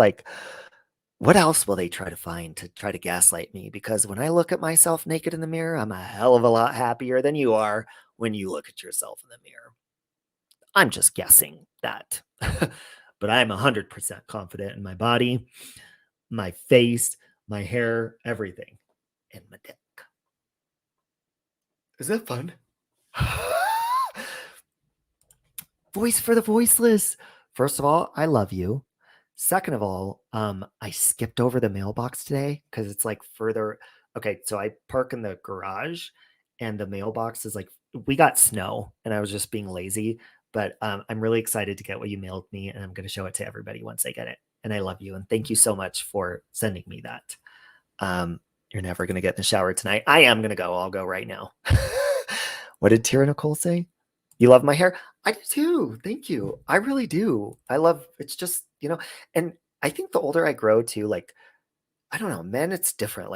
what else will they try to find to try to gaslight me? Because when I look at myself naked in the mirror, I'm a hell of a lot happier than you are when you look at yourself in the mirror. I'm just guessing that. But I'm 100% confident in my body, my face, my hair, everything, and my dick. Is that fun? Voice for the voiceless. First of all, I love you. Second of all, I skipped over the mailbox today because it's further. Okay, so I park in the garage and the mailbox is we got snow and I was just being lazy. But I'm really excited to get what you mailed me and I'm going to show it to everybody once I get it. And I love you. And thank you so much for sending me that. You're never going to get in the shower tonight. I am going to go. I'll go right now. What did Tira Nicole say? You love my hair? I do too. Thank you. I really do. It's just, and I think the older I grow too, I don't know, men, it's different.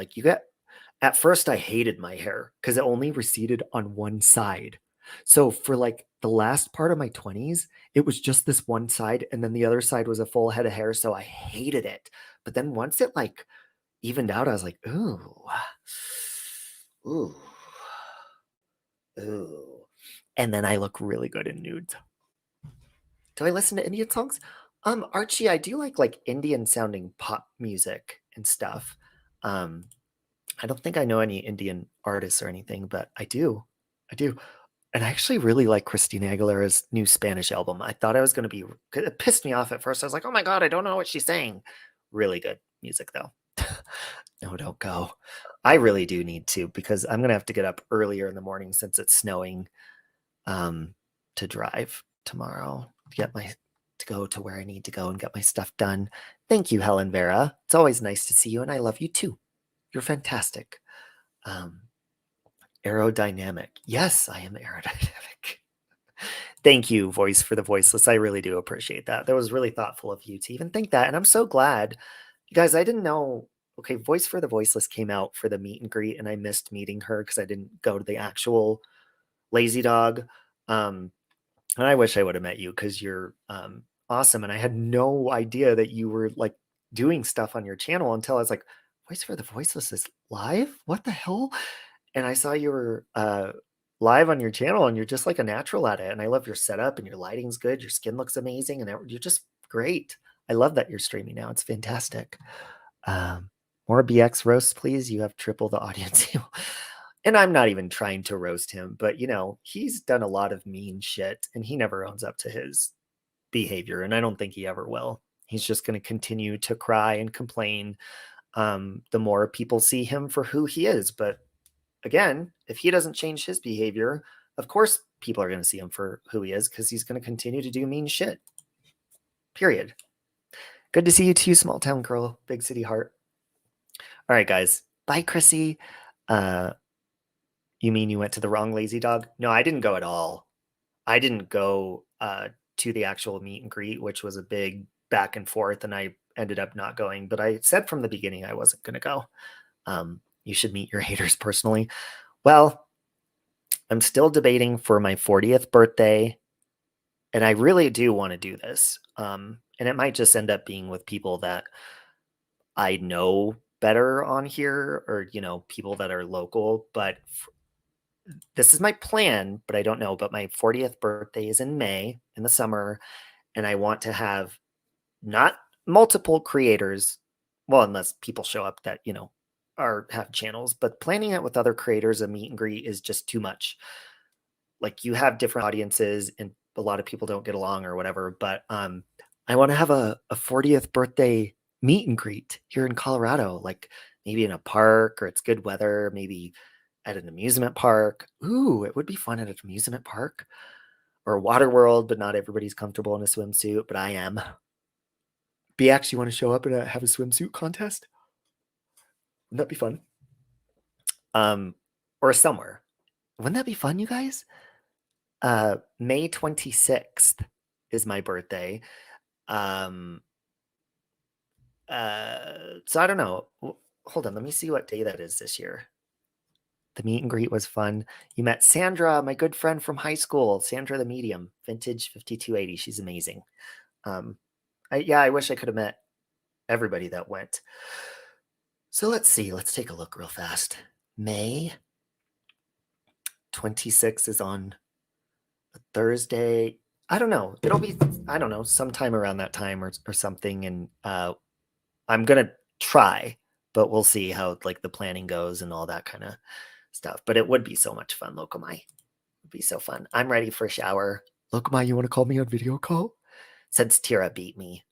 At first I hated my hair because it only receded on one side. So for the last part of my 20s, it was just this one side and then the other side was a full head of hair. So I hated it. But then once it evened out, I was like, ooh, ooh, ooh. And then I look really good in nudes. Do I listen to Indian songs? Archie, I do like Indian sounding pop music and stuff. I don't think I know any Indian artists or anything, but I do. And I actually really like Christina Aguilera's new Spanish album. I thought I was going to be, it pissed me off at first. I was like, oh my God, I don't know what she's saying. Really good music though. No, don't go. I really do need to, because I'm going to have to get up earlier in the morning since it's snowing, to drive tomorrow to go to where I need to go and get my stuff done. Thank you, Helen Vera. It's always nice to see you, and I love you too. You're fantastic. Aerodynamic. Yes, I am aerodynamic. Thank you, Voice for the Voiceless. I really do appreciate that. That was really thoughtful of you to even think that. And I'm so glad. You guys, I didn't know. Okay, Voice for the Voiceless came out for the meet and greet, and I missed meeting her because I didn't go to the actual Lazy Dog. And I wish I would have met you because you're awesome. And I had no idea that you were like doing stuff on your channel until I was like, Voice for the Voiceless is live? What the hell? And I saw you were live on your channel, and you're just like a natural at it. And I love your setup, and your lighting's good. Your skin looks amazing, and you're just great. I love that you're streaming now. It's fantastic. More BX roasts, please. You have triple the audience. And I'm not even trying to roast him, but he's done a lot of mean shit, and he never owns up to his behavior, and I don't think he ever will. He's just going to continue to cry and complain the more people see him for who he is. But again, if he doesn't change his behavior, of course people are going to see him for who he is, because he's going to continue to do mean shit. Period. Good to see you too, small town girl, big city heart. All right, guys. Bye, Chrissy. You mean you went to the wrong Lazy Dog? No, I didn't go at all. I didn't go to the actual meet and greet, which was a big back and forth, and I ended up not going. But I said from the beginning I wasn't going to go. You should meet your haters personally. Well, I'm still debating for my 40th birthday, and I really do want to do this. And it might just end up being with people that I know better on here, or, people that are local. But this is my plan, but I don't know. But my 40th birthday is in May, in the summer, and I want to have not multiple creators. Well, unless people show up that, have channels, but planning it with other creators, a meet and greet, is just too much. Like, you have different audiences, and a lot of people don't get along or whatever. But I want to have a 40th birthday meet and greet here in Colorado, like maybe in a park, or it's good weather, maybe at an amusement park. Ooh, it would be fun at an amusement park or a water world, but not everybody's comfortable in a swimsuit, but I am. BX, you want to show up and have a swimsuit contest? Wouldn't that be fun? Or somewhere. Wouldn't that be fun, you guys? May 26th is my birthday. So I don't know. Hold on, let me see what day that is this year. The meet and greet was fun. You met Sandra, my good friend from high school. Sandra the Medium, vintage 5280. She's amazing. I wish I could have met everybody that went. So let's see. Let's take a look real fast. May 26th is on a Thursday. I don't know. It'll be, I don't know, sometime around that time or something. And I'm going to try, but we'll see how like the planning goes and all that kind of stuff. But it would be so much fun, Lokomai. It would be so fun. I'm ready for a shower. Lokomai, you want to call me on video call? Since Tira beat me.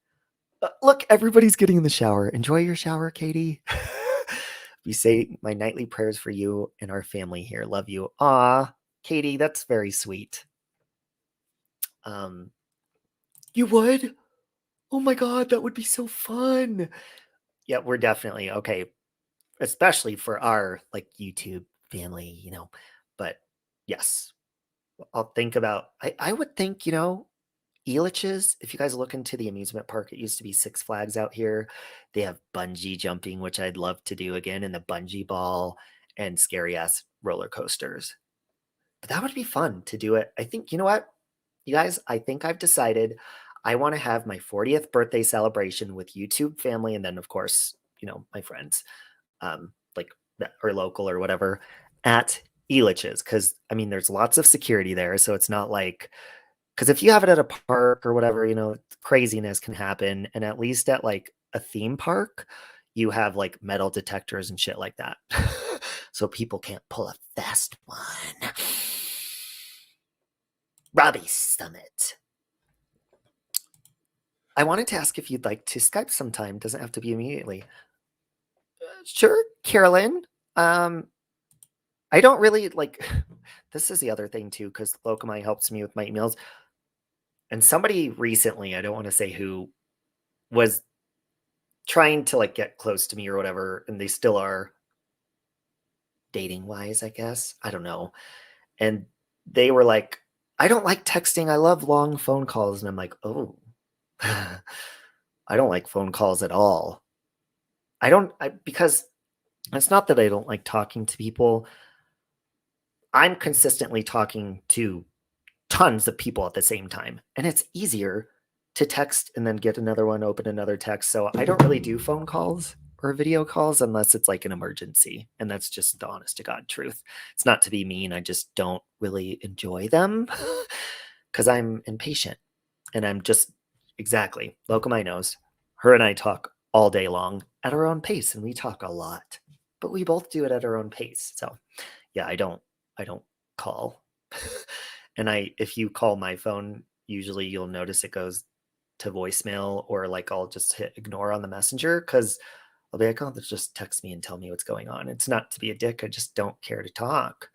Look, everybody's getting in the shower. Enjoy your shower, Katie. We say my nightly prayers for you and our family here. Love you. Aw, Katie, that's very sweet. You would? Oh my God, that would be so fun. Yeah, we're definitely okay, especially for our like YouTube family, But yes, I'll think about. I would think, Elitch's, if you guys look into the amusement park, it used to be Six Flags out here. They have bungee jumping, which I'd love to do again, and the bungee ball and scary ass roller coasters. But that would be fun to do it. I think, you know what, you guys, I think I've decided I want to have my 40th birthday celebration with YouTube family, and then of course, my friends, like that or local or whatever, at Elitch's, because I mean, there's lots of security there, so it's not like. Because if you have it at a park or whatever, craziness can happen. And at least at like a theme park, you have like metal detectors and shit like that. So people can't pull a fast one. Robbie Summit. I wanted to ask if you'd like to Skype sometime. Doesn't have to be immediately. Sure, Carolyn. I don't really like, this is the other thing too, because Locomai helps me with my emails. And somebody recently, I don't want to say who, was trying to like get close to me or whatever, and they still are, dating wise, I guess. I don't know. And they were like, I don't like texting. I love long phone calls. And I'm like, oh, I don't like phone calls at all. Because it's not that I don't like talking to people. I'm consistently talking to tons of people at the same time. And it's easier to text and then get another one, open another text. So I don't really do phone calls or video calls unless it's like an emergency. And that's just the honest to God truth. It's not to be mean. I just don't really enjoy them because I'm impatient. And I'm just, exactly, Locomai knows. Her and I talk all day long at our own pace, and we talk a lot. But we both do it at our own pace. So yeah, I don't call. And if you call my phone, usually you'll notice it goes to voicemail, or like I'll just hit ignore on the messenger because I'll be like, oh, just text me and tell me what's going on. It's not to be a dick. I just don't care to talk.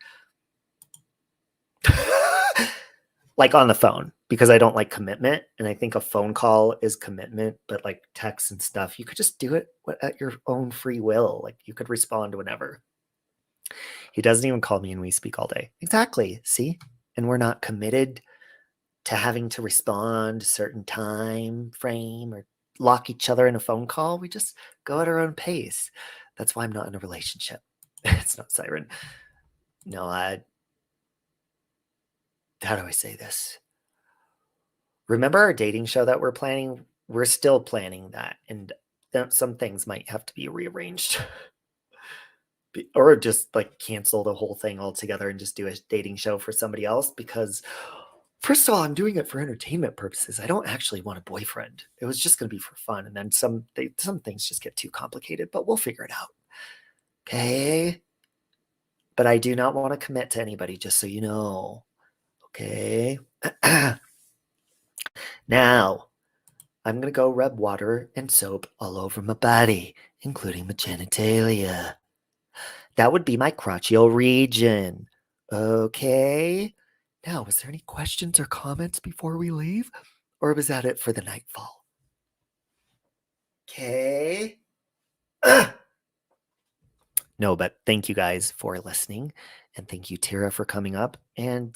Like on the phone, because I don't like commitment. And I think a phone call is commitment, but like text and stuff, you could just do it at your own free will. Like you could respond whenever. He doesn't even call me and we speak all day. Exactly. See? And we're not committed to having to respond a certain time frame or lock each other in a phone call. We just go at our own pace. That's why I'm not in a relationship. It's not Siren. No, how do I say this? Remember our dating show that we're planning? We're still planning that. And some things might have to be rearranged. Or just like cancel the whole thing altogether and just do a dating show for somebody else, because first of all, I'm doing it for entertainment purposes. I don't actually want a boyfriend. It was just going to be for fun. And then some things just get too complicated, but we'll figure it out. Okay. But I do not want to commit to anybody, just so you know. Okay. Now, I'm going to go rub water and soap all over my body, including my genitalia. That would be my crotchal region. Okay. Now, was there any questions or comments before we leave? Or was that it for the nightfall? Okay. No, but thank you guys for listening. And thank you, Tara, for coming up. And,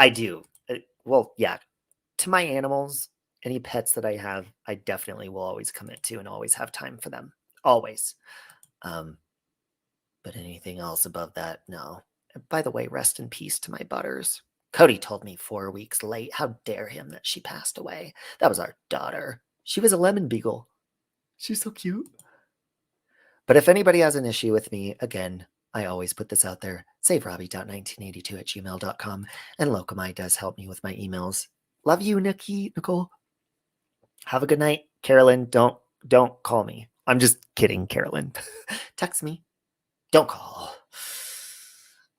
I do. Well, yeah. To my animals, any pets that I have, I definitely will always commit to and always have time for them. Always. But anything else above that, no. By the way, rest in peace to my butters. Cody told me 4 weeks late. How dare him that she passed away. That was our daughter. She was a lemon beagle. She's so cute. But if anybody has an issue with me, again, I always put this out there. SaveRobbie.1982@gmail.com. And Locomai does help me with my emails. Love you, Nicole. Have a good night. Carolyn, don't call me. I'm just kidding, Carolyn. Text me. Don't call.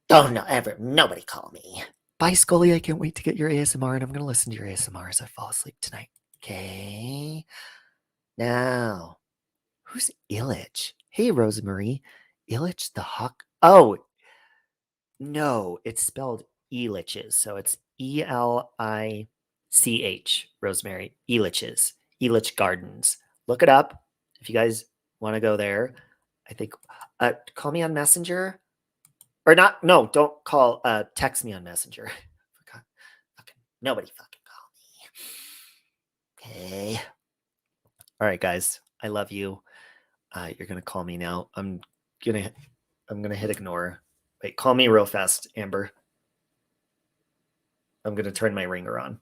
Don't nobody call me. Bye, Scully. I can't wait to get your ASMR, and I'm going to listen to your ASMR as I fall asleep tonight. Okay. Now, who's Illich? Hey, Rosemarie. Illich the Hawk. Oh, no, it's spelled Elitches. So it's Elich, Rosemary. Elitches. Illich Gardens. Look it up if you guys want to go there. I think, call me on Messenger. Or not, no, don't call, text me on Messenger. Nobody fucking call me. Okay. All right, guys. I love you. You're gonna call me now. I'm gonna hit ignore. Wait, call me real fast, Amber. I'm gonna turn my ringer on.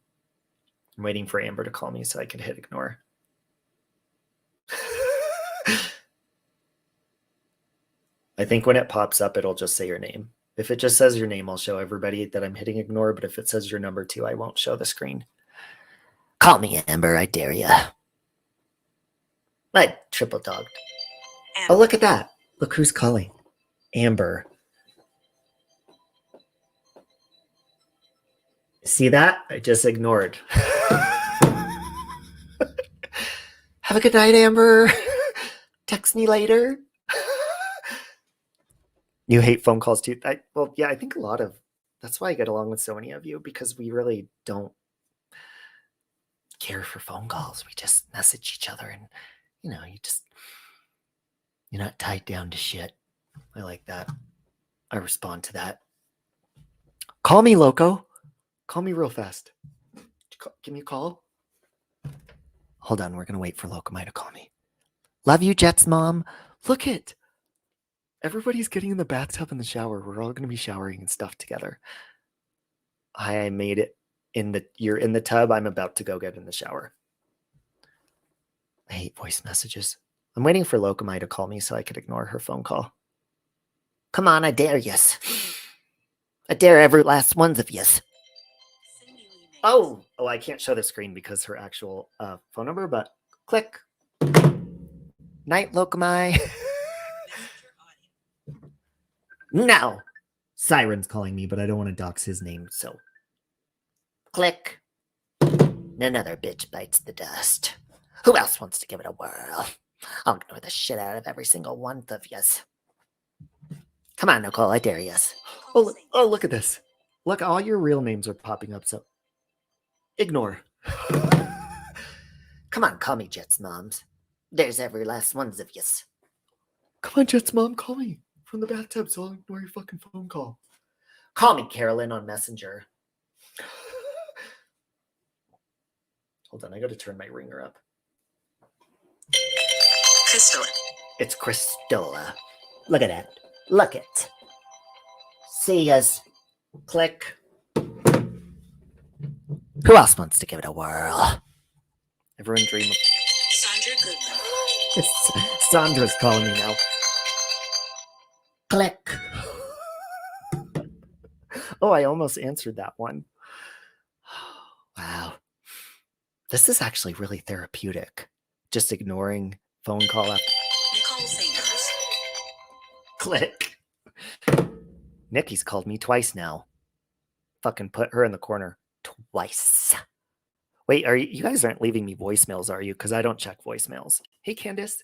I'm waiting for Amber to call me so I can hit ignore. I think when it pops up, it'll just say your name. If it just says your name, I'll show everybody that I'm hitting ignore. But if it says your number too, I won't show the screen. Call me, Amber. I dare ya. I triple dogged. Oh, look at that. Look who's calling. Amber. See that? I just ignored. Have a good night, Amber. Text me later. You hate phone calls too? Well, yeah, I think a lot of that's why I get along with so many of you, because we really don't care for phone calls. We just message each other, and you're not tied down to shit. I like that. I respond to that. Call me, loco. Call me real fast. Give me a call. Hold on, we're gonna wait for Locomai to call me. Love you, Jets mom. Look it. Everybody's getting in the bathtub and the shower. We're all gonna be showering and stuff together. I made it you're in the tub. I'm about to go get in the shower. I hate voice messages. I'm waiting for Locomai to call me so I could ignore her phone call. Come on, I dare yes. I dare every last ones of yes. Oh, I can't show the screen because her actual phone number, but click. Night, Locomai. Now, Siren's calling me, but I don't want to dox his name, so click. Another bitch bites the dust. Who else wants to give it a whirl? I'll ignore the shit out of every single one of yous. Come on, Nicole, I dare yous. Oh, look at this. Look, all your real names are popping up, so ignore. Come on, call me Jets Moms. There's every last ones of yous. Come on, Jets Mom, call me from the bathtub so I'll ignore your fucking phone call. Call me Carolyn on Messenger. Hold on, I gotta turn my ringer up. Crystal. It's Crystalla. Look at that. Look it. See us. Click. Who else wants to give it a whirl? Everyone dream of Sandra Goodman. Sandra's calling me now. Click. Oh, I almost answered that one. Wow. This is actually really therapeutic. Just ignoring phone call after. Nicole Sanders. Click. Nikki's called me twice now. Fucking put her in the corner twice. Wait, you guys aren't leaving me voicemails, are you? Because I don't check voicemails. Hey, Candace.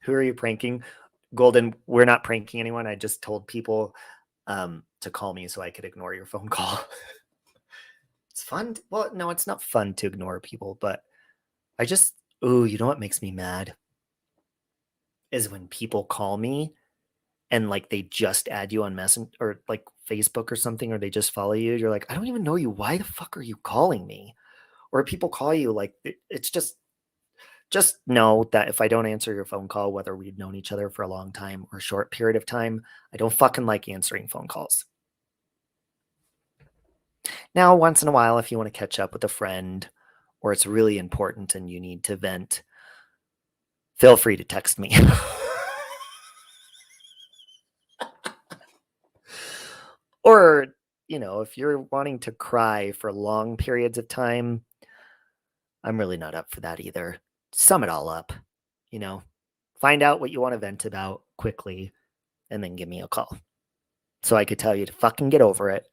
Who are you pranking? Golden, we're not pranking anyone. I just told people to call me so I could ignore your phone call. It's fun. Well, no, it's not fun to ignore people, but you know what makes me mad? Is when people call me and like they just add you on Messenger or like Facebook or something, or they just follow you. You're like, I don't even know you. Why the fuck are you calling me? Or people call you like, it's just know that if I don't answer your phone call, whether we've known each other for a long time or a short period of time, I don't fucking like answering phone calls. Now, once in a while, if you want to catch up with a friend or it's really important and you need to vent, feel free to text me. Or, if you're wanting to cry for long periods of time, I'm really not up for that either. Sum it all up, find out what you want to vent about quickly and then give me a call. So I could tell you to fucking get over it.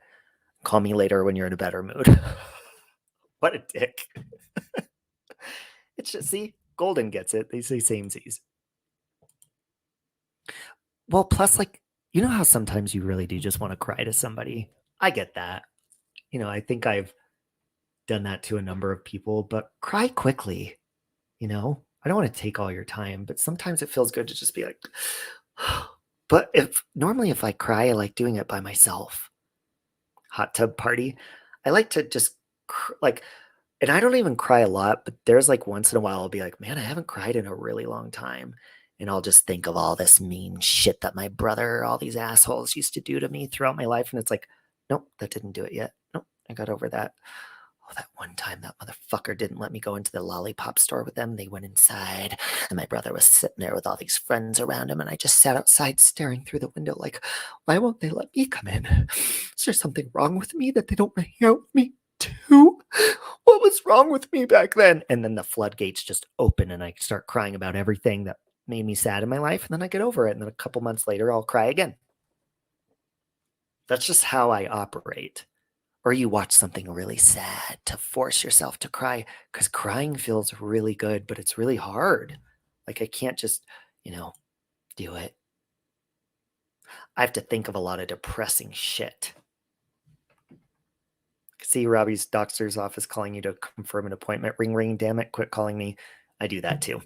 Call me later when you're in a better mood. What a dick. It's just, see, Golden gets it. They say samesies. Well, plus, like, you know how sometimes you really do just want to cry to somebody? I get that. I think I've done that to a number of people, but cry quickly. I don't want to take all your time, but sometimes it feels good to just be like, but normally if I cry, I like doing it by myself. Hot tub party. I like to just and I don't even cry a lot, but there's like once in a while I'll be like, man, I haven't cried in a really long time. And I'll just think of all this mean shit that my brother, all these assholes used to do to me throughout my life. And it's like, nope, that didn't do it yet. Nope, I got over that. Oh, that one time that motherfucker didn't let me go into the lollipop store with them. They went inside and my brother was sitting there with all these friends around him. And I just sat outside staring through the window like, why won't they let me come in? Is there something wrong with me that they don't want to hang out with me? do? What was wrong with me back then? And then the floodgates just open and I start crying about everything that made me sad in my life. And then I get over it. And then a couple months later, I'll cry again. That's just how I operate. Or you watch something really sad to force yourself to cry, because crying feels really good, but it's really hard. Like, I can't just, do it. I have to think of a lot of depressing shit. See Robbie's doctor's office calling you to confirm an appointment. Ring, ring, damn it. Quit calling me. I do that too.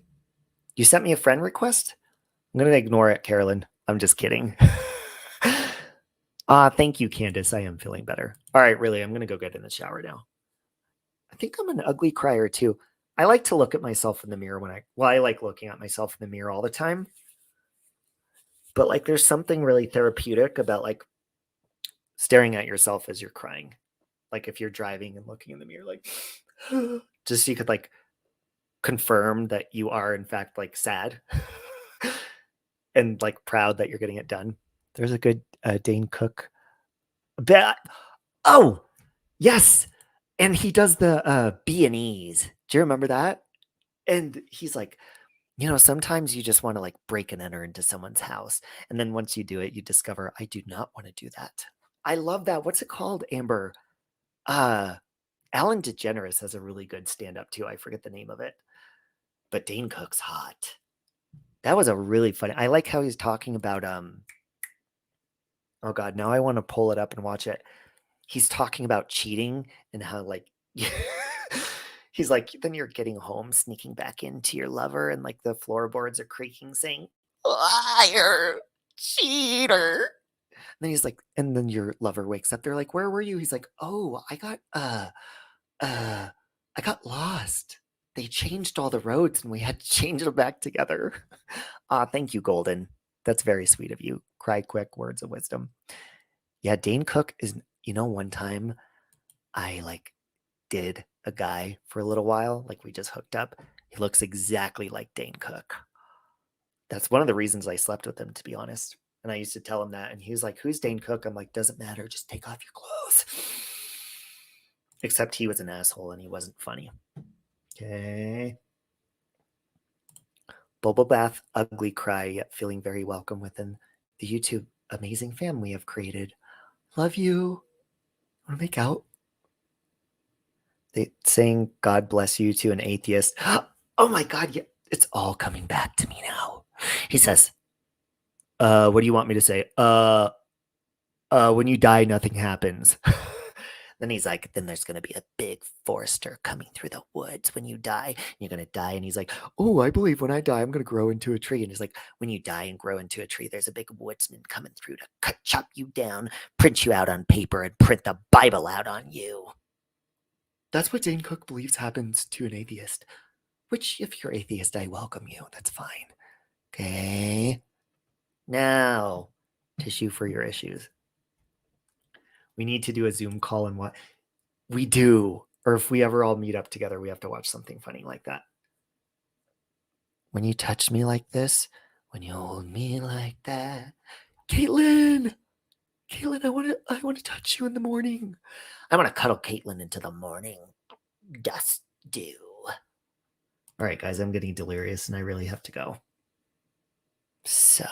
You sent me a friend request? I'm going to ignore it, Carolyn. I'm just kidding. Thank you, Candace. I am feeling better. All right, really, I'm going to go get in the shower now. I think I'm an ugly crier too. I like to look at myself in the mirror I like looking at myself in the mirror all the time. But like, there's something really therapeutic about like staring at yourself as you're crying. Like if you're driving and looking in the mirror, like just so you could like confirm that you are in fact like sad and like proud that you're getting it done. There's a good Dane Cook. Oh, yes. And he does the B&Es. Do you remember that? And he's like, sometimes you just want to like break and enter into someone's house. And then once you do it, you discover, I do not want to do that. I love that. What's it called, Amber? Alan DeGeneres has a really good stand-up too. I forget the name of it. But Dane Cook's hot. That was a really funny. I like how he's talking about oh God, now I want to pull it up and watch it. He's talking about cheating and how like he's like, then you're getting home, sneaking back into your lover, and like the floorboards are creaking, saying, liar, cheater. And then he's like, and then your lover wakes up. They're like, where were you? He's like, oh, I got lost. They changed all the roads and we had to change them back together. Thank you, Golden. That's very sweet of you. Cry quick, words of wisdom. Yeah, Dane Cook is, one time I like did a guy for a little while. Like we just hooked up. He looks exactly like Dane Cook. That's one of the reasons I slept with him, to be honest. And I used to tell him that. And he was like, who's Dane Cook? I'm like, doesn't matter. Just take off your clothes. Except he was an asshole and he wasn't funny. Okay. Bubble bath, ugly cry, yet feeling very welcome within the YouTube amazing family we have created. Love you. Want to make out? They saying God bless you to an atheist. Oh my God, yeah, it's all coming back to me now. He says, what do you want me to say? When you die, nothing happens. Then he's like, then there's going to be a big forester coming through the woods when you die. You're going to die. And he's like, oh, I believe when I die, I'm going to grow into a tree. And he's like, when you die and grow into a tree, there's a big woodsman coming through to chop you down, print you out on paper, and print the Bible out on you. That's what Dane Cook believes happens to an atheist. Which, if you're atheist, I welcome you. That's fine. Okay. Now, tissue for your issues. We need to do a Zoom call and what we do. Or if we ever all meet up together, we have to watch something funny like that. When you touch me like this, when you hold me like that, Caitlin, I want to touch you in the morning. I want to cuddle Caitlin into the morning dust dew. All right, guys, I'm getting delirious and I really have to go. So,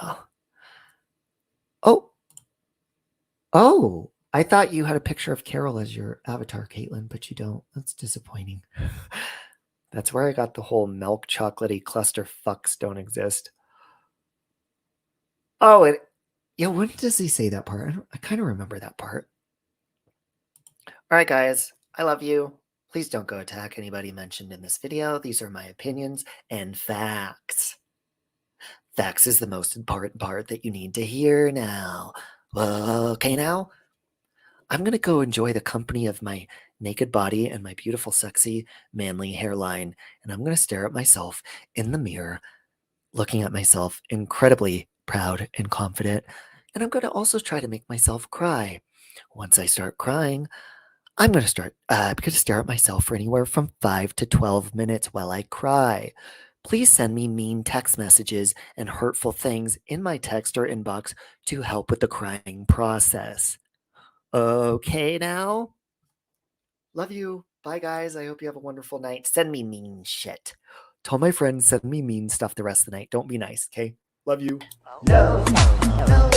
oh, I thought you had a picture of Carol as your avatar, Caitlin, but you don't. That's disappointing. That's where I got the whole milk chocolatey cluster fucks don't exist. Oh, when does he say that part? I kind of remember that part. All right, guys, I love you. Please don't go attack anybody mentioned in this video. These are my opinions and facts. Facts is the most important part that you need to hear now. Okay, now I'm going to go enjoy the company of my naked body and my beautiful, sexy, manly hairline. And I'm going to stare at myself in the mirror, looking at myself incredibly proud and confident. And I'm going to also try to make myself cry. Once I start crying, I'm going to stare at myself for anywhere from 5 to 12 minutes while I cry. Please send me mean text messages and hurtful things in my text or inbox to help with the crying process. Okay now? Love you. Bye, guys. I hope you have a wonderful night. Send me mean shit. Tell my friends, send me mean stuff the rest of the night. Don't be nice, okay? Love you. No, no, no.